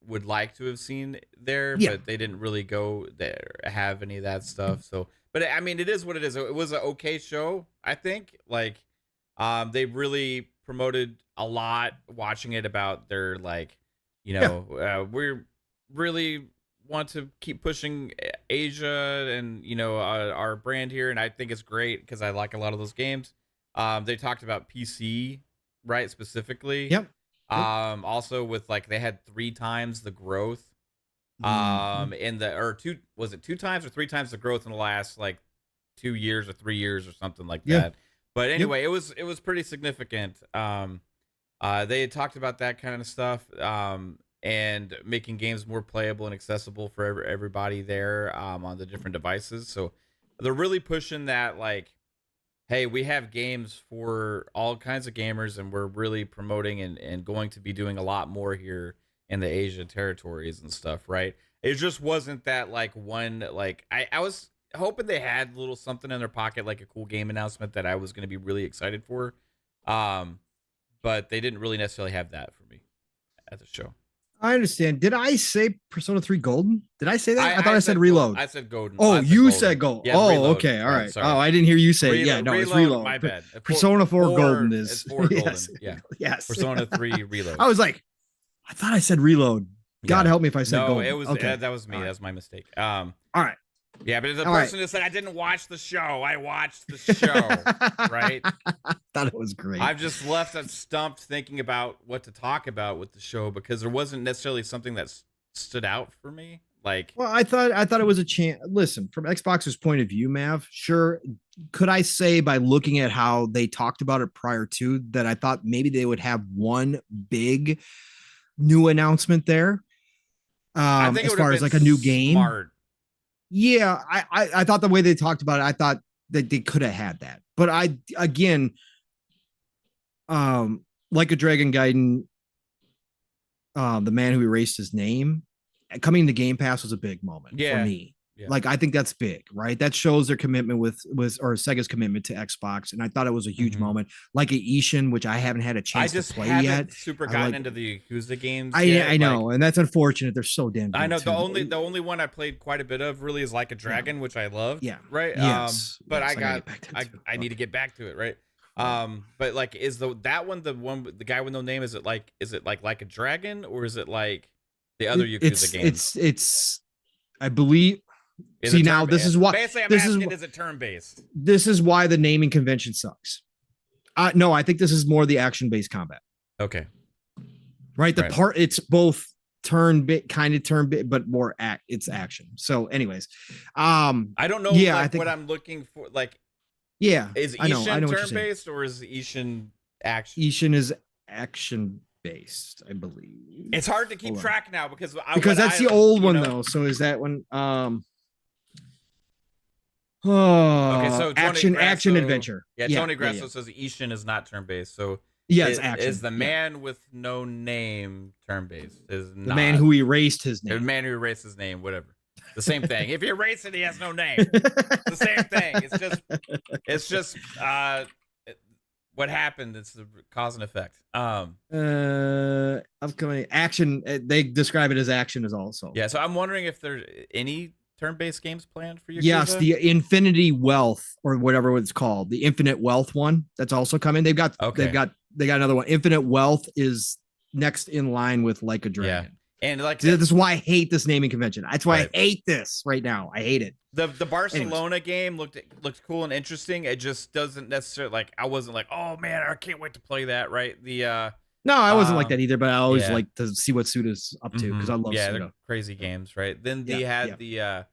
would like to have seen there, but they didn't really go there, have any of that stuff. So, but I mean, it is what it is. It was an okay show, I think. Like, they really promoted a lot watching it about their we're really want to keep pushing Asia and our brand here, and I think it's great because I like a lot of those games. They talked about PC, right, specifically. Also with they had 3 times the growth in the two times or 3 times the growth in the last 2 years or 3 years or something like that. But anyway, it was pretty significant. They had talked about that kind of stuff, and making games more playable and accessible for everybody there on the different devices. So they're really pushing that, hey, we have games for all kinds of gamers, and we're really promoting and going to be doing a lot more here in the Asia territories and stuff, right? It just wasn't that one, I was hoping they had a little something in their pocket, like a cool game announcement that I was going to be really excited for. But they didn't really necessarily have that for me at the show. I understand. Did I say Persona 3 Golden? Did I say that? I thought I said Reload. I said Golden. Oh, you said Gold. Yeah, Reload. Okay. All right. Sorry. Oh, I didn't hear you say it. Yeah, no, it's Reload. My bad. Persona 4 Golden is. It's 4 Golden. Yes. Yeah. Yes. Persona 3 Reload. I was like, I thought I said Reload. God help me if I said Golden. No, it was okay. That was me. Right. That was my mistake. All right. Yeah, but the person who said I didn't watch the show, I watched the show, right? I thought it was great. I've just left stumped thinking about what to talk about with the show because there wasn't necessarily something that stood out for me. Well, I thought it was a chance. Listen, from Xbox's point of view, Mav, sure. Could I say by looking at how they talked about it prior to that, I thought maybe they would have one big new announcement there. I think as far as a new game. Smart Yeah, I thought the way they talked about it, I thought that they could have had that. But again, like a Dragon Gaiden, the man who erased his name, coming to Game Pass was a big moment for me. Yeah. Like, I think that's big, right? That shows their commitment with or Sega's commitment to Xbox, and I thought it was a huge moment. Like a Ishin, which I haven't had a chance to play yet. Super gotten into the Yakuza games. I know, and that's unfortunate. They're so damn good. I know the only one I played quite a bit of really is Like a Dragon, which I love. Yeah, right. Yes, but I need to get back to it, right? But like, is that one the one with the guy with no name? Is it like a Dragon, or is it like the other Yakuza games? It's I believe. See, now this is why. Basically, I'm asking, is it turn-based? This is why the naming convention sucks. No, I think this is more the action-based combat. Okay. Right. It's both kind of turn bit, but more it's action. So, anyways, I don't know. Yeah, I think what I'm looking for. Like, yeah, is Ishin turn-based or is Ishin action? Ishin is action-based, I believe. It's hard to keep track now because that's the old one though. So is that one? Okay, so action adventure. Yeah, Tony Grasso says Ishin is not turn-based. So yeah, it's action. Is the man with no name turn-based? Is the man who erased his name? The man who erased his name, whatever. The same thing. If you erase it, he has no name. It's the same thing. It's just what happened. It's the cause and effect. Upcoming action. They describe it as action as also. Yeah, so I'm wondering if there's any turn-based games planned for you. Yes, the Infinity Wealth or whatever it's called, the Infinite Wealth one that's also coming. They got another one. Infinite Wealth is next in line with Like a Dragon. Yeah. And like this is why I hate this naming convention. That's why I hate this right now. I hate it. The Barcelona game looked cool and interesting. It just doesn't necessarily like I wasn't like, oh man, I can't wait to play that. Right. No, I wasn't like that either, but I always like to see what Suda's up to because I love Suda. Crazy games, right? Then they had the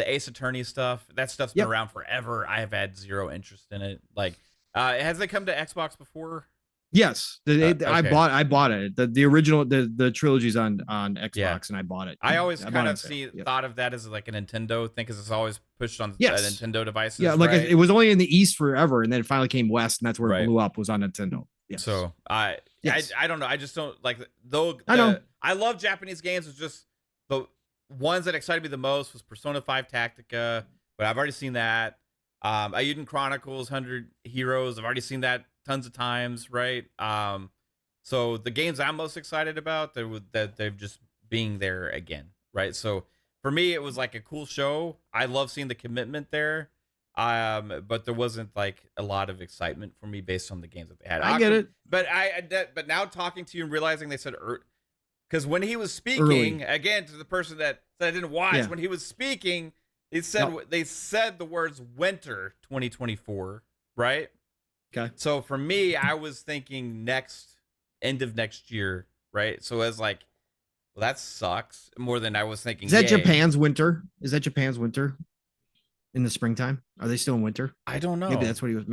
Ace Attorney stuff. That stuff's been around forever. I have had zero interest in it. Like, has it come to Xbox before? Yes, I bought it. The original the trilogy's on Xbox, and I bought it. I always kind of thought of that as like a Nintendo thing because it's always pushed on Nintendo devices. Yeah, like it was only in the East forever, and then it finally came West, and that's where it blew up. Was on Nintendo. Yes. So I don't know. I just don't like I love Japanese games. It's just the ones that excited me the most was Persona 5 Tactica, but I've already seen that. Ayuden Chronicles 100 Heroes. I've already seen that tons of times, right? So the games I'm most excited about that they're just being there again, right? So for me, it was like a cool show. I love seeing the commitment there. But there wasn't like a lot of excitement for me based on the games that they had. I get it, but but now talking to you and realizing they said because when he was speaking again to the person that I didn't watch, when he was speaking, they said the words winter 2024, right? Okay. So for me, I was thinking end of next year, right? So as like, well, that sucks more than I was thinking. Is that Japan's winter? In the springtime? Are they still in winter? I don't know. Maybe that's what he was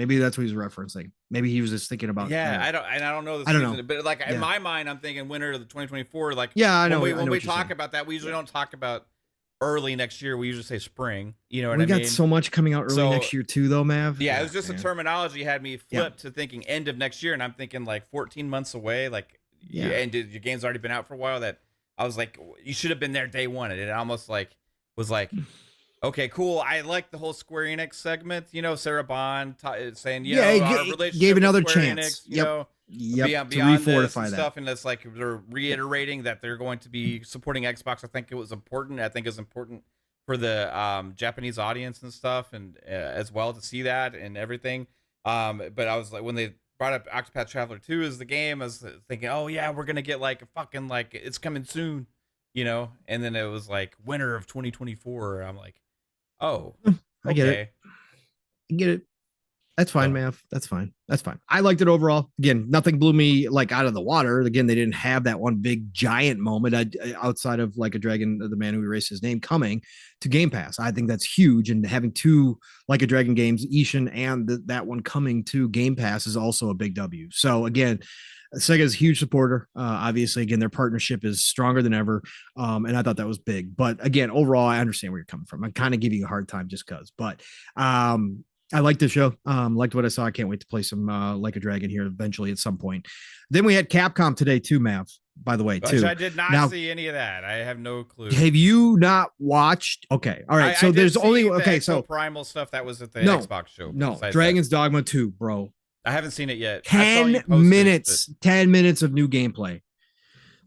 referencing. Maybe he was just thinking about. Yeah, I don't know. I don't know. But like in my mind, I'm thinking winter of the 2024. Like I know. When we talk about that, we usually don't talk about early next year. We usually say spring. You know what I mean? We got so much coming out early next year too, though, Mav. Yeah, it was just a terminology had me flipped to thinking end of next year, and I'm thinking like 14 months away. Like, and your game's already been out for a while. That I was like, you should have been there day one, and it almost like was like. Okay, cool. I like the whole Square Enix segment. You know, Sarah Bond saying, our relationship gave another with Square chance. Enix, you know, to refortify that stuff, and it's like they're reiterating that they're going to be supporting Xbox. I think it was important. I think it's important for the Japanese audience and stuff, and as well to see that and everything. But I was like, when they brought up Octopath Traveler 2 as the game, I was thinking, oh yeah, we're gonna get like a fucking like it's coming soon, you know. And then it was like winter of 2024. I'm like. Oh, okay. I get it. That's fine, man. That's fine. I liked it overall. Again, nothing blew me like out of the water. Again, they didn't have that one big giant moment outside of Like a Dragon, the man who erased his name, coming to Game Pass. I think that's huge. And having two Like a Dragon games, Ishin and that one coming to Game Pass is also a big W. So again, Sega is a huge supporter. Obviously, again, their partnership is stronger than ever. And I thought that was big. But again, overall, I understand where you're coming from. I'm kind of giving you a hard time just because. But I liked the show. Liked what I saw. I can't wait to play some Like a Dragon here eventually at some point. Then we had Capcom today too, Mav, by the way, too. I did not see any of that. I have no clue. Have you not watched? Okay. All right. So there's only, okay. So Primal stuff that was at the Xbox show. No, Dragon's Dogma 2, bro. I haven't seen it yet. 10 minutes, 10 minutes of new gameplay.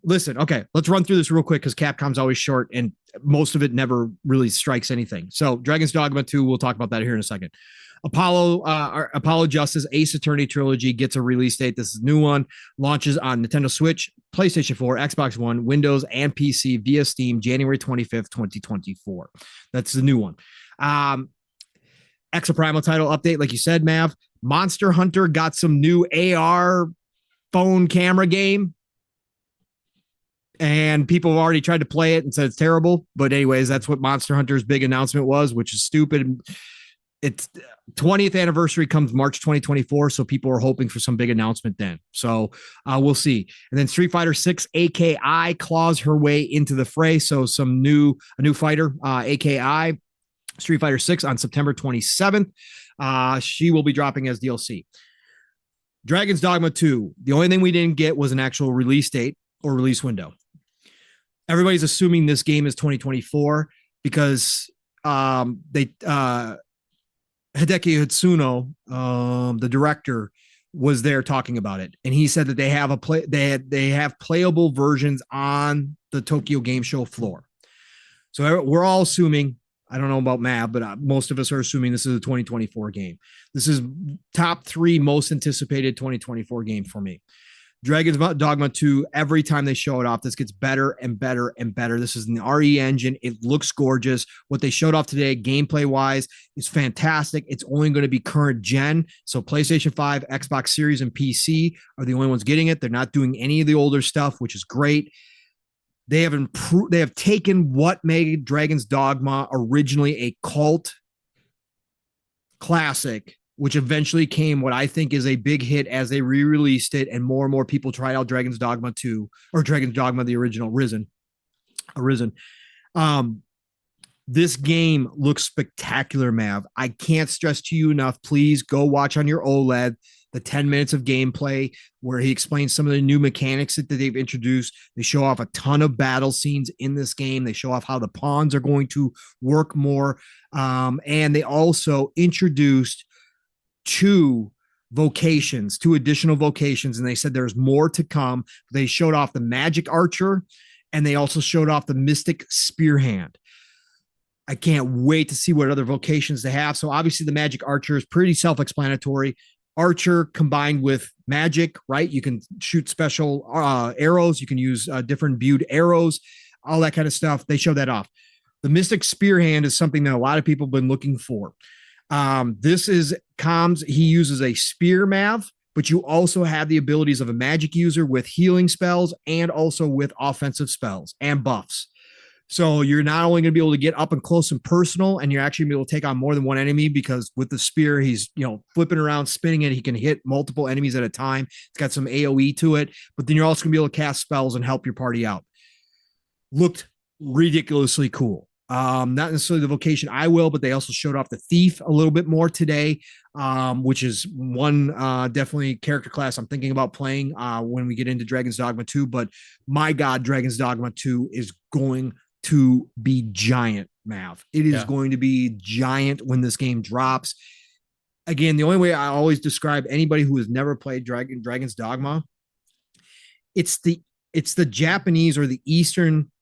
Listen, okay, let's run through this real quick because Capcom's always short and most of it never really strikes anything. So Dragon's Dogma 2, we'll talk about that here in a second. Apollo Justice Ace Attorney Trilogy gets a release date. This is a new one. Launches on Nintendo Switch, PlayStation 4, Xbox One, Windows, and PC via Steam January 25th, 2024. That's the new one. Exoprimal title update, like you said, Mav. Monster Hunter got some new AR phone camera game. And people have already tried to play it and said it's terrible. But anyways, that's what Monster Hunter's big announcement was, which is stupid. Its 20th anniversary comes March 2024. So people are hoping for some big announcement then. So we'll see. And then Street Fighter 6 AKI claws her way into the fray. So a new fighter, AKI, Street Fighter 6 on September 27th. She will be dropping as DLC. Dragon's Dogma 2. The only thing we didn't get was an actual release date or release window. Everybody's assuming this game is 2024 because Hideki Hatsuno, the director, was there talking about it, and he said that they have playable versions on the Tokyo Game Show floor. So we're all assuming. I don't know about Mav, but most of us are assuming this is a 2024 game. This is top 3 most anticipated 2024 game for me. Dragon's Dogma 2, every time they show it off, this gets better and better and better. This is an RE engine. It looks gorgeous. What they showed off today, gameplay-wise, is fantastic. It's only going to be current gen. So PlayStation 5, Xbox Series, and PC are the only ones getting it. They're not doing any of the older stuff, which is great. They have improved. They have taken what made Dragon's Dogma originally a cult classic, which eventually came what I think is a big hit as they re-released it, and more people tried out Dragon's Dogma 2 or Dragon's Dogma the original Arisen. This game looks spectacular, Mav. I can't stress to you enough. Please go watch on your OLED the 10 minutes of gameplay where he explains some of the new mechanics that they've introduced. They show off a ton of battle scenes in this game. They show off how the pawns are going to work more. And they also introduced 2 additional vocations. And they said there's more to come. They showed off the Magic Archer, and they also showed off the Mystic Spearhand. I can't wait to see what other vocations they have. So obviously the Magic Archer is pretty self-explanatory. Archer combined with magic, right? You can shoot special arrows. You can use different viewed arrows, all that kind of stuff. They show that off. The Mystic Spearhand is something that a lot of people have been looking for. This is comms. He uses a spear, Mav, but you also have the abilities of a magic user with healing spells and also with offensive spells and buffs. So you're not only going to be able to get up and close and personal, and you're actually going to be able to take on more than one enemy, because with the spear, he's, flipping around, spinning it. He can hit multiple enemies at a time. It's got some AoE to it, but then you're also going to be able to cast spells and help your party out. Looked ridiculously cool. Not necessarily the vocation I will, but they also showed off the Thief a little bit more today, which is one definitely character class I'm thinking about playing when we get into Dragon's Dogma 2. But my God, Dragon's Dogma 2 is going to be giant, Mav. It is going to be giant when this game drops. Again, the only way I always describe anybody who has never played Dragon's Dogma, it's the Japanese or the Eastern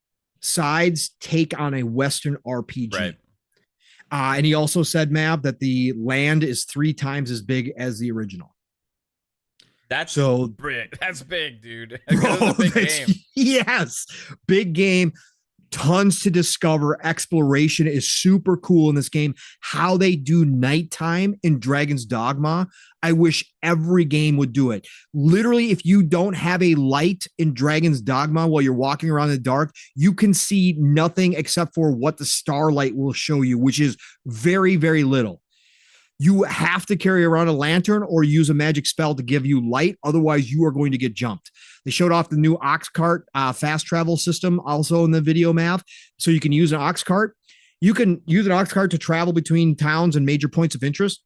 side's take on a Western RPG. Right. And he also said, Mav, that the land is 3 times as big as the original. That's big, dude. Bro, big game. Yes, big game. Tons to discover. Exploration is super cool in this game. How they do nighttime in Dragon's Dogma, I wish every game would do it. Literally, if you don't have a light in Dragon's Dogma while you're walking around in the dark, you can see nothing except for what the starlight will show you, which is very, very little. You have to carry around a lantern or use a magic spell to give you light. Otherwise, you are going to get jumped. They showed off the new ox cart fast travel system also in the video, Mav. So you can use an ox cart. You can use an ox cart to travel between towns and major points of interest.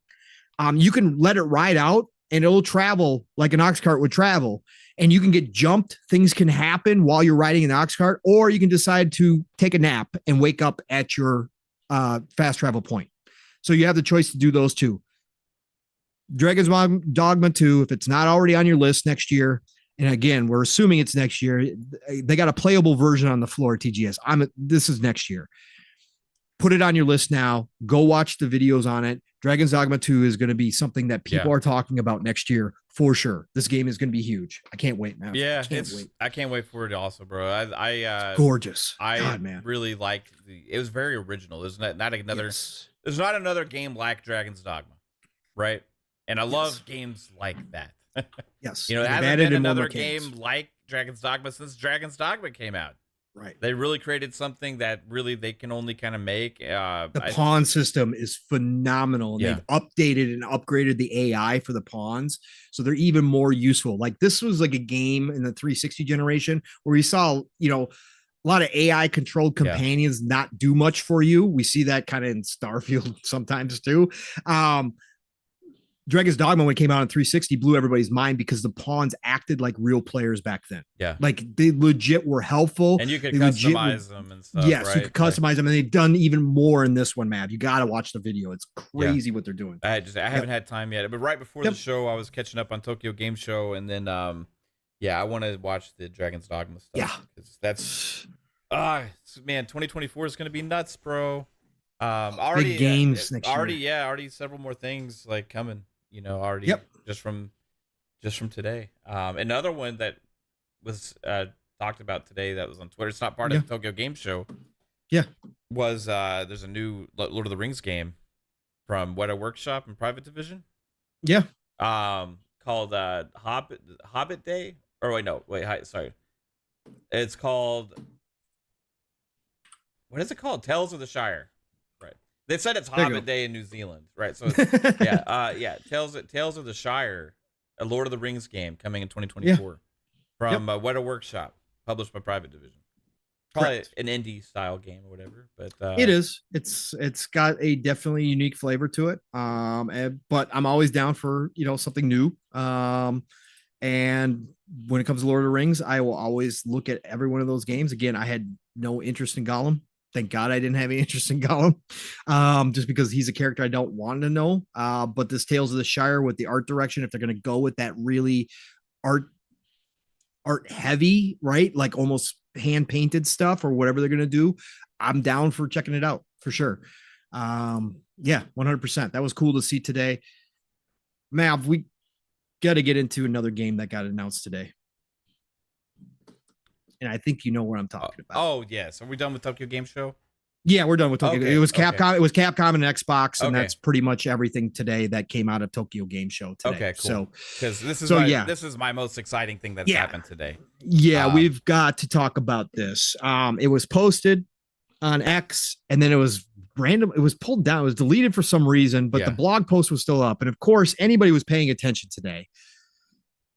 You can let it ride out and it'll travel like an ox cart would travel. And you can get jumped. Things can happen while you're riding an ox cart, or you can decide to take a nap and wake up at your fast travel point. So you have the choice to do those two. Dragon's Dogma 2, if it's not already on your list next year, and again, we're assuming it's next year, they got a playable version on the floor, TGS. This is next year. Put it on your list now. Go watch the videos on it. Dragon's Dogma 2 is going to be something that people are talking about next year for sure. This game is going to be huge. I can't wait, man. Yeah, I can't wait for it also, bro. It's gorgeous. God, man. Really like it was very original. There's not another There's not another game like Dragon's Dogma, right? And I love games like that. Yes. You know, there hasn't been another game like Dragon's Dogma since Dragon's Dogma came out. Right. They really created something that really they can only kind of make. The pawn system is phenomenal. And they've updated and upgraded the AI for the pawns. So they're even more useful. Like this was like a game in the 360 generation where we saw, you know, a lot of AI controlled companions not do much for you. We see that kind of in Starfield sometimes too. Dragon's Dogma, when it came out in 360, blew everybody's mind because the pawns acted like real players back then. Yeah. Like they legit were helpful. And you could customize them and stuff. Yes, right? you could customize them. And they've done even more in this one, Matt. You got to watch the video. It's crazy what they're doing. I haven't had time yet. But right before the show, I was catching up on Tokyo Game Show. And then, I want to watch the Dragon's Dogma stuff. Yeah. That's, man, 2024 is going to be nuts, bro. Already big games next year. Already several more things like coming. You know, already just from today. Another one that was talked about today that was on Twitter. It's not part of the Tokyo Game Show. Yeah, was there's a new Lord of the Rings game from Weta Workshop and Private Division. Yeah. Called Hobbit Day. Or sorry. It's called. What is it called? Tales of the Shire. They said it's Hobbit Day in New Zealand, right? So, Tales of the Shire, a Lord of the Rings game coming in 2024 from Weta Workshop, published by Private Division. Probably an indie style game or whatever, but it is. It's got a definitely unique flavor to it. But I'm always down for something new. And when it comes to Lord of the Rings, I will always look at every one of those games. Again, I had no interest in Gollum. Thank God I didn't have any interest in Gollum, just because he's a character I don't want to know. But this Tales of the Shire with the art direction, if they're going to go with that really art heavy, right? Like almost hand painted stuff or whatever they're going to do, I'm down for checking it out for sure. 100%. That was cool to see today. Mav, we got to get into another game that got announced today. And I think you know what I'm talking about. Oh, yes. Are we done with Tokyo Game Show? Yeah, we're done with Tokyo. It was Capcom. Okay. It was Capcom and Xbox, and that's pretty much everything today that came out of Tokyo Game Show today. Okay, cool. So, because this is my most exciting thing that's happened today. Yeah, we've got to talk about this. It was posted on X, and then it was random. It was pulled down. It was deleted for some reason, but the blog post was still up. And of course, anybody was paying attention today.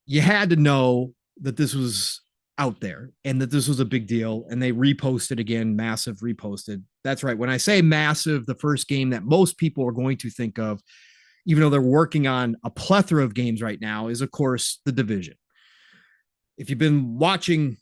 You had to know that this was out there and that this was a big deal, and they reposted again, massive reposted. That's right. When I say massive, the first game that most people are going to think of, even though they're working on a plethora of games right now, is of course The Division. If you've been watching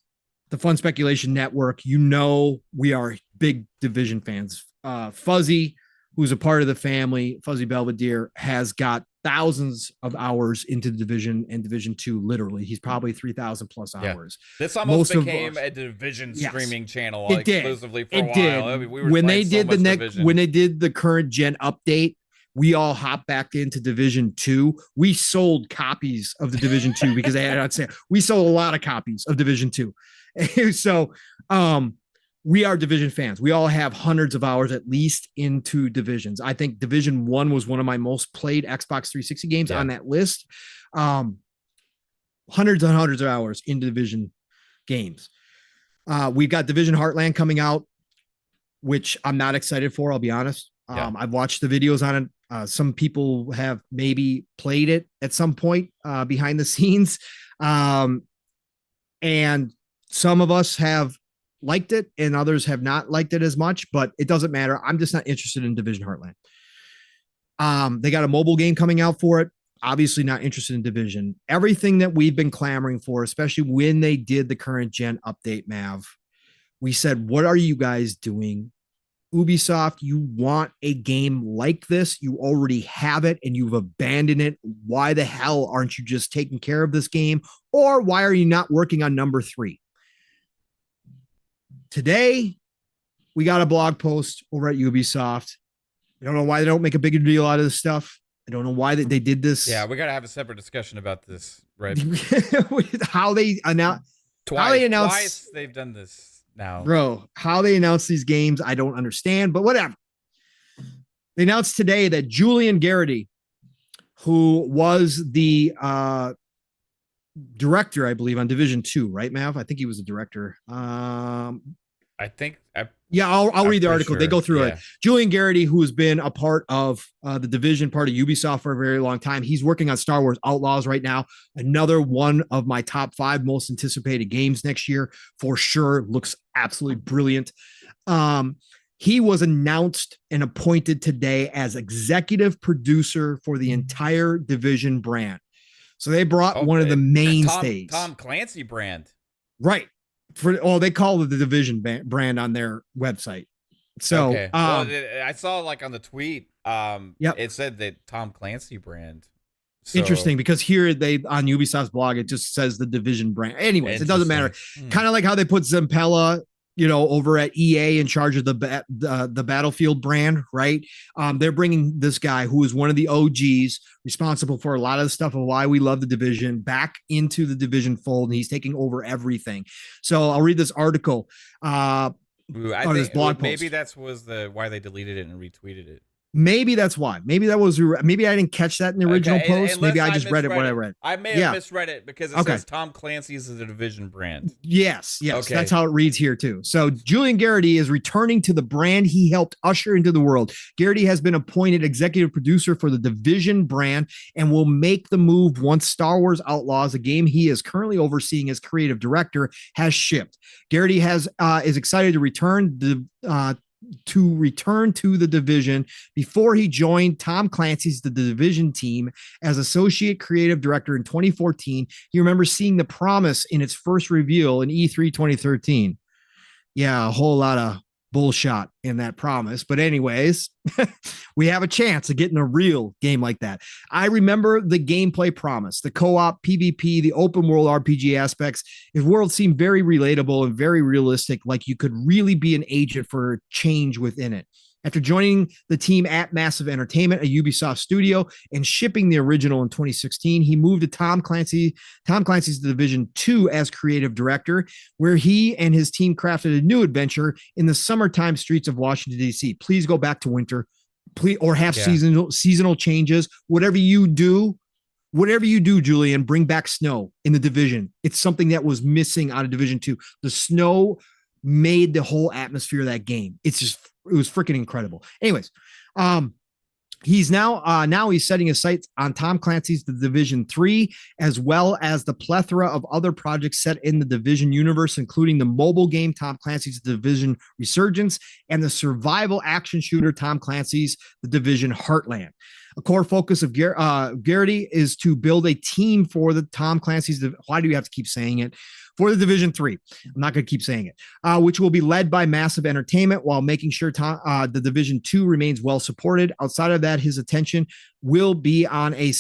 the Fun Speculation Network, you know we are big Division fans. Fuzzy, who's a part of the family, Fuzzy Belvedere, has got thousands of hours into Division and Division 2. Literally, he's probably 3,000 plus hours. This almost became a Division streaming channel exclusively for a while. I mean, we were when they did when they did the current gen update, we all hopped back into Division 2. We sold copies of the Division 2 because they had on sale. We sold a lot of copies of Division 2. So we are Division fans. We all have hundreds of hours at least into Divisions. I think Division 1 was one of my most played Xbox 360 games on that list. Hundreds and hundreds of hours into Division games. We've got Division Heartland coming out, which I'm not excited for, I'll be honest. I've watched the videos on it. Some people have maybe played it at some point behind the scenes. And some of us have liked it and others have not liked it as much, but it doesn't matter. I'm just not interested in Division Heartland. They got a mobile game coming out for it. Obviously not interested in Division. Everything that we've been clamoring for, especially when they did the current gen update, Mav, we said, what are you guys doing? Ubisoft, you want a game like this. You already have it and you've abandoned it. Why the hell aren't you just taking care of this game? Or why are you not working on number 3? Today, we got a blog post over at Ubisoft. I don't know why they don't make a bigger deal out of this stuff. I don't know why they did this. Yeah, we got to have a separate discussion about this, right? How they announced. Twice they've done this. Now, bro, how they announce these games, I don't understand, but whatever. They announced today that Julian Garrity, who was the director, I believe, on Division 2, right, Mav? I think he was the director. I think. I'll read the article. Sure. They go through it. Julian Garrity, who has been a part of the Division, part of Ubisoft for a very long time. He's working on Star Wars Outlaws right now. Another one of my top 5 most anticipated games next year for sure. Looks absolutely brilliant. He was announced and appointed today as executive producer for the entire Division brand. So they brought one of the mainstays. Tom Clancy Brand. Right. They call it the Division brand on their website. So okay. I saw like on the tweet, it said that Tom Clancy Brand. So, interesting, because here on Ubisoft's blog, it just says the Division brand. Anyways, it doesn't matter. Kind of like how they put Zampella, over at EA in charge of the Battlefield brand, right? They're bringing this guy who is one of the OGs responsible for a lot of the stuff of why we love the Division back into the Division fold, and he's taking over everything. So I'll read this article. This blog post. Maybe that's why they deleted it and retweeted it. Maybe that's why. Maybe I didn't catch that in the original post. Maybe I just read it what I read. I may have misread it because it says Tom Clancy's is a Division brand. Yes. That's how it reads here too. So Julian Garrity is returning to the brand he helped usher into the world. Garrity has been appointed executive producer for the Division brand and will make the move once Star Wars Outlaws, a game he is currently overseeing as creative director, has shipped. Garrity is excited to return to the Division before he joined Tom Clancy's The Division team as associate creative director in 2014. He remembers seeing the promise in its first reveal in E3 2013. Yeah, a whole lot of bullshit in that promise. But anyways, we have a chance of getting a real game like that. I remember the gameplay promise, the co-op PvP, the open world RPG aspects. His world seemed very relatable and very realistic, like you could really be an agent for change within it. After joining the team at Massive Entertainment, a Ubisoft studio, and shipping the original in 2016, he moved to Tom Clancy's Division 2 as creative director, where he and his team crafted a new adventure in the summertime streets of Washington, D.C. Please go back to winter, please, or have seasonal changes. Whatever you do, Julian, bring back snow in the Division. It's something that was missing out of Division 2. The snow made the whole atmosphere of that game. It was freaking incredible. Anyways, he's now he's setting his sights on Tom Clancy's The Division 3, as well as the plethora of other projects set in the Division universe, including the mobile game Tom Clancy's The Division Resurgence and the survival action shooter Tom Clancy's The Division Heartland. A core focus of Garrity is to build a team for the Tom Clancy's. Why do you have to keep saying it? For the Division 3. I'm not going to keep saying it, which will be led by Massive Entertainment while making sure the Division 2 remains well supported. Outside of that, his attention will be on a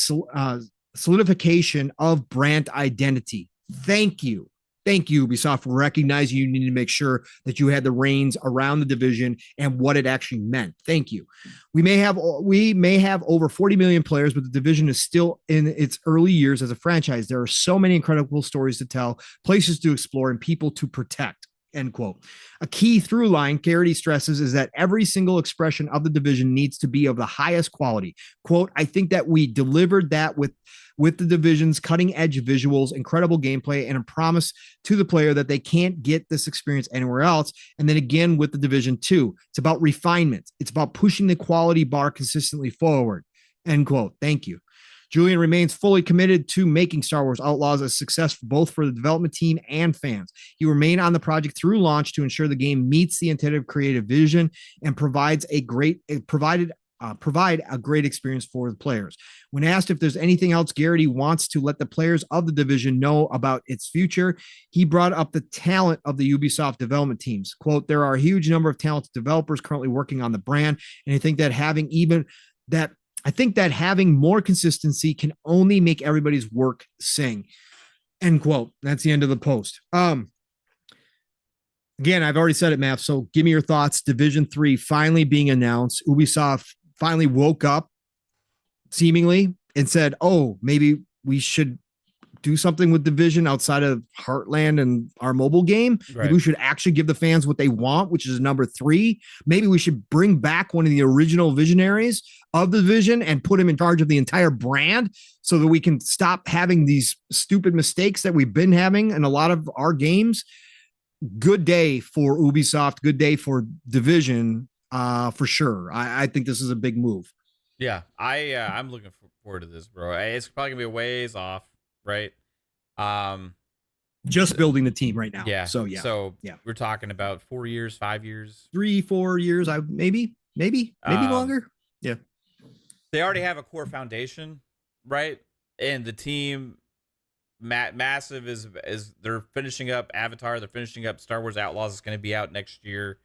solidification of brand identity. Thank you, Ubisoft, for recognizing you need to make sure that you had the reins around the Division and what it actually meant. Thank you. We may have over 40 million players, but the Division is still in its early years as a franchise. There are so many incredible stories to tell, places to explore, and people to protect. end quote. A key through line, Garrity stresses, is that every single expression of the division needs to be of the highest quality. Quote, I think that we delivered that with the division's cutting edge visuals, incredible gameplay, and a promise to the player that they can't get this experience anywhere else. And then again with the Division 2, it's about refinement. It's about pushing the quality bar consistently forward. End quote. Thank you. Julian remains fully committed to making Star Wars Outlaws a success both for the development team and fans. He remained on the project through launch to ensure the game meets the intended creative vision and provide a great experience for the players. When asked if there's anything else Garrity wants to let the players of the division know about its future, he brought up the talent of the Ubisoft development teams. Quote, there are a huge number of talented developers currently working on the brand, and I think that having more consistency can only make everybody's work sing. End quote. That's the end of the post. Again, I've already said it, Matt. So give me your thoughts. Division 3 finally being announced. Ubisoft finally woke up seemingly and said, oh, maybe we should do something with Division outside of Heartland and our mobile game. Right. Maybe we should actually give the fans what they want, which is number 3. Maybe we should bring back one of the original visionaries of the Division and put him in charge of the entire brand so that we can stop having these stupid mistakes that we've been having in a lot of our games. Good day for Ubisoft. Good day for Division, for sure. I think this is a big move. Yeah, I'm looking forward to this, bro. It's probably gonna be a ways off, right? Just building the team right now. Yeah. So we're talking about 4 years, 5 years, 3-4 years. Maybe longer. Yeah. They already have a core foundation, right? And the team. Massive is they're finishing up Avatar, they're finishing up Star Wars Outlaws. It's going to be out next year,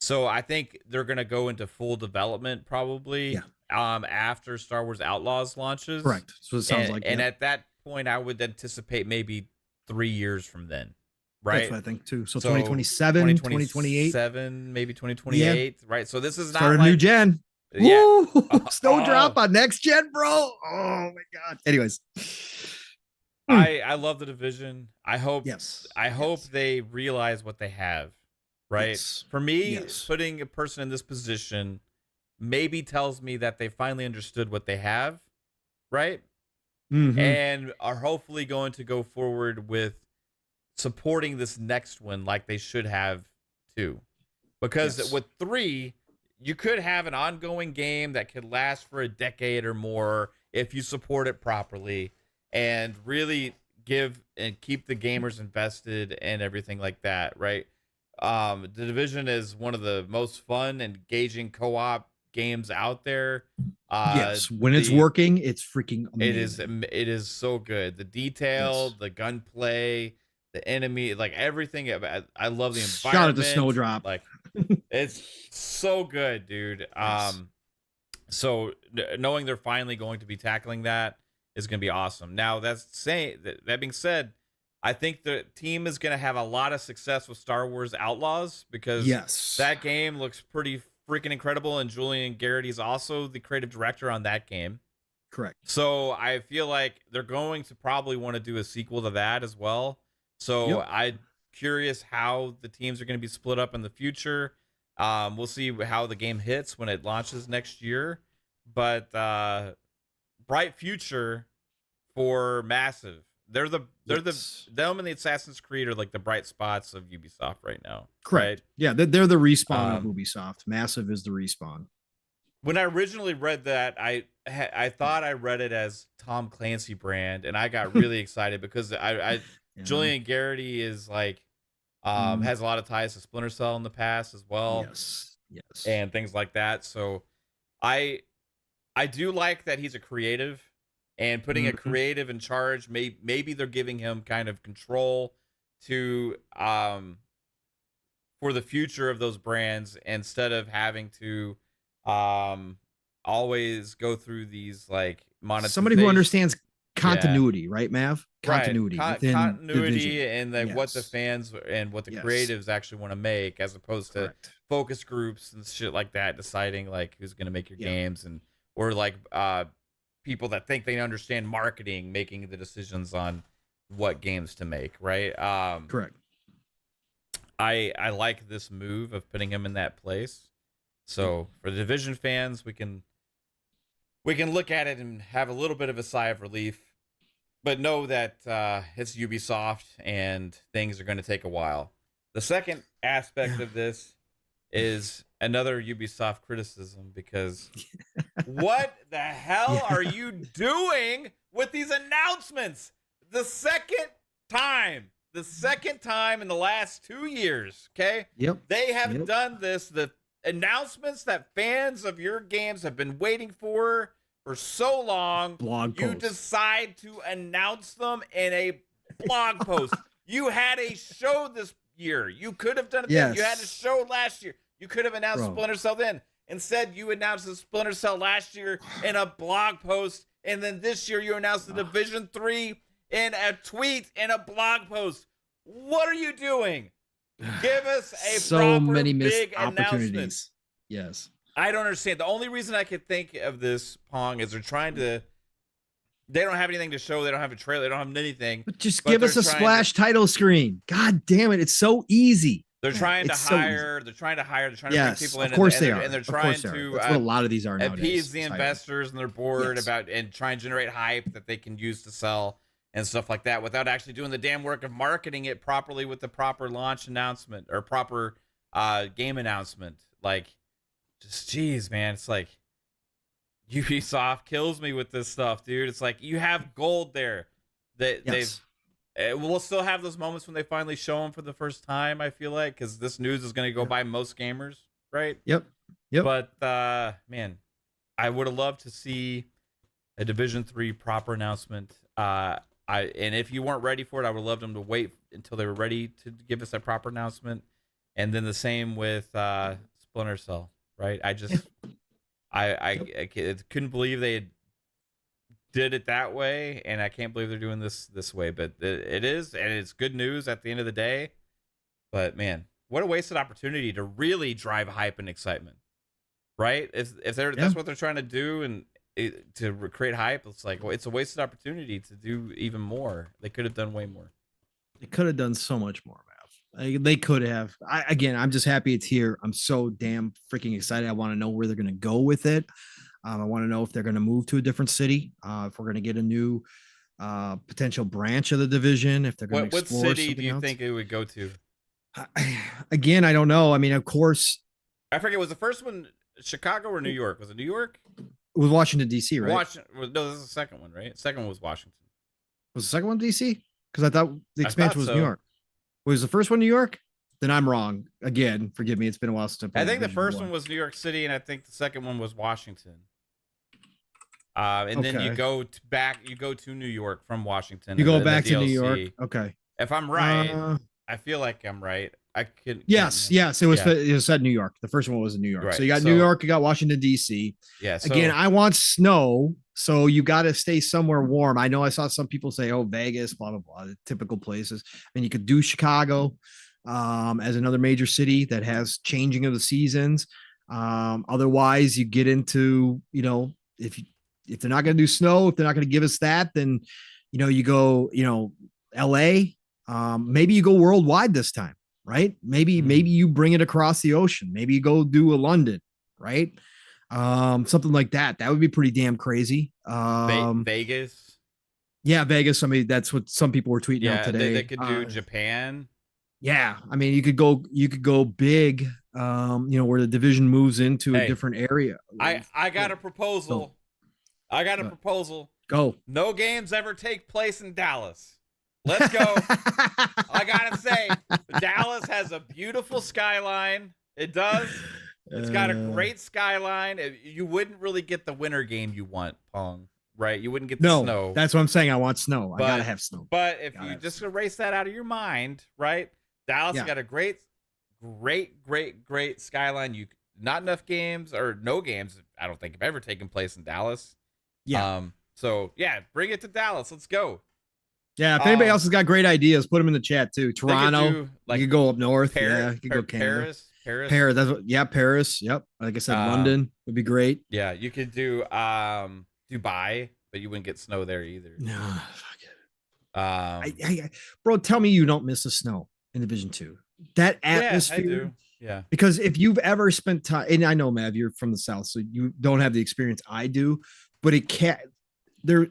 so I think they're going to go into full development probably after Star Wars Outlaws launches. Correct. So it sounds like, and at that point, I would anticipate maybe 3 years from then, right? That's what I think too. So 2027, 2028, maybe 2028, right? So this is not start a like, new gen. Yeah, Woo! Snowdrop on next gen, bro. Oh my god. Anyways. I love the Division. I hope Yes. they realize what they have, right? Yes. For me, putting a person in this position maybe tells me that they finally understood what they have, right? Mm-hmm. And are hopefully going to go forward with supporting this next one like they should have too. Because with 3, you could have an ongoing game that could last for a decade or more if you support it properly. And really give and keep the gamers invested and everything like that, right? The Division is one of the most fun and engaging co-op games out there. Yes, when it's working, it's freaking amazing. It is so good. The detail, the gunplay, the enemy, like everything. I love the environment. Shout out to Snowdrop. Like it's so good, dude. Yes. So knowing they're finally going to be tackling that is going to be awesome. Now, that being said, I think the team is going to have a lot of success with Star Wars Outlaws because that game looks pretty freaking incredible, and Julian Garrity is also the creative director on that game. Correct. So I feel like they're going to probably want to do a sequel to that as well. So I'm curious how the teams are going to be split up in the future. We'll see how the game hits when it launches next year. But bright future for Massive. Them and the Assassin's Creed are like the bright spots of Ubisoft right now. Correct. Right? Yeah, they're the respawn of Ubisoft. Massive is the respawn. When I originally read that, I thought I read it as Tom Clancy Brand, and I got really excited because Julian Garrity is like has a lot of ties to Splinter Cell in the past as well. Yes. And things like that. So I do like that he's a creative, and putting a creative in charge. Maybe they're giving him kind of control to for the future of those brands instead of having to always go through these like monetization. Somebody who understands continuity, right, Mav? Continuity, continuity, and like what the fans and what the creatives actually want to make, as opposed to focus groups and shit like that, deciding like who's going to make your games, and or like people that think they understand marketing making the decisions on what games to make, right? Correct. I like this move of putting him in that place. So for the Division fans, we can look at it and have a little bit of a sigh of relief, but know that it's Ubisoft and things are going to take a while. The second aspect of this is another Ubisoft criticism, because what the hell are you doing with these announcements? The second time in the last 2 years, okay? Yep. They have done this. The announcements that fans of your games have been waiting for so long. You decide to announce them in a blog post. You had a show this year. You could have done it then. You had a show last year. You could have announced Splinter Cell then. Instead, you announced the Splinter Cell last year in a blog post, and then this year you announced the Division 3 in a tweet and a blog post. What are you doing? Give us a so proper many missed big announcement. opportunities. Yes. I don't understand. The only reason I could think of this, Pong, is they don't have anything to show. They don't have a trailer. They don't have anything. But just give us a splash title screen. God damn it. It's so easy. They're trying to hire. They're trying to bring people in. Of course they are. And they're trying to That's what a lot of these are nowadays. Appease the investors, and they're bored about and try and generate hype that they can use to sell and stuff like that, without actually doing the damn work of marketing it properly with the proper launch announcement or proper game announcement. Like, just geez, man, it's like Ubisoft kills me with this stuff, dude. It's like you have gold there. We'll still have those moments when they finally show them for the first time, I feel like, because this news is going to go by most gamers, right? Yep. But man, I would have loved to see a Division 3 proper announcement. And if you weren't ready for it, I would have loved them to wait until they were ready to give us a proper announcement. And then the same with Splinter Cell, right? I couldn't believe they did it that way, and I can't believe they're doing this way. But it is, and it's good news at the end of the day. But man, what a wasted opportunity to really drive hype and excitement, right? If that's what they're trying to do, and to create hype, it's like, well, it's a wasted opportunity to do even more. They could have done way more. They could have done so much more, man. They could have. I'm just happy it's here. I'm so damn freaking excited. I want to know where they're going to go with it. I want to know if they're going to move to a different city. If we're going to get a new potential branch of the division. If they're going to explore what city do you else. think it would go to? Again, I don't know. I mean, of course, I forget. Was the first one Chicago or New York? Was it New York? It was Washington D.C., right? No, this is the second one, right? Second one was Washington. Was the second one D.C.? Because I thought the expansion was New York. Was the first one New York? Then I'm wrong. Again, forgive me. It's been a while since I think the first one was New York City, and I think the second one was Washington. And then you go to New York from Washington. You go back to New York. Okay. If I'm right, I feel like I'm right. I could. Yes. It was said New York. The first one was in New York. Right. So you got New York. You got Washington D.C. Yeah. So, again, I want snow, so you got to stay somewhere warm. I know I saw some people say, "Oh, Vegas, blah blah blah," the typical places, and you could do Chicago as another major city that has changing of the seasons. Otherwise, you get into, if they're not going to do snow, if they're not going to give us that, then you go LA. Maybe you go worldwide this time, right? Maybe you bring it across the ocean. Maybe you go do a London, right? Something like that. That would be pretty damn crazy. Vegas. Yeah, Vegas. I mean, that's what some people were tweeting out today. They could do Japan. Yeah, I mean, you could go big. Where the division moves into a different area. I got a proposal. I got a proposal. Go. No games ever take place in Dallas. Let's go. I gotta say, Dallas has a beautiful skyline. It does. It's got a great skyline. You wouldn't really get the winter game you want, Pong, right? You wouldn't get the snow. That's what I'm saying. I want snow. I gotta have snow. But if you just erase that out of your mind, right? Dallas got a great skyline. Not enough games, or no games, I don't think, have ever taken place in Dallas. Yeah. So yeah, bring it to Dallas. Let's go. Yeah, if anybody else has got great ideas, put them in the chat too. Toronto, you could go up north. You could go Canada. Paris. That's Paris. Yep. Like I said, London would be great. Yeah, you could do Dubai, but you wouldn't get snow there either. No, fuck it. Bro, tell me you don't miss the snow in Division 2. That atmosphere. Yeah, I do. Yeah. Because if you've ever spent time, and I know, Mav, you're from the South, so you don't have the experience I do, but it can't, there,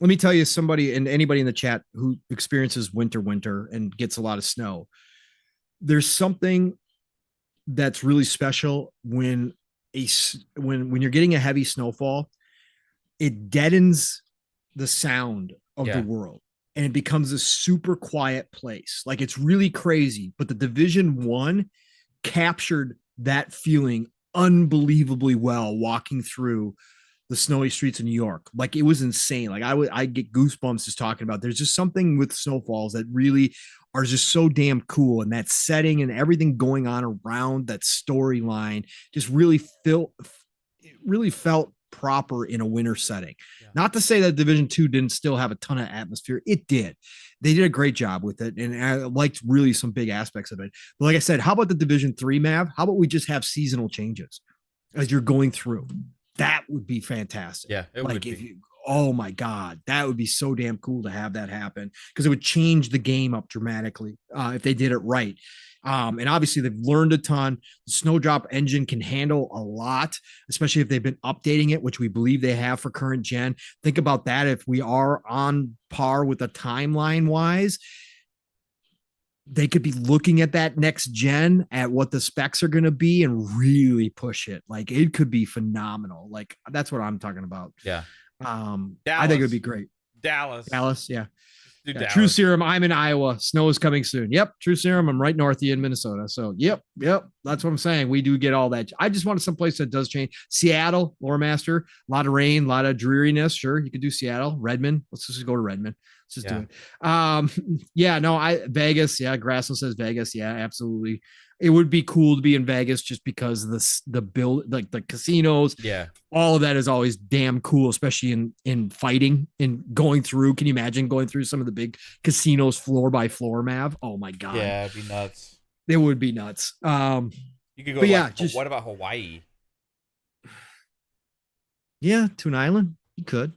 let me tell you, somebody and anybody in the chat who experiences winter and gets a lot of snow, there's something that's really special when you're getting a heavy snowfall, it deadens the sound of the world. And it becomes a super quiet place. Like, it's really crazy, but the Division 1 captured that feeling unbelievably well walking through the snowy streets of New York. Like, it was insane. Like, I get goosebumps just talking about, there's just something with snowfalls that really are just so damn cool. And that setting and everything going on around that storyline just really felt proper in a winter setting. Not to say that Division 2 didn't still have a ton of atmosphere. It did. They did a great job with it. And I liked really some big aspects of it. But like I said, how about the Division 3, Mav? How about we just have seasonal changes as you're going through? That would be fantastic. Yeah, it would be. Oh my God, that would be so damn cool to have that happen, because it would change the game up dramatically if they did it right. And obviously they've learned a ton. The Snowdrop engine can handle a lot, especially if they've been updating it, which we believe they have for current gen. Think about that. If we are on par with the timeline wise, they could be looking at that next gen at what the specs are going to be and really push it. Like, it could be phenomenal. Like, that's what I'm talking about. Yeah. I think it would be great. Dallas. Yeah. Dallas. True Serum. I'm in Iowa. Snow is coming soon. Yep. True Serum. I'm right north of you in Minnesota. So yep. That's what I'm saying. We do get all that. I just wanted some place that does change. Seattle, Lore Master, a lot of rain, a lot of dreariness. Sure. You could do Seattle. Redmond. Let's just go to Redmond. Let's just do it. Vegas. Yeah. Grasso says Vegas. Yeah, absolutely. It would be cool to be in Vegas just because the build, like the casinos, all of that is always damn cool, especially in fighting and going through. Can you imagine going through some of the big casinos floor by floor, Mav? Oh my God. Yeah, it'd be nuts. It would be nuts. You could go. What about Hawaii? Yeah, Toon Island. You could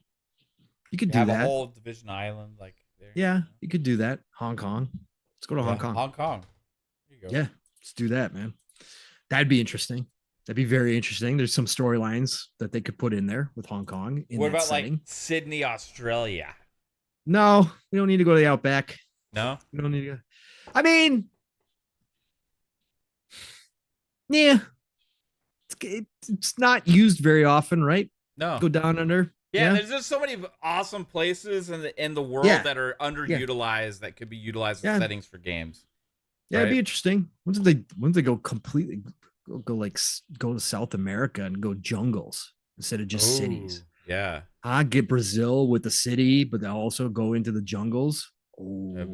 do that. A whole division island like there. Yeah, you could do that. Hong Kong. Let's go to Hong Kong. Hong Kong. There you go. Yeah. Let's do that, man. That'd be interesting. That'd be very interesting. There's some storylines that they could put in there with Hong Kong. What about setting. Like Sydney, Australia? No, we don't need to go to the Outback. No, we don't need to go. I mean, yeah, it's not used very often, right? No, go down under. Yeah, there's just so many awesome places in the world that are underutilized that could be utilized as settings for games. Yeah, it'd be interesting. Once they go completely go to South America and go jungles instead of just cities. Yeah. Get Brazil with the city, but they also go into the jungles. Oh,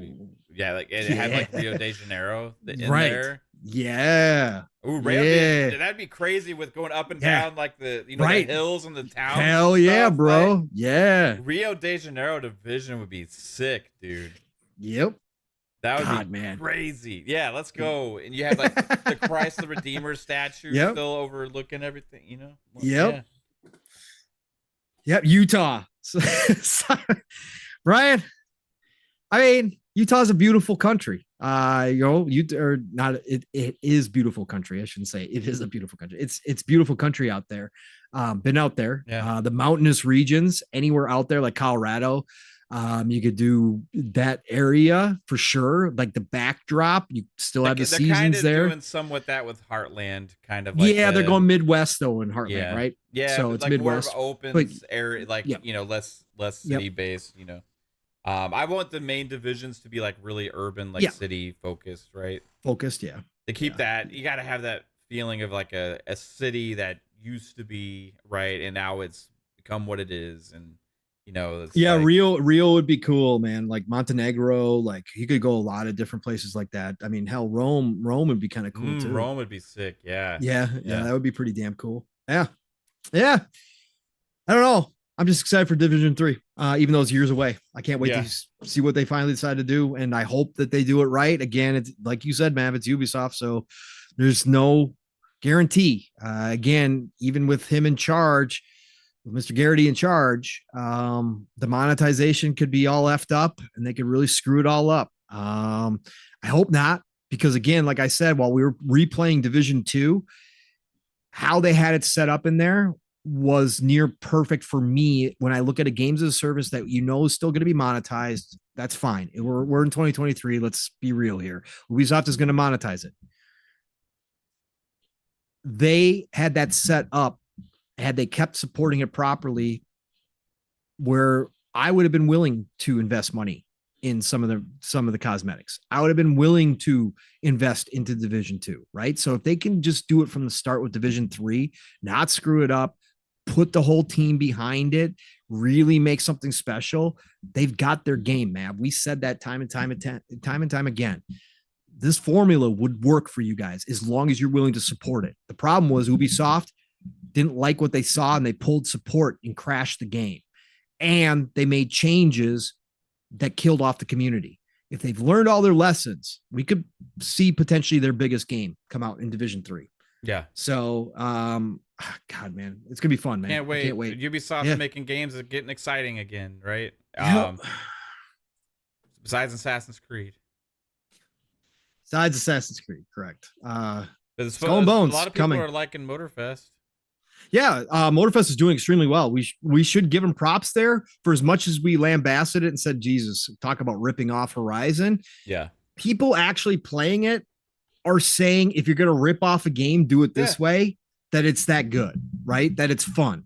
like it had like Rio de Janeiro in there. Yeah. Ooh, that'd be crazy with going up and down like the the hills and the towns. Hell yeah, bro. Like, yeah. Rio de Janeiro division would be sick, dude. Yep. That would be crazy. Yeah, let's go. And you have like the Christ the Redeemer statue still overlooking everything, Yep. Yep. Utah. Brian, I mean, Utah's a beautiful country. It is beautiful country. I shouldn't say it is a beautiful country. It's beautiful country out there. Been out there. Yeah. The mountainous regions, anywhere out there like Colorado. You could do that area for sure. Like the backdrop, you still have the seasons there. Doing somewhat that with Heartland, kind of. Like they're going Midwest though in Heartland, right? Yeah, so it's like Midwest, more of open area, like less city based. I want the main divisions to be like really urban, like city focused, right? Focused, yeah. To keep that, you got to have that feeling of like a city that used to be right, and now it's become what it is, and. Rio would be cool, man. Like Montenegro, like you could go a lot of different places like that. I mean, hell, Rome would be kind of cool too. Rome would be sick. Yeah, that would be pretty damn cool. Yeah. I don't know. I'm just excited for Division 3, even though it's years away. I can't wait to see what they finally decide to do, and I hope that they do it right. Again, it's like you said, man, it's Ubisoft, so there's no guarantee. Again, even with him in charge. Mr. Garrity in charge, the monetization could be all effed up and they could really screw it all up. I hope not, because again, like I said, while we were replaying Division 2, how they had it set up in there was near perfect for me. When I look at a games as a service that is still going to be monetized, that's fine. We're in 2023. Let's be real here. Ubisoft is going to monetize it. They had that set up, had they kept supporting it properly, where I would have been willing to invest money in some of the cosmetics. I would have been willing to invest into Division 2, right? So if they can just do it from the start with Division 3, not screw it up, put the whole team behind it, really make something special, they've got their game, man. We said that time and time again. This formula would work for you guys as long as you're willing to support it. The problem was Ubisoft didn't like what they saw and they pulled support and crashed the game. And they made changes that killed off the community. If they've learned all their lessons, we could see potentially their biggest game come out in Division 3. Yeah. So, God, man, it's gonna be fun, man. Can't wait. Ubisoft's making games that getting exciting again, right? Besides Assassin's Creed. Besides Assassin's Creed, correct. Skull and Bones. A lot of people are liking Motorfest. Yeah, Motorfest is doing extremely well. We should give them props there for as much as we lambasted it and said, Jesus, talk about ripping off Horizon. Yeah. People actually playing it are saying, if you're going to rip off a game, do it this way, that it's that good, right? That it's fun.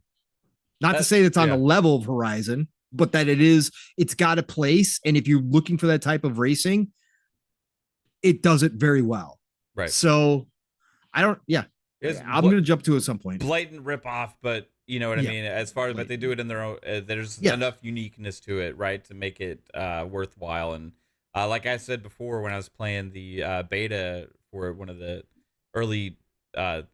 Not to say it's on the level of Horizon, but that it's got a place. And if you're looking for that type of racing, it does it very well. Right. So I'm going to jump to it at some point. Blatant rip off, but you know what I mean? As far as, but they do it in their own, there's enough uniqueness to it, right? To make it worthwhile. And like I said before, when I was playing the beta for one of the early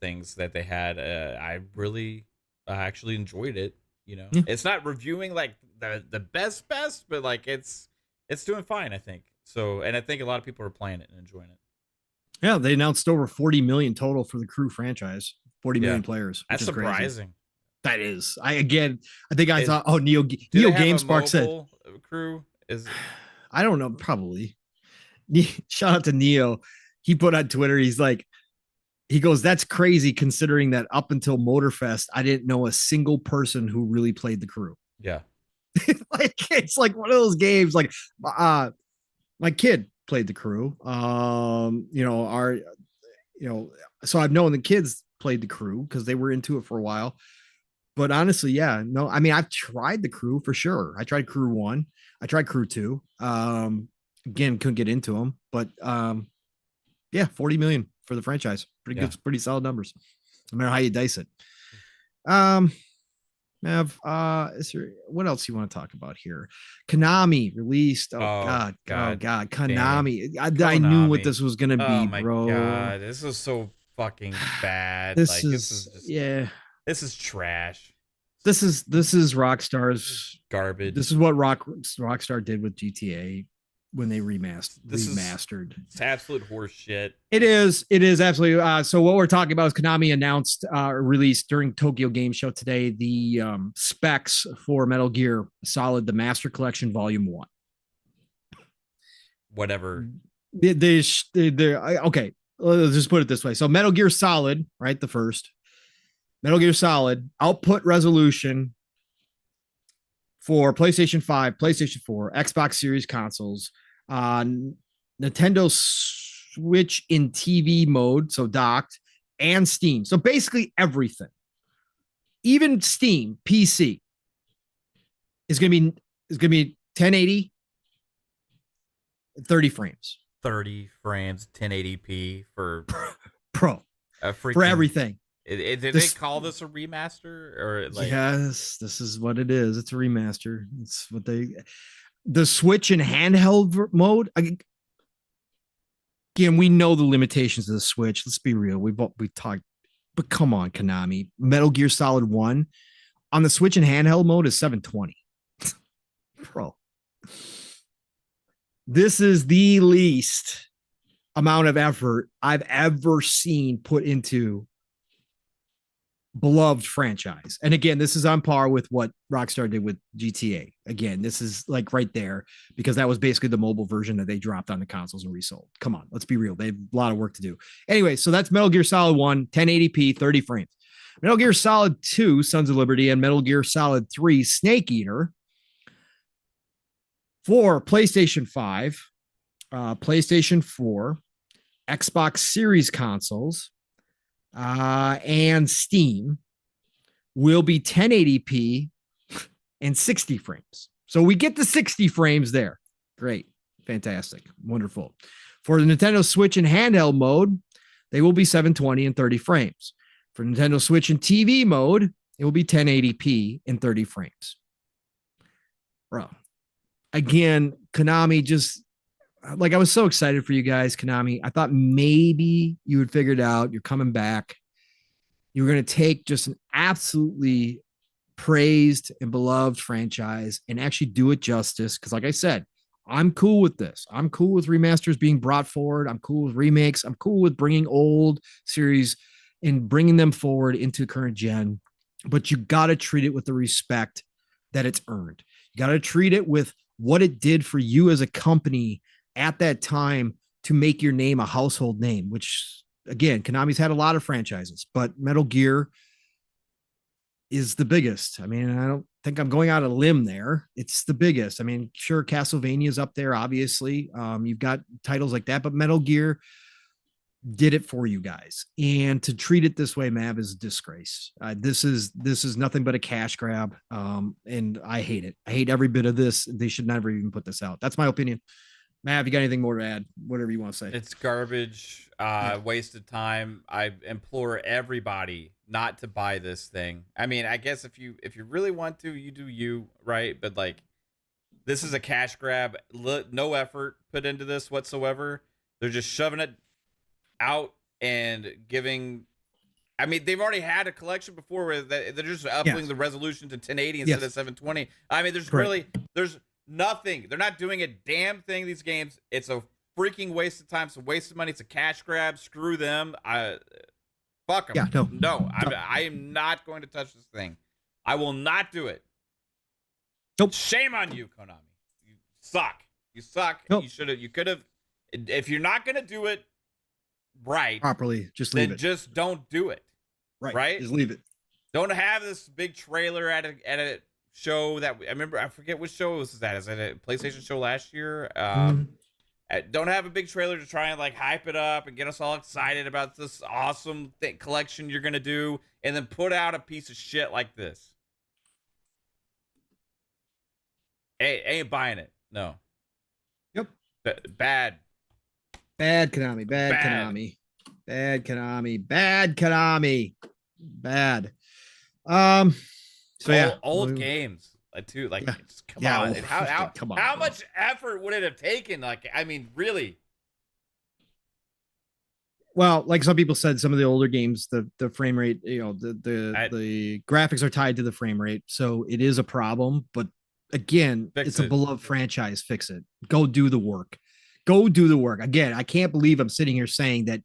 things that they had, I really actually enjoyed it. You know, it's not reviewing like the best, but like it's doing fine, I think. So, and I think a lot of people are playing it and enjoying it. Yeah, they announced over 40 million total for the Crew franchise. 40 million players. That's surprising. Crazy. That is. I think I thought, Neo GameSpark said Crew is. I don't know, probably. Shout out to Neo. He put on Twitter, he goes, that's crazy considering that up until Motorfest, I didn't know a single person who really played the Crew. Yeah. It's like one of those games. Like my kid played the Crew. So I've known the kids played the Crew because they were into it for a while. But honestly, I've tried the Crew for sure. I tried Crew 1. I tried Crew 2. Again, couldn't get into them, but 40 million for the franchise. Pretty good, pretty solid numbers. No matter how you dice it. Mav, what else you want to talk about here? Konami released. God, Konami. I knew what this was gonna be, bro. God, this is so fucking bad. This is trash. This is Rockstar's garbage. This is what Rockstar did with GTA when they remastered. It's absolute horse shit. It is absolutely. So what we're talking about is Konami announced released during Tokyo Game Show today the specs for Metal Gear Solid: The Master Collection Volume 1. Whatever. Okay, let's just put it this way. So Metal Gear Solid, right? The first Metal Gear Solid output resolution for PlayStation 5, PlayStation 4, Xbox Series consoles, Nintendo Switch in TV mode, so docked, and Steam. So basically everything. Even Steam PC is going to be 1080, 30 frames. 30 frames, 1080p for Pro. For everything. Did they call this a remaster or like? Yes, this is what it is. It's a remaster. It's what the Switch in handheld mode. Again, we know the limitations of the Switch. Let's be real. We talked, but come on, Konami. Metal Gear Solid 1 on the Switch in handheld mode is 720. Bro, this is the least amount of effort I've ever seen put into beloved franchise. And again, this is on par with what Rockstar did with GTA. Again, this is like right there because that was basically the mobile version that they dropped on the consoles and resold. Come on, let's be real. They have a lot of work to do. Anyway, so that's Metal Gear Solid 1, 1080p, 30 frames. Metal Gear Solid 2, Sons of Liberty, and Metal Gear Solid 3, Snake Eater for PlayStation 5, PlayStation 4, Xbox Series consoles, and Steam will be 1080p and 60 frames. So we get the 60 frames there. Great. Fantastic. Wonderful. For the Nintendo Switch in handheld mode, they will be 720 and 30 frames. For Nintendo Switch in TV mode, it will be 1080p and 30 frames. Bro. Again, Konami just like, I was so excited for you guys, Konami. I thought maybe you would figure it out. You're coming back. You were going to take just an absolutely praised and beloved franchise and actually do it justice. Because like I said, I'm cool with this. I'm cool with remasters being brought forward. I'm cool with remakes. I'm cool with bringing old series and bringing them forward into current gen. But you got to treat it with the respect that it's earned. You got to treat it with what it did for you as a company at that time to make your name a household name, which again, Konami's had a lot of franchises, but Metal Gear is the biggest. I mean, I don't think I'm going out on a limb there. It's the biggest. I mean, sure, Castlevania's up there, obviously. You've got titles like that, but Metal Gear did it for you guys. And to treat it this way, Mav, is a disgrace. This is nothing but a cash grab. And I hate it. I hate every bit of this. They should never even put this out. That's my opinion. Mav, you got anything more to add? Whatever you want to say. It's garbage, wasted time. I implore everybody not to buy this thing. I mean, I guess if you really want to, you do you, right? But like, this is a cash grab. No effort put into this whatsoever. They're just shoving it out and giving. I mean, they've already had a collection before where they're just upping the resolution to 1080 instead of 720. I mean, there's nothing. They're not doing a damn thing. These games, it's a freaking waste of time. It's a waste of money. It's a cash grab. Screw them. Fuck them. Yeah, no. I am not going to touch this thing. I will not do it. Nope. Shame on you, Konami. You suck. You suck. Nope. You could have. If you're not gonna do it right properly, just leave it. Just don't do it. Right. Just leave it. Don't have this big trailer at a show that I remember. I forget which show it was that. Is that a PlayStation show last year? Don't have a big trailer to try and like hype it up and get us all excited about this awesome collection you're gonna do, and then put out a piece of shit like this. Hey, ain't buying it. No. Yep. Bad Konami. Bad Konami. Bad Konami. Bad Konami. Bad. So yeah, old games too. Like, come on. How much effort would it have taken? Like, I mean, really. Well, like some people said, some of the older games, the frame rate, the graphics are tied to the frame rate, so it is a problem. But again, it's a beloved franchise. Fix it. Go do the work. Go do the work. Again, I can't believe I'm sitting here saying that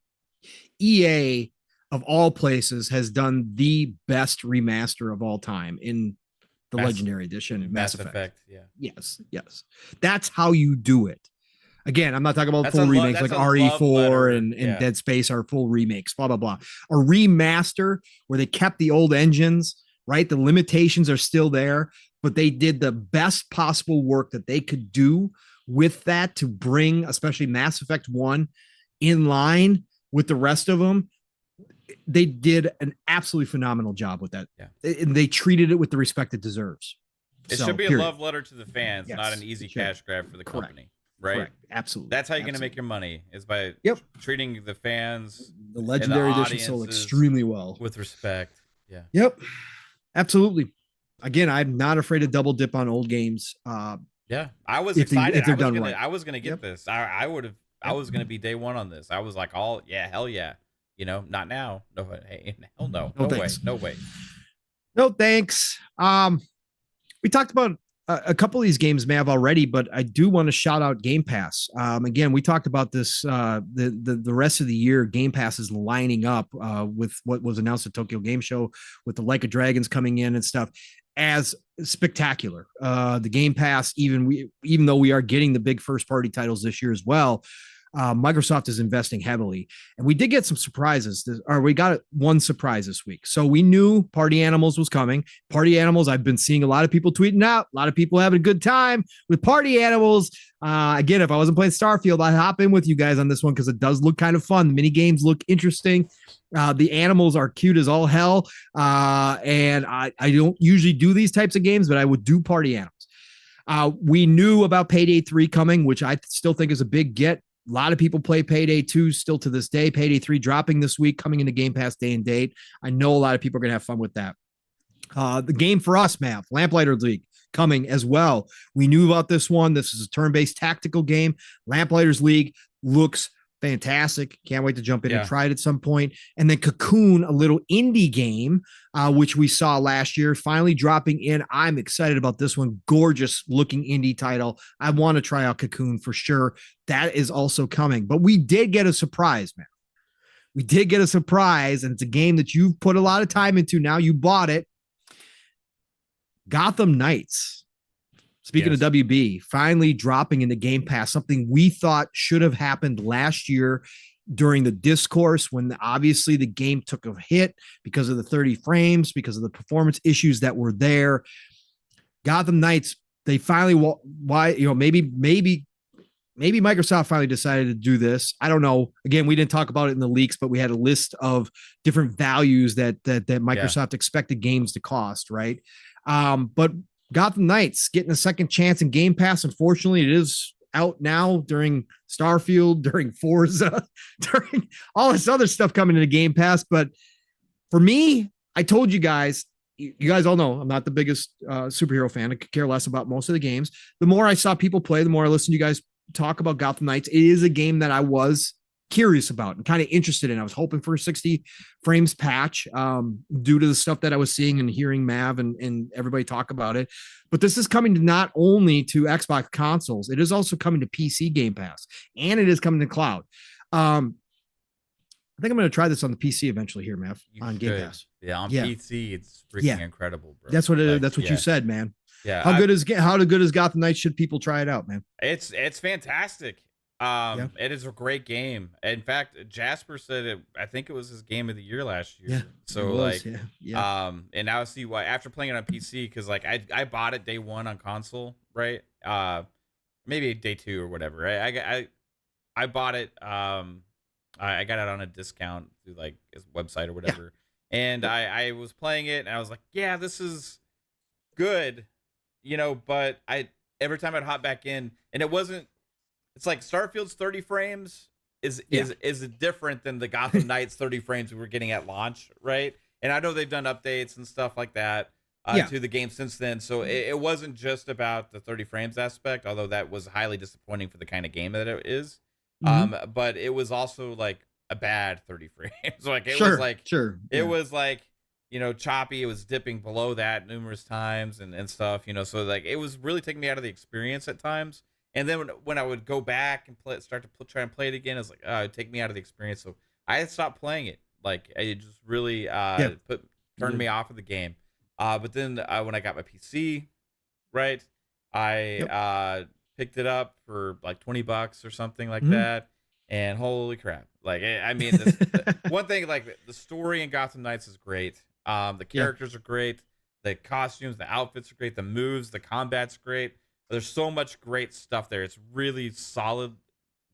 EA of all places has done the best remaster of all time in the Legendary Edition, Mass Effect. Yeah. Yes. That's how you do it. Again, I'm not talking about full remakes like RE4 and Dead Space are full remakes, blah, blah, blah. A remaster where they kept the old engines, right? The limitations are still there, but they did the best possible work that they could do with that to bring, especially Mass Effect 1, in line with the rest of them. They did an absolutely phenomenal job with that. And they treated it with the respect it deserves. It should be a love letter to the fans, not an easy cash grab for the company. Right? Correct. Absolutely. That's how you're going to make your money, is by treating the fans, the Legendary Edition, sold extremely well with respect. Yep. Absolutely. Again, I'm not afraid to double dip on old games. I was excited. If they're done right. I was going to get this. I was going to be day one on this. I was like, hell yeah. You know, not now. No, hey, hell no. No way. No way. No thanks. We talked about a couple of these games may have already, but I do want to shout out Game Pass. Again, we talked about this. The rest of the year, Game Pass is lining up with what was announced at Tokyo Game Show, with the Like a Dragons coming in and stuff, as spectacular. The Game Pass, even though we are getting the big first party titles this year as well, Microsoft is investing heavily, and we did get some surprises. We got one surprise this week. So we knew Party Animals was coming. Party Animals, I've been seeing a lot of people tweeting out, a lot of people having a good time with Party Animals. Again, if I wasn't playing Starfield, I'd hop in with you guys on this one because it does look kind of fun. The mini games look interesting. The animals are cute as all hell. And I don't usually do these types of games, but I would do Party Animals. We knew about Payday 3 coming, which I still think is a big get. A lot of people play Payday 2 still to this day. Payday 3 dropping this week, coming into Game Pass day and date. I know a lot of people are going to have fun with that. The game for us, Mav, Lamplighter League, coming as well. We knew about this one. This is a turn-based tactical game. Lamplighter's League looks fantastic. Can't wait to jump in and try it at some point. And then Cocoon, a little indie game, which we saw last year, finally dropping in. I'm excited about this one. Gorgeous looking indie title. I want to try out Cocoon for sure. That is also coming. But we did get a surprise, man. We did get a surprise, and it's a game that you've put a lot of time into now. You bought it. Gotham Knights. Speaking of WB, finally dropping in the Game Pass, something we thought should have happened last year during the discourse when obviously the game took a hit because of the 30 frames, because of the performance issues that were there. Gotham Knights, they finally, maybe Microsoft finally decided to do this. I don't know. Again, we didn't talk about it in the leaks, but we had a list of different values that Microsoft expected games to cost, right? But Gotham Knights getting a second chance in Game Pass. Unfortunately, it is out now during Starfield, during Forza, during all this other stuff coming into Game Pass. But for me, I told you guys all know I'm not the biggest superhero fan. I could care less about most of the games. The more I saw people play, the more I listened to you guys talk about Gotham Knights. It is a game that I was curious about and kind of interested in. I was hoping for a 60 frames patch due to the stuff that I was seeing and hearing Mav and everybody talk about it. But this is coming to not only to Xbox consoles, it is also coming to PC Game Pass, and it is coming to cloud. I think I'm going to try this on the PC eventually here, Mav, on Game Pass. Yeah, on PC, it's freaking incredible, bro. That's what that's what you said, man. Yeah. How good is Gotham Knights? Should people try it out, man? It's fantastic. It is a great game. In fact, Jasper said it. I think it was his game of the year last year. Yeah. So and now I see why after playing it on PC, because like I bought it day one on console, right? Maybe day two or whatever. Right? I bought it. I got it on a discount through like his website or whatever, and I was playing it and I was like, yeah, this is good, But every time I'd hop back in, and it wasn't. It's like Starfield's 30 frames is different than the Gotham Knights 30 frames we were getting at launch, right? And I know they've done updates and stuff like that to the game since then. So it wasn't just about the 30 frames aspect, although that was highly disappointing for the kind of game that it is. But it was also like a bad 30 frames. Like it was like it was like choppy. It was dipping below that numerous times and stuff. So like it was really taking me out of the experience at times. And then when I would go back and try and play it again, it's like, it'd take me out of the experience. So I had stopped playing it. Like it just really turned me off of the game. But then when I got my PC, right, I picked it up for like $20 or something like that. And holy crap. Like, I mean, one thing, like the story in Gotham Knights is great. The characters are great. The costumes, the outfits are great. The moves, the combat's great. There's so much great stuff there. It's really solid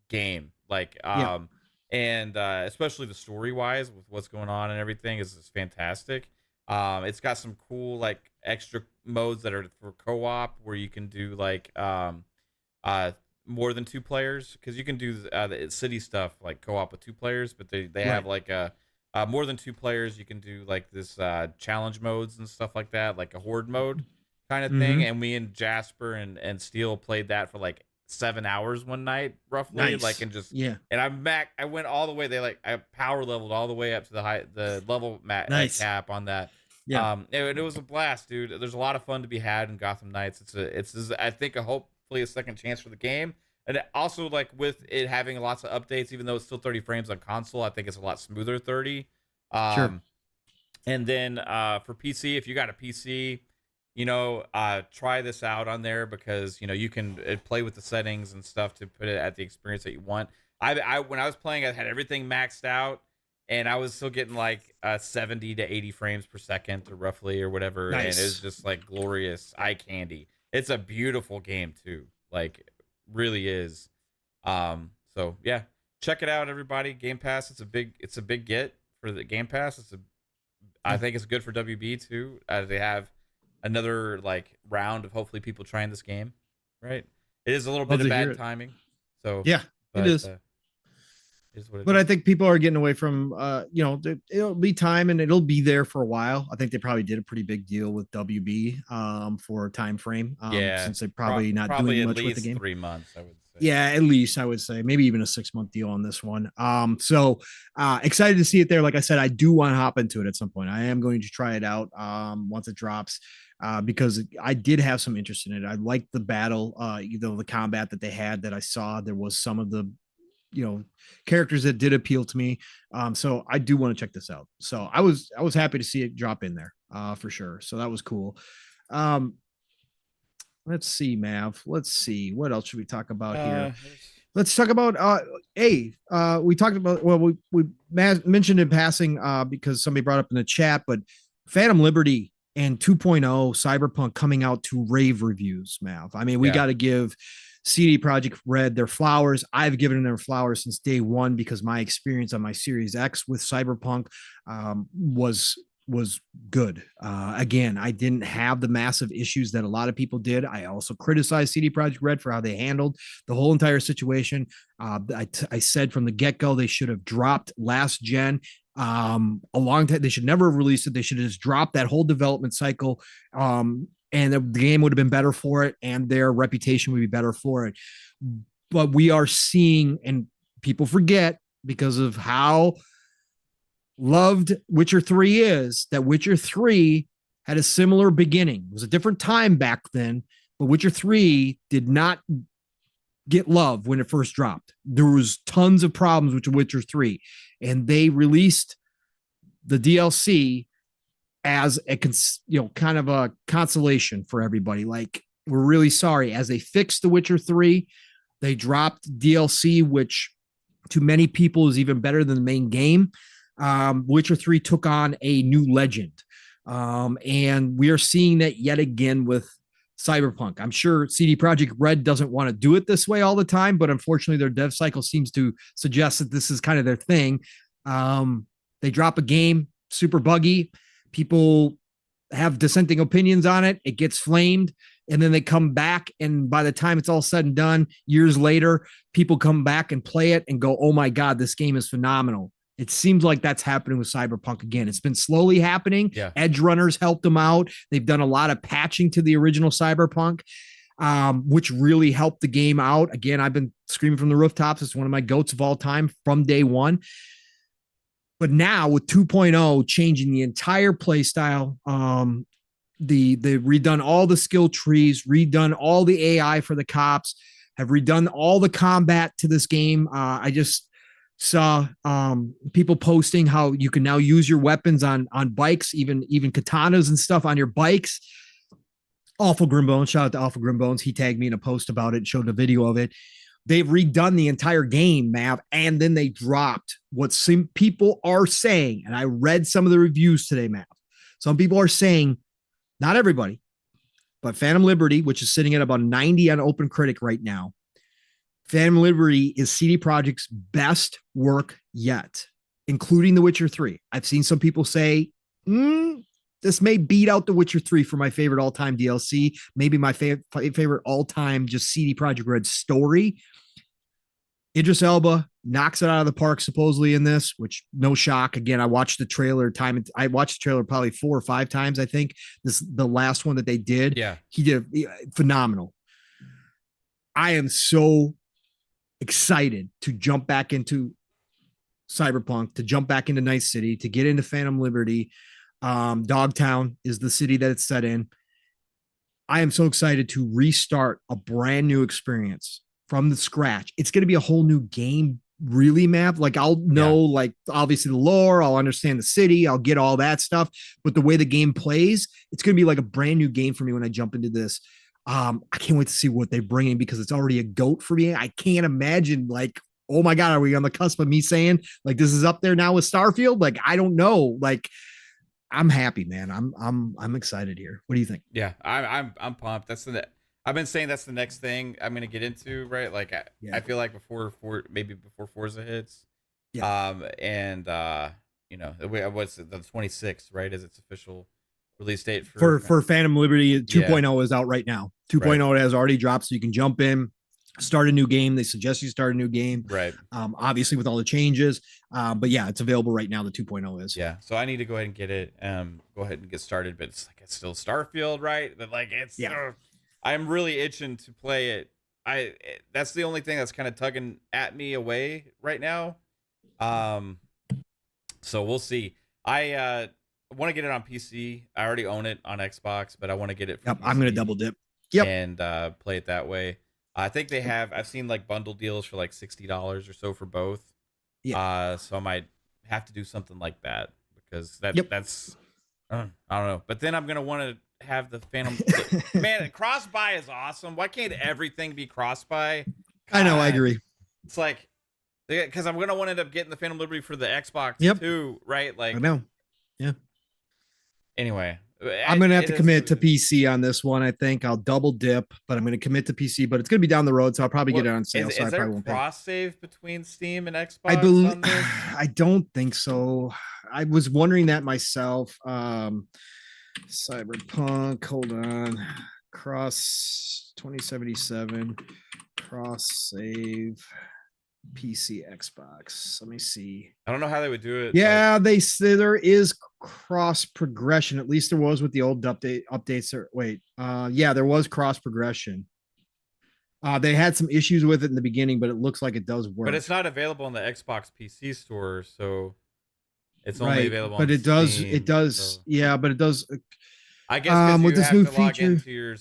game. Like, and especially the story wise with what's going on and everything is fantastic. It's got some cool like extra modes that are for co-op where you can do like more than 2 players, because you can do the city stuff like co-op with 2 players, but they have like more than 2 players. You can do like this challenge modes and stuff like that, like a horde mode kind of thing. And me and Jasper and Steele played that for like 7 hours one night roughly. Like, and just and I went all the way. I power leveled all the way up to the level cap on that. Yeah. It was a blast, dude. There's a lot of fun to be had in Gotham Knights. I think hopefully a second chance for the game. And also, like, with it having lots of updates, even though it's still 30 frames on console, I think it's a lot smoother 30. Sure. And then for PC, if you got a PC, try this out on there, because you can play with the settings and stuff to put it at the experience that you want. I when I was playing, I had everything maxed out, and I was still getting like 70 to 80 frames per second, or roughly, or whatever. Nice. And it's just like glorious eye candy. It's a beautiful game too, like, really is. So yeah, check it out, everybody. Game Pass, it's a big get for the Game Pass. I think it's good for WB too. They have another like round of hopefully people trying this game, right? It is a little bit of bad timing, so yeah, it is. Is what it but is. I think people are getting away from it'll be time, and it'll be there for a while. I think they probably did a pretty big deal with WB for a time frame, since they're probably not doing much with the game. 3 months, I would say. Yeah, at least I would say maybe even a 6-month deal on this one. So excited to see it there. Like I said, I do want to hop into it at some point. I am going to try it out once it drops. Because I did have some interest in it. I liked the battle, the combat that they had that I saw. There was some of the, characters that did appeal to me. So I do want to check this out. So I was happy to see it drop in there for sure. So that was cool. Let's see, Mav. Let's see. What else should we talk about here? Let's talk about we talked about, well, we mentioned in passing because somebody brought up in the chat, but Phantom Liberty and 2.0 Cyberpunk coming out to rave reviews, Mav. I mean, we got to give CD Projekt Red their flowers. I've given them their flowers since day one, because my experience on my Series X with Cyberpunk was good. Again, I didn't have the massive issues that a lot of people did. I also criticized CD Projekt Red for how they handled the whole entire situation. I said from the get-go they should have dropped last gen a long time. They should never have released it. They should have just dropped that whole development cycle. And the game would have been better for it, and their reputation would be better for it. But we are seeing, and people forget because of how loved Witcher 3 is, that Witcher 3 had a similar beginning. It was a different time back then, but Witcher 3 did not get love when it first dropped. There was tons of problems with Witcher 3, and they released the DLC as a kind of a consolation for everybody. Like, we're really sorry. As they fixed The Witcher 3, they dropped DLC, which to many people is even better than the main game. Witcher 3 took on a new legend. And we are seeing that yet again with Cyberpunk. I'm sure CD Projekt Red doesn't want to do it this way all the time, but unfortunately their dev cycle seems to suggest that this is kind of their thing. They drop a game, super buggy. People have dissenting opinions on it. It gets flamed, and then they come back, and by the time it's all said and done, years later, people come back and play it and go, oh my God, this game is phenomenal. It seems like that's happening with Cyberpunk again. It's been slowly happening. Yeah. Edge Runners helped them out. They've done a lot of patching to the original Cyberpunk, which really helped the game out. Again, I've been screaming from the rooftops. It's one of my goats of all time from day one. But now with 2.0 changing the entire play style, they redone all the skill trees, redone all the AI for the cops, have redone all the combat to this game. I just saw people posting how you can now use your weapons on bikes, even katanas and stuff on your bikes. Awful Grimbones, shout out to Awful Grimbones. He tagged me in a post about it, showed a video of it. They've redone the entire game, Mav, and then they dropped what some people are saying. And I read some of the reviews today, Mav. Some people are saying, not everybody, but Phantom Liberty, which is sitting at about 90 on OpenCritic right now. Phantom Liberty is CD Projekt's best work yet, including The Witcher 3. I've seen some people say, this may beat out The Witcher 3 for my favorite all-time DLC, maybe my favorite all-time just CD Projekt Red story. Idris Elba knocks it out of the park supposedly in this, which no shock. Again, I watched the trailer probably 4 or 5 times. I think the last one that they did. Yeah, he did phenomenal. I am so excited to jump back into Cyberpunk, to jump back into Night City, to get into Phantom Liberty. Dogtown is the city that it's set in. I am so excited to restart a brand new experience from the scratch. It's going to be a whole new game, really, map. Like I'll know, like obviously the lore, I'll understand the city, I'll get all that stuff. But the way the game plays, it's going to be like a brand new game for me when I jump into this. I can't wait to see what they bring in because it's already a goat for me. I can't imagine like, oh my God, are we on the cusp of me saying like this is up there now with Starfield? Like, I don't know. Like, I'm happy, man. I'm excited here. What do you think? Yeah, I'm pumped. I've been saying that's the next thing I'm gonna get into, right? Like I feel like before Forza hits, and you know, what's the 26th, right? Is its official release date for Phantom Liberty 2.0 is out right now. 2.0 has already dropped, so you can jump in, start a new game. They suggest you start a new game, right? Obviously with all the changes, but yeah, it's available right now. The 2.0 is. Yeah, so I need to go ahead and get it. Go ahead and get started, but it's like it's still Starfield, right? But like it's I'm really itching to play it. That's the only thing that's kind of tugging at me away right now. So we'll see. I want to get it on PC. I already own it on Xbox, but I want to get it. I'm gonna double dip. And play it that way. I think they have. I've seen like bundle deals for like $60 or so for both. Yeah. So I might have to do something like that because that's. I don't know, but then I'm gonna want to have the Phantom. Man, cross buy is awesome. Why can't everything be cross buy? I know. I agree. It's like because I'm gonna want to end up getting the Phantom Liberty for the Xbox too, right? Like I know. Yeah. Anyway, I'm gonna have to commit to PC on this one. I think I'll double dip, but I'm gonna commit to PC. But it's gonna be down the road, so I'll probably get it on sale. So I probably won't cross save between Steam and Xbox? I believe. I don't think so. I was wondering that myself. Cyberpunk. Hold on. Cross 2077. Cross save. PC, Xbox. Let me see. I don't know how they would do it. Yeah, they say there is cross progression. At least there was with the old updates. Yeah, there was cross progression. They had some issues with it in the beginning, but it looks like it does work. But it's not available in the Xbox PC store, so it's only available. But it does. Steam, it does. So. Yeah, but it does. I guess with this new feature, log into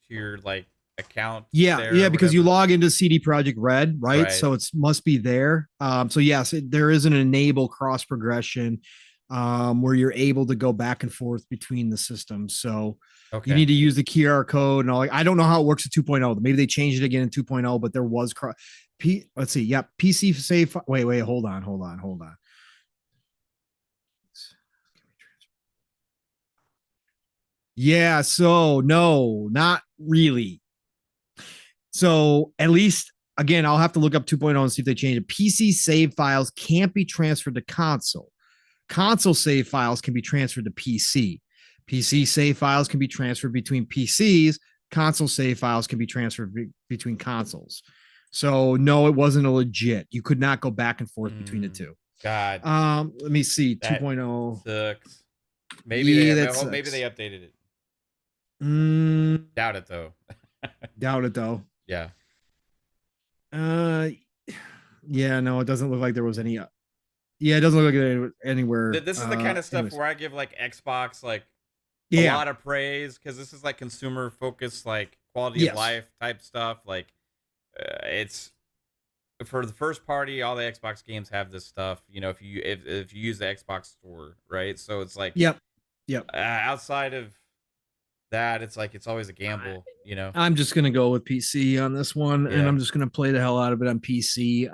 your like account. Yeah, because you log into CD Projekt Red, right? So it must be there. So yes, there is an enable cross progression where you're able to go back and forth between the systems. So you need to use the QR code and all. I don't know how it works at 2.0. Maybe they changed it again in 2.0, but there was let's see. Yeah, PC save. Wait, hold on. Yeah, so no, not really. So at least, again, I'll have to look up 2.0 and see if they change it. PC save files can't be transferred to console. Console save files can be transferred to PC. PC save files can be transferred between PCs. Console save files can be transferred between consoles. So no, it wasn't a legit. You could not go back and forth between the two. God. Let me see. 2.0 sucks. Maybe they updated it. Doubt it though. Yeah. Yeah, no, it doesn't look like there was any. Yeah, it doesn't look like anywhere. This is the kind of stuff where I give like Xbox like a lot of praise because this is like consumer focused, like quality of life type stuff. Like it's for the first party, all the Xbox games have this stuff. You know, if you use the Xbox store, right? So it's like outside of that, it's like it's always a gamble, you know. I'm just gonna go with PC on this one, and I'm just gonna play the hell out of it on PC.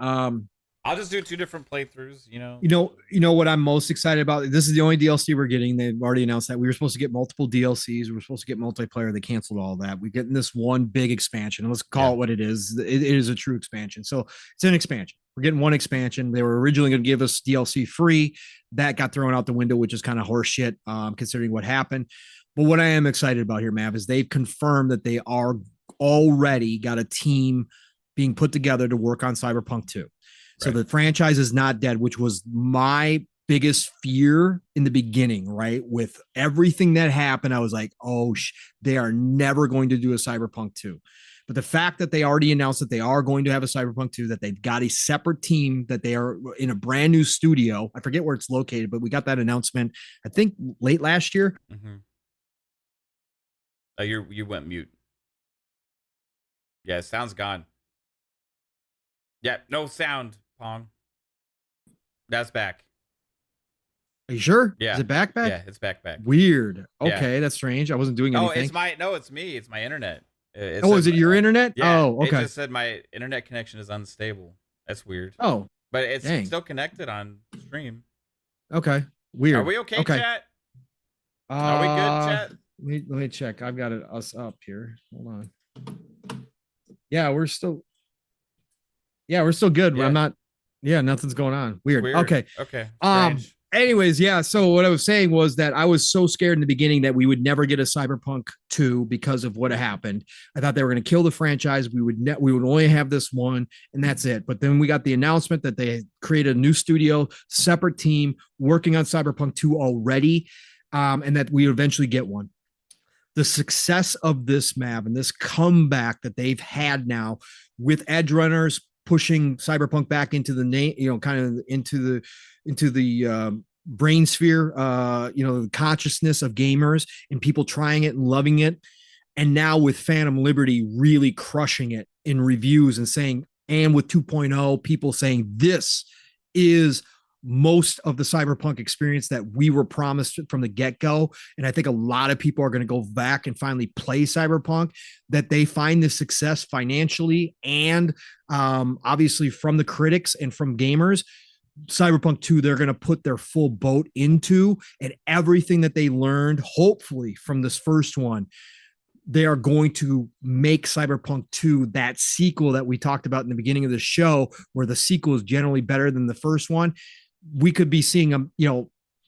I'll just do 2 different playthroughs, you know. You know what I'm most excited about? This is the only DLC we're getting. They've already announced that we were supposed to get multiple DLCs. We were supposed to get multiplayer. They canceled all that. We're getting this one big expansion. Let's call it what it is. It is a true expansion. So it's an expansion. We're getting one expansion. They were originally going to give us DLC free. That got thrown out the window, which is kind of horseshit, considering what happened. But what I am excited about here, Mav, is they've confirmed that they are already got a team being put together to work on Cyberpunk 2. So the franchise is not dead, which was my biggest fear in the beginning, right? With everything that happened, I was like, oh, they are never going to do a Cyberpunk 2. But the fact that they already announced that they are going to have a Cyberpunk 2, that they've got a separate team, that they are in a brand new studio. I forget where it's located, but we got that announcement, I think late last year. Mm-hmm. Oh, you went mute. Yeah, sound's gone. Yeah, no sound, Pong. That's back. Are you sure? Yeah. Is it back? Yeah, it's back. Weird. Okay, that's strange. I wasn't doing anything. It's me. It's my internet. Is it your internet? Yeah, oh, okay. It just said my internet connection is unstable. That's weird. Oh, but it's still connected on stream. Okay, weird. Are we okay, chat? Are we good, chat? Let me check. I've got us up here. Hold on. Yeah, we're still good. Yeah. I'm not. Yeah, nothing's going on. Weird. Okay. Strange. Anyways, yeah. So what I was saying was that I was so scared in the beginning that we would never get a Cyberpunk 2 because of what happened. I thought they were going to kill the franchise. We would only have this one, and that's it. But then we got the announcement that they created a new studio, separate team working on Cyberpunk 2 already, and that we would eventually get one. The success of this map and this comeback that they've had now with edge runners pushing Cyberpunk back into the kind of into the brain sphere, the consciousness of gamers and people trying it and loving it. And now with Phantom Liberty really crushing it in reviews and saying, and with 2.0, people saying this is most of the Cyberpunk experience that we were promised from the get-go. And I think a lot of people are going to go back and finally play Cyberpunk, that they find the success financially and obviously from the critics and from gamers. Cyberpunk 2, they're going to put their full boat into, and everything that they learned, hopefully from this first one, they are going to make Cyberpunk 2 that sequel that we talked about in the beginning of the show, where the sequel is generally better than the first one. We could be seeing them,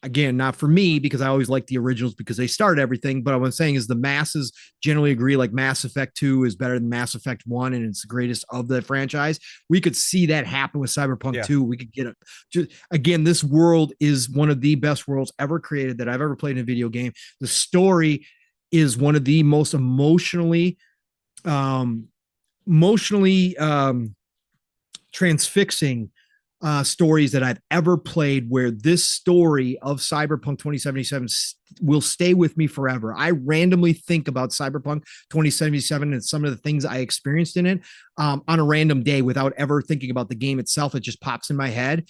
again, not for me, because I always like the originals because they started everything. But what I'm saying is the masses generally agree like Mass Effect 2 is better than Mass Effect 1 and it's the greatest of the franchise. We could see that happen with Cyberpunk 2. We could get it. Again, this world is one of the best worlds ever created that I've ever played in a video game. The story is one of the most emotionally transfixing stories that I've ever played, where this story of Cyberpunk 2077 will stay with me forever. I randomly think about Cyberpunk 2077 and some of the things I experienced in it on a random day without ever thinking about the game itself. It just pops in my head.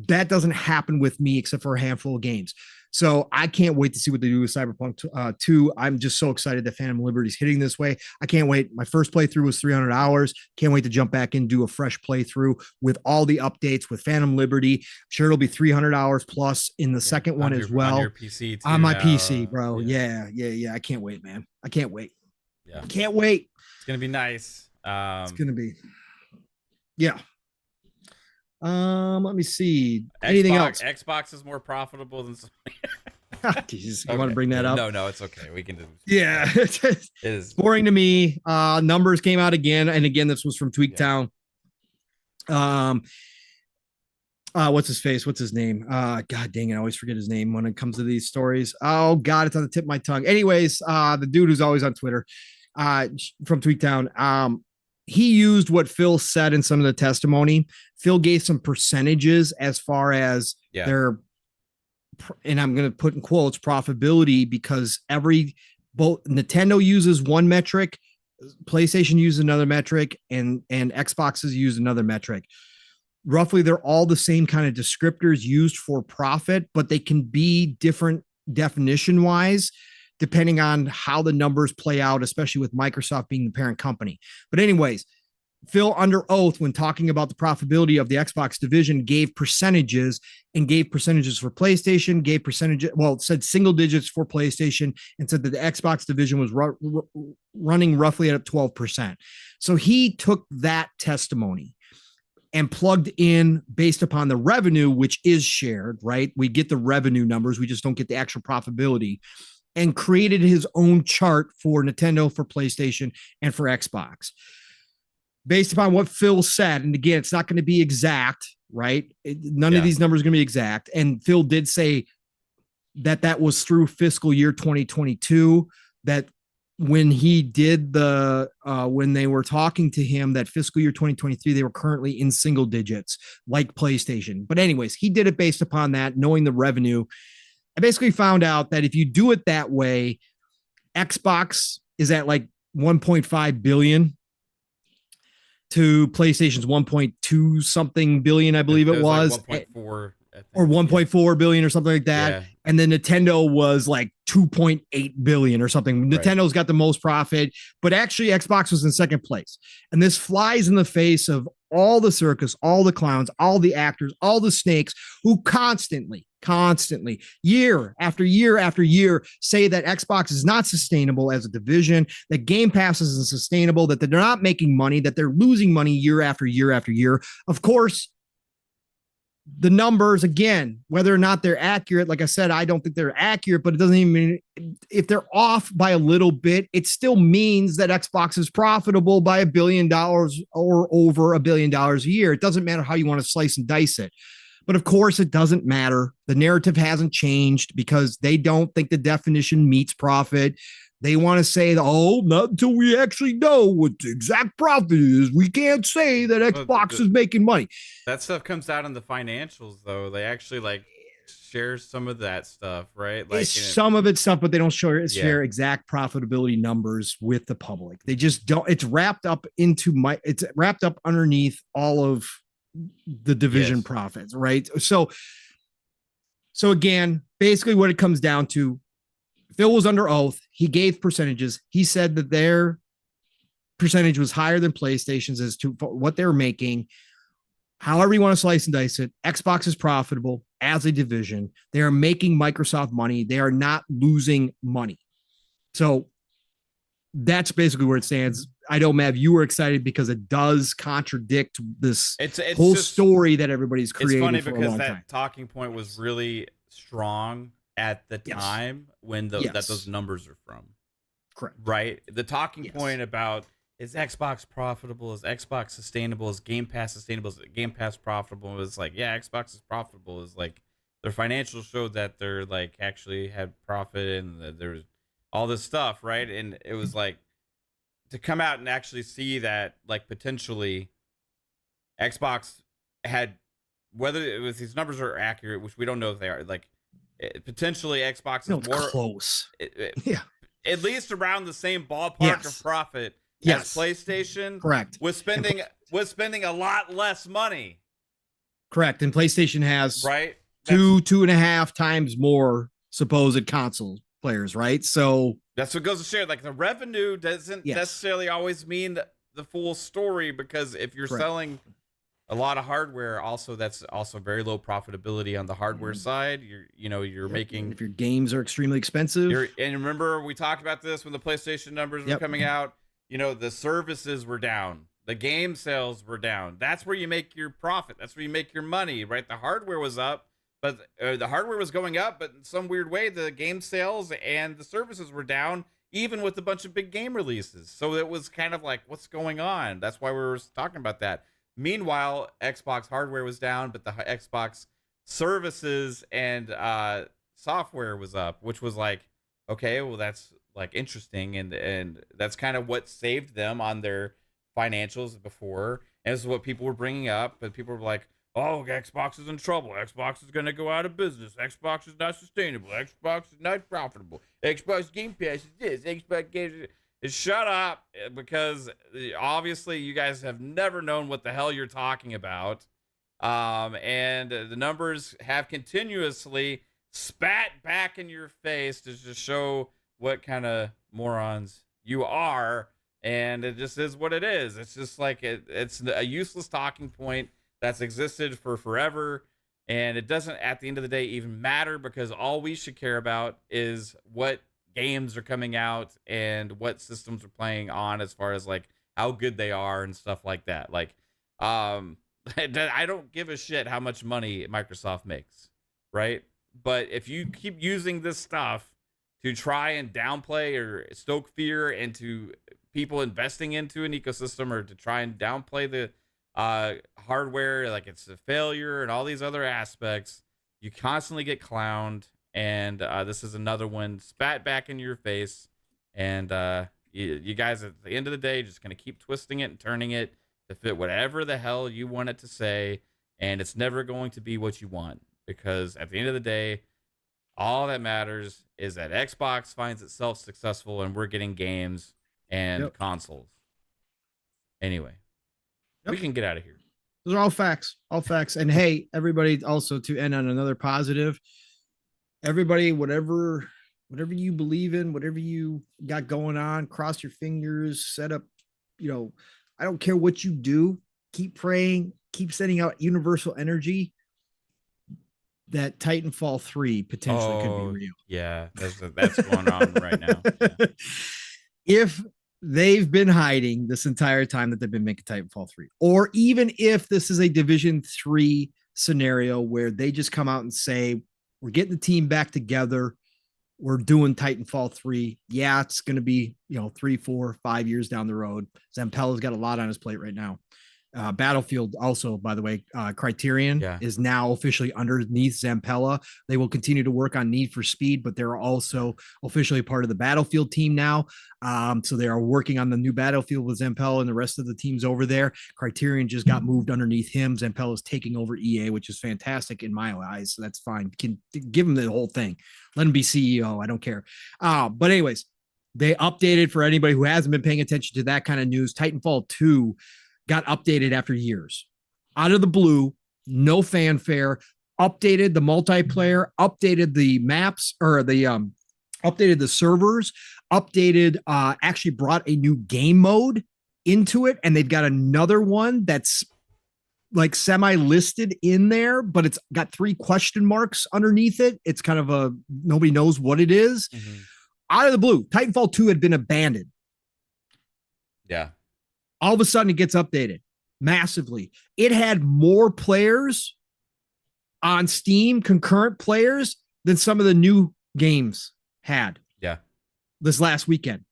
That doesn't happen with me except for a handful of games. So I can't wait to see what they do with Cyberpunk 2. I'm just so excited that Phantom Liberty's hitting this way. I can't wait. My first playthrough was 300 hours. Can't wait to jump back and do a fresh playthrough with all the updates with Phantom Liberty. I'm sure it'll be 300 hours plus in the second one as well. On your PC too, on my PC, bro. Yeah. I can't wait, man. I can't wait. Yeah. I can't wait. It's going to be nice. It's going to be. Yeah. Let me see. Anything else? Xbox is more profitable than Jesus, you want to bring that up? No, it's okay. We can do. Yeah, it is boring to me. Numbers came out again, and again, this was from Tweaktown. What's his face? What's his name? God dang it, I always forget his name when it comes to these stories. Oh God, it's on the tip of my tongue. Anyways, the dude who's always on Twitter, from Tweaktown, he used what Phil said in some of the testimony. Phil gave some percentages as far as their, and I'm going to put in quotes, profitability, because both Nintendo uses one metric, PlayStation uses another metric, and Xboxes use another metric. Roughly, they're all the same kind of descriptors used for profit, but they can be different definition wise, depending on how the numbers play out, especially with Microsoft being the parent company. But anyways, Phil, under oath, when talking about the profitability of the Xbox division, gave percentages for PlayStation, said single digits for PlayStation, and said that the Xbox division was running roughly at 12%. So he took that testimony and plugged in based upon the revenue, which is shared, right? We get the revenue numbers. We just don't get the actual profitability, and created his own chart for Nintendo, for PlayStation, and for Xbox. Based upon what Phil said, and again, it's not going to be exact, right? None of these numbers are going to be exact. And Phil did say that was through fiscal year 2022, that when he did when they were talking to him that fiscal year 2023, they were currently in single digits like PlayStation. But anyways, he did it based upon that, knowing the revenue. I basically found out that if you do it that way, Xbox is at like 1.5 billion to PlayStation's 1.2 something billion, I believe it was. Like 1.4 or 1.4 billion or something like that. Yeah. And then Nintendo was like 2.8 billion or something. Right. Nintendo's got the most profit, but actually Xbox was in second place. And this flies in the face of all the circus, all the clowns, all the actors, all the snakes who constantly, year after year after year say that Xbox is not sustainable as a division, that Game Pass isn't sustainable, that they're not making money, that they're losing money year after year after year. Of course, the numbers, again, whether or not they're accurate, like I said, I don't think they're accurate, but it doesn't even mean if they're off by a little bit, it still means that Xbox is profitable by $1 billion or over $1 billion a year. It doesn't matter how you want to slice and dice it. But of course, it doesn't matter. The narrative hasn't changed because they don't think the definition meets profit. They want to say, oh, not until we actually know what the exact profit is. We can't say that Xbox is making money. That stuff comes out in the financials, though. They actually like share some of that stuff, right? Like some of it's stuff, but they don't share exact profitability numbers with the public. They just don't. It's wrapped up underneath all of the division profits, right? So again, basically what it comes down to, Phil was under oath. He gave percentages. He said that their percentage was higher than PlayStation's as to what they're making. However you want to slice and dice it, Xbox is profitable as a division. They are making Microsoft money. They are not losing money. So that's basically where it stands. I know, Mav, you were excited because it does contradict this whole story that everybody's created. It's funny because that talking point was really strong at the time when that those numbers are from. Correct. Right? The talking point about is Xbox profitable? Is Xbox sustainable? Is Game Pass sustainable? Is Game Pass profitable? It was like, yeah, Xbox is profitable. Is like their financials showed that they're like actually had profit and that there was all this stuff, right? And it was like to come out and actually see that like potentially Xbox had, whether it was these numbers are accurate, which we don't know if they are, like potentially Xbox is more close. At least around the same ballpark of profit as PlayStation. Correct. Was spending a lot less money. Correct. And PlayStation has 2.5 times more supposed console players, right? So that's what goes to show. Like the revenue doesn't necessarily always mean the full story, because if you're selling a lot of hardware, also that's also very low profitability on the hardware side. You're making, if your games are extremely expensive. And remember, we talked about this when the PlayStation numbers were coming out. The services were down, the game sales were down. That's where you make your profit. That's where you make your money, right? The hardware was up, but the hardware was going up, but in some weird way, the game sales and the services were down, even with a bunch of big game releases. So it was kind of like, what's going on? That's why we were talking about that. Meanwhile, Xbox hardware was down, but the Xbox services and software was up, which was like, okay, well, that's like interesting, and that's kind of what saved them on their financials before. And this is what people were bringing up, but people were like, oh, Xbox is in trouble. Xbox is going to go out of business. Xbox is not sustainable. Xbox is not profitable. Xbox Game Pass is this. Xbox Game is shut up, because obviously you guys have never known what the hell you're talking about. And the numbers have continuously spat back in your face to just show what kind of morons you are. And it just is what it is. It's just like it's a useless talking point that's existed for forever. And it doesn't, at the end of the day, even matter, because all we should care about is what games are coming out and what systems are playing on, as far as like how good they are and stuff like that. Like, I don't give a shit how much money Microsoft makes, right? But if you keep using this stuff to try and downplay or stoke fear into people investing into an ecosystem, or to try and downplay the hardware, like it's a failure and all these other aspects, you constantly get clowned. And this is another one spat back in your face. And you guys, at the end of the day, just going to keep twisting it and turning it to fit whatever the hell you want it to say. And it's never going to be what you want, because at the end of the day, all that matters is that Xbox finds itself successful and we're getting games and consoles. Anyway, we can get out of here. Those are all facts, And hey, everybody, also to end on another positive, everybody, whatever you believe in, whatever you got going on, cross your fingers, set up, I don't care what you do, keep praying, keep sending out universal energy that Titanfall 3 potentially could be real. Yeah, that's going on right now. Yeah. If they've been hiding this entire time that they've been making Titanfall 3, or even if this is a Division 3 scenario where they just come out and say, we're getting the team back together, we're doing Titanfall 3. Yeah, it's going to be, 3, 4, 5 years down the road. Zampella's got a lot on his plate right now. Battlefield also, by the way, Criterion is now officially underneath Zampella. They will continue to work on Need for Speed, but they're also officially part of the Battlefield team now. So they are working on the new Battlefield with Zampella and the rest of the teams over there. Criterion just got moved underneath him. Zampella is taking over EA, which is fantastic in my eyes. So that's fine. Can give him the whole thing. Let him be CEO. I don't care. But anyways, they updated, for anybody who hasn't been paying attention to that kind of news, Titanfall 2 got updated after years, out of the blue, no fanfare, updated the multiplayer, updated the maps, or the updated the servers, updated, actually brought a new game mode into it. And they've got another one that's like semi-listed in there, but it's got 3 question marks underneath it. It's kind of nobody knows what it is. Mm-hmm. Out of the blue, Titanfall 2 had been abandoned. Yeah. All of a sudden it gets updated massively. It had more players on Steam, concurrent players, than some of the new games had. Yeah. This last weekend.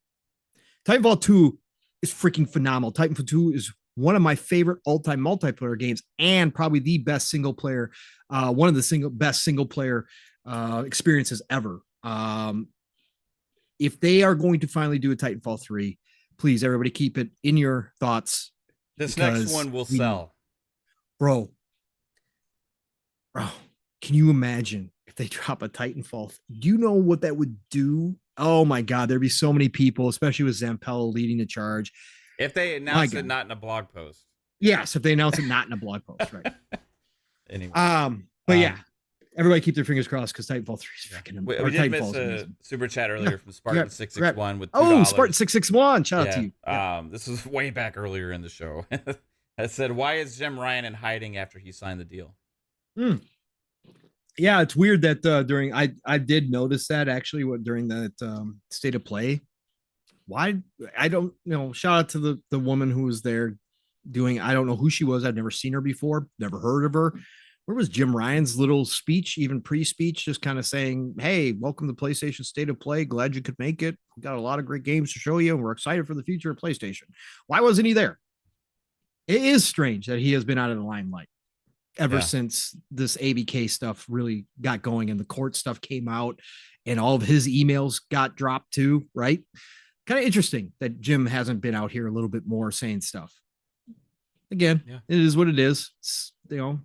Titanfall 2 is freaking phenomenal. Titanfall 2 is one of my favorite all-time multiplayer games, and probably the best single player, one of the best single player experiences ever. If they are going to finally do a Titanfall 3, please, everybody, keep it in your thoughts. This next one will sell. Bro, can you imagine if they drop a Titanfall? Do you know what that would do? Oh my God, there'd be so many people, especially with Zampella leading the charge. If they announce it not in a blog post. Yes, if they announce it not in a blog post, right? Anyway. But yeah, everybody keep their fingers crossed, because Titanfall 3 is freaking amazing. We did miss a super chat earlier from Spartan661 with $2. Oh, Spartan661. Shout out to you. This was way back earlier in the show. I said, why is Jim Ryan in hiding after he signed the deal? Yeah, it's weird that during I did notice that actually during that state of play. Why? I don't know. Shout out to the woman who was there doing, I don't know who she was. I've never seen her before, never heard of her. Where was Jim Ryan's little speech, even pre-speech, just kind of saying, hey, welcome to PlayStation State of Play. Glad you could make it. We got a lot of great games to show you, and we're excited for the future of PlayStation. Why wasn't he there? It is strange that he has been out of the limelight ever since this ABK stuff really got going and the court stuff came out and all of his emails got dropped too, right? Kind of interesting that Jim hasn't been out here a little bit more saying stuff. Again, It is what it is. It's,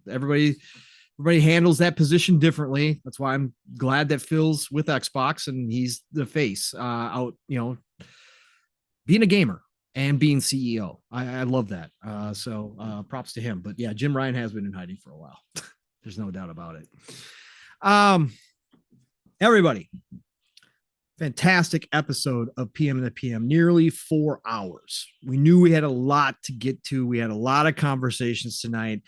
everybody handles that position differently. That's why I'm glad that Phil's with Xbox and he's the face out, being a gamer and being CEO. I love that. So props to him. But yeah, Jim Ryan has been in hiding for a while. There's no doubt about it. Everybody, fantastic episode of PM and the PM, nearly 4 hours. We knew we had a lot to get to. We had a lot of conversations tonight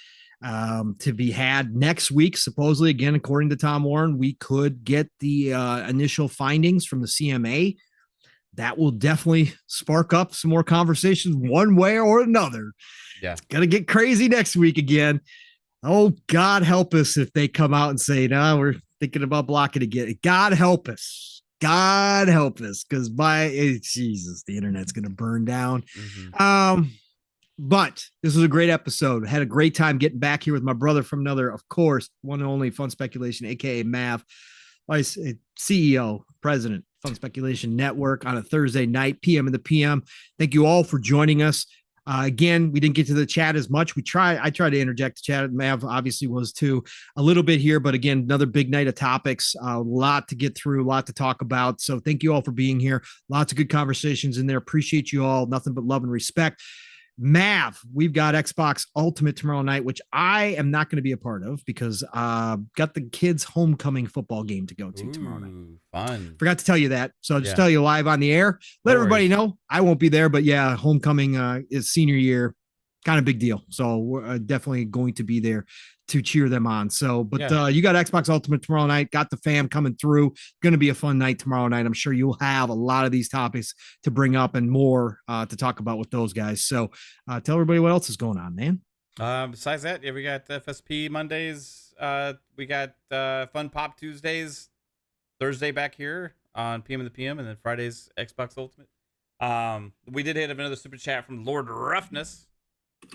to be had next week. Supposedly, again, according to Tom Warren, we could get the initial findings from the CMA. That will definitely spark up some more conversations one way or another. Yeah. It's going to get crazy next week again. Oh, God help us if they come out and say, no, we're thinking about blocking again. God help us. God help us. Because Jesus, the internet's going to burn down. Mm-hmm. But this was a great episode. Had a great time getting back here with my brother from another, of course, one and only Fun Speculation, aka Mav, Vice CEO, President, Fun Speculation Network on a Thursday night, PM in the PM. Thank you all for joining us. Again, we didn't get to the chat as much. I tried to interject the chat. Mav obviously was too, a little bit here, but again, another big night of topics, a lot to get through, a lot to talk about. So thank you all for being here. Lots of good conversations in there. Appreciate you all. Nothing but love and respect. Mav, we've got Xbox Ultimate tomorrow night, which I am not going to be a part of because got the kids' homecoming football game to go to tomorrow night. Fun. Forgot to tell you that. So I'll just tell you live on the air. Let everybody know I won't be there, but yeah, homecoming is senior year, kind of big deal. So we're definitely going to be there to cheer them on. So, but you got Xbox Ultimate tomorrow night, got the fam coming through. Going to be a fun night tomorrow night. I'm sure you'll have a lot of these topics to bring up and more to talk about with those guys. So tell everybody what else is going on, man. Besides that, we got FSP Mondays. We got Fun Pop Tuesdays, Thursday back here on PM in the PM, and then Fridays Xbox Ultimate. We did hit another super chat from Lord Roughness.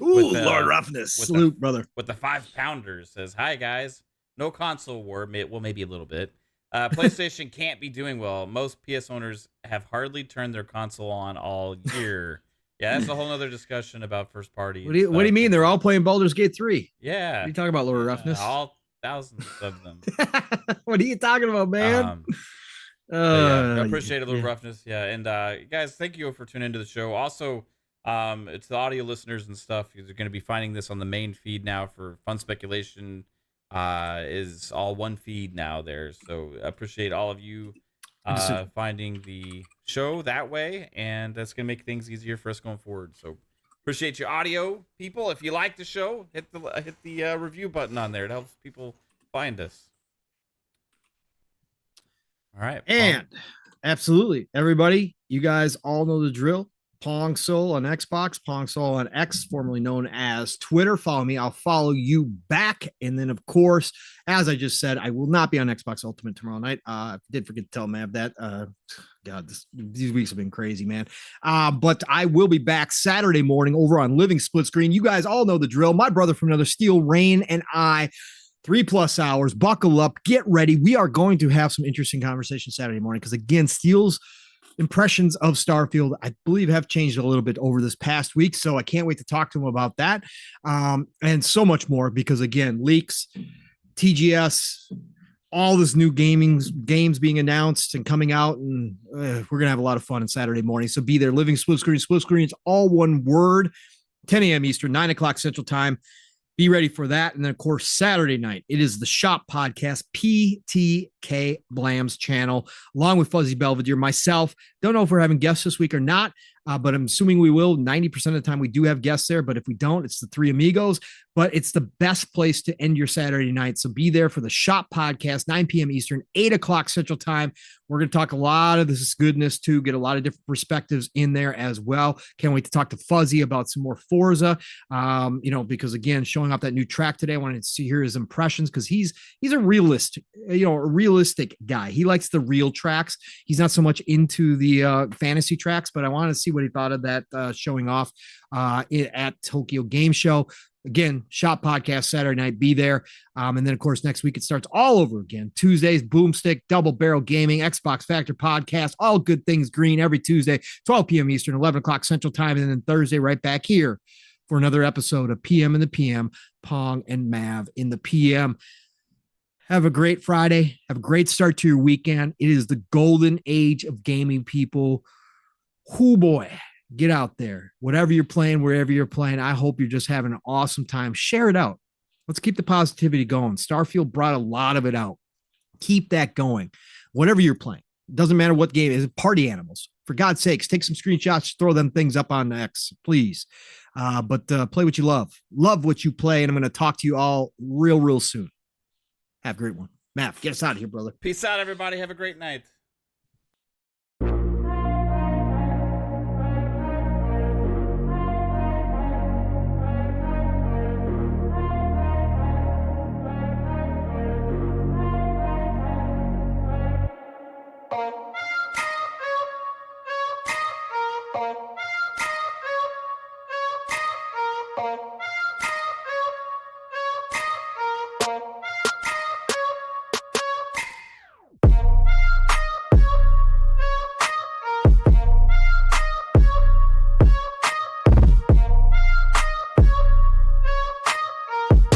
Ooh, Lord Roughness. Salute, brother. With the 5-pounder says, "Hi guys, no console war. Well, maybe a little bit. PlayStation can't be doing well. Most PS owners have hardly turned their console on all year." Yeah, that's a whole other discussion about first party. What do you mean? They're all playing Baldur's Gate 3. Yeah. What are you talking about, Lord Roughness? All thousands of them. What are you talking about, man? I appreciate it, Lord Roughness. Yeah, and guys, thank you for tuning into the show. Also, it's the audio listeners and stuff. You're going to be finding this on the main feed now for Fun Speculation. Is all one feed now there. So I appreciate all of you finding the show that way, and that's going to make things easier for us going forward. So appreciate you, audio people. If you like the show, hit the review button on there. It helps people find us. All right. And absolutely, everybody, you guys all know the drill. Pong Soul on Xbox, Pong Soul on X, formerly known as Twitter. Follow me. I'll follow you back. And then, of course, as I just said, I will not be on Xbox Ultimate tomorrow night. I did forget to tell Mav that. God, these weeks have been crazy, man. But I will be back Saturday morning over on Living Split Screen. You guys all know the drill. My brother from another Steel, Rain, and I. 3+ hours. Buckle up. Get ready. We are going to have some interesting conversation Saturday morning because, again, Steel's impressions of Starfield, I believe, have changed a little bit over this past week. So I can't wait to talk to him about that and so much more because, again, leaks, TGS, all this new games being announced and coming out, and we're going to have a lot of fun on Saturday morning. So be there. Living Split Screen. Split Screen, it's all one word, 10 a.m. Eastern, 9 o'clock Central Time. Be ready for that. And then, of course, Saturday night, it is the Shop Podcast, PTK Blam's channel, along with Fuzzy Belvedere, myself. Don't know if we're having guests this week or not, but I'm assuming we will. 90% of the time we do have guests there, but if we don't, it's the three amigos. But it's the best place to end your Saturday night. So be there for the Shop Podcast, 9 p.m. Eastern, 8 o'clock Central Time. We're going to talk a lot of this goodness too, get a lot of different perspectives in there as well. Can't wait to talk to Fuzzy about some more Forza, because again, showing off that new track today, I wanted to hear his impressions because he's a realist, a realistic guy. He likes the real tracks. He's not so much into the fantasy tracks, but I wanted to see what he thought of that showing off at Tokyo Game Show. Again, Shop Podcast Saturday night, be there. And then, of course, next week it starts all over again. Tuesdays, Boomstick, Double Barrel Gaming, Xbox Factor Podcast, all good things green every Tuesday, 12 p.m. Eastern, 11 o'clock Central Time. And then Thursday, right back here for another episode of PM in the PM, Pong and Mav in the PM. Have a great Friday. Have a great start to your weekend. It is the golden age of gaming, people. Whoo boy. Get out there, whatever you're playing, wherever you're playing. I hope you're just having an awesome time. Share it out. Let's keep the positivity going. Starfield brought a lot of it out. Keep that going. Whatever you're playing, doesn't matter what game it is. Party animals, for God's sakes, take some screenshots, throw them things up on X, please. But play what you love what you play. And I'm going to talk to you all real soon. Have a great one. Matt, get us out of here, brother. Peace out, everybody. Have a great night.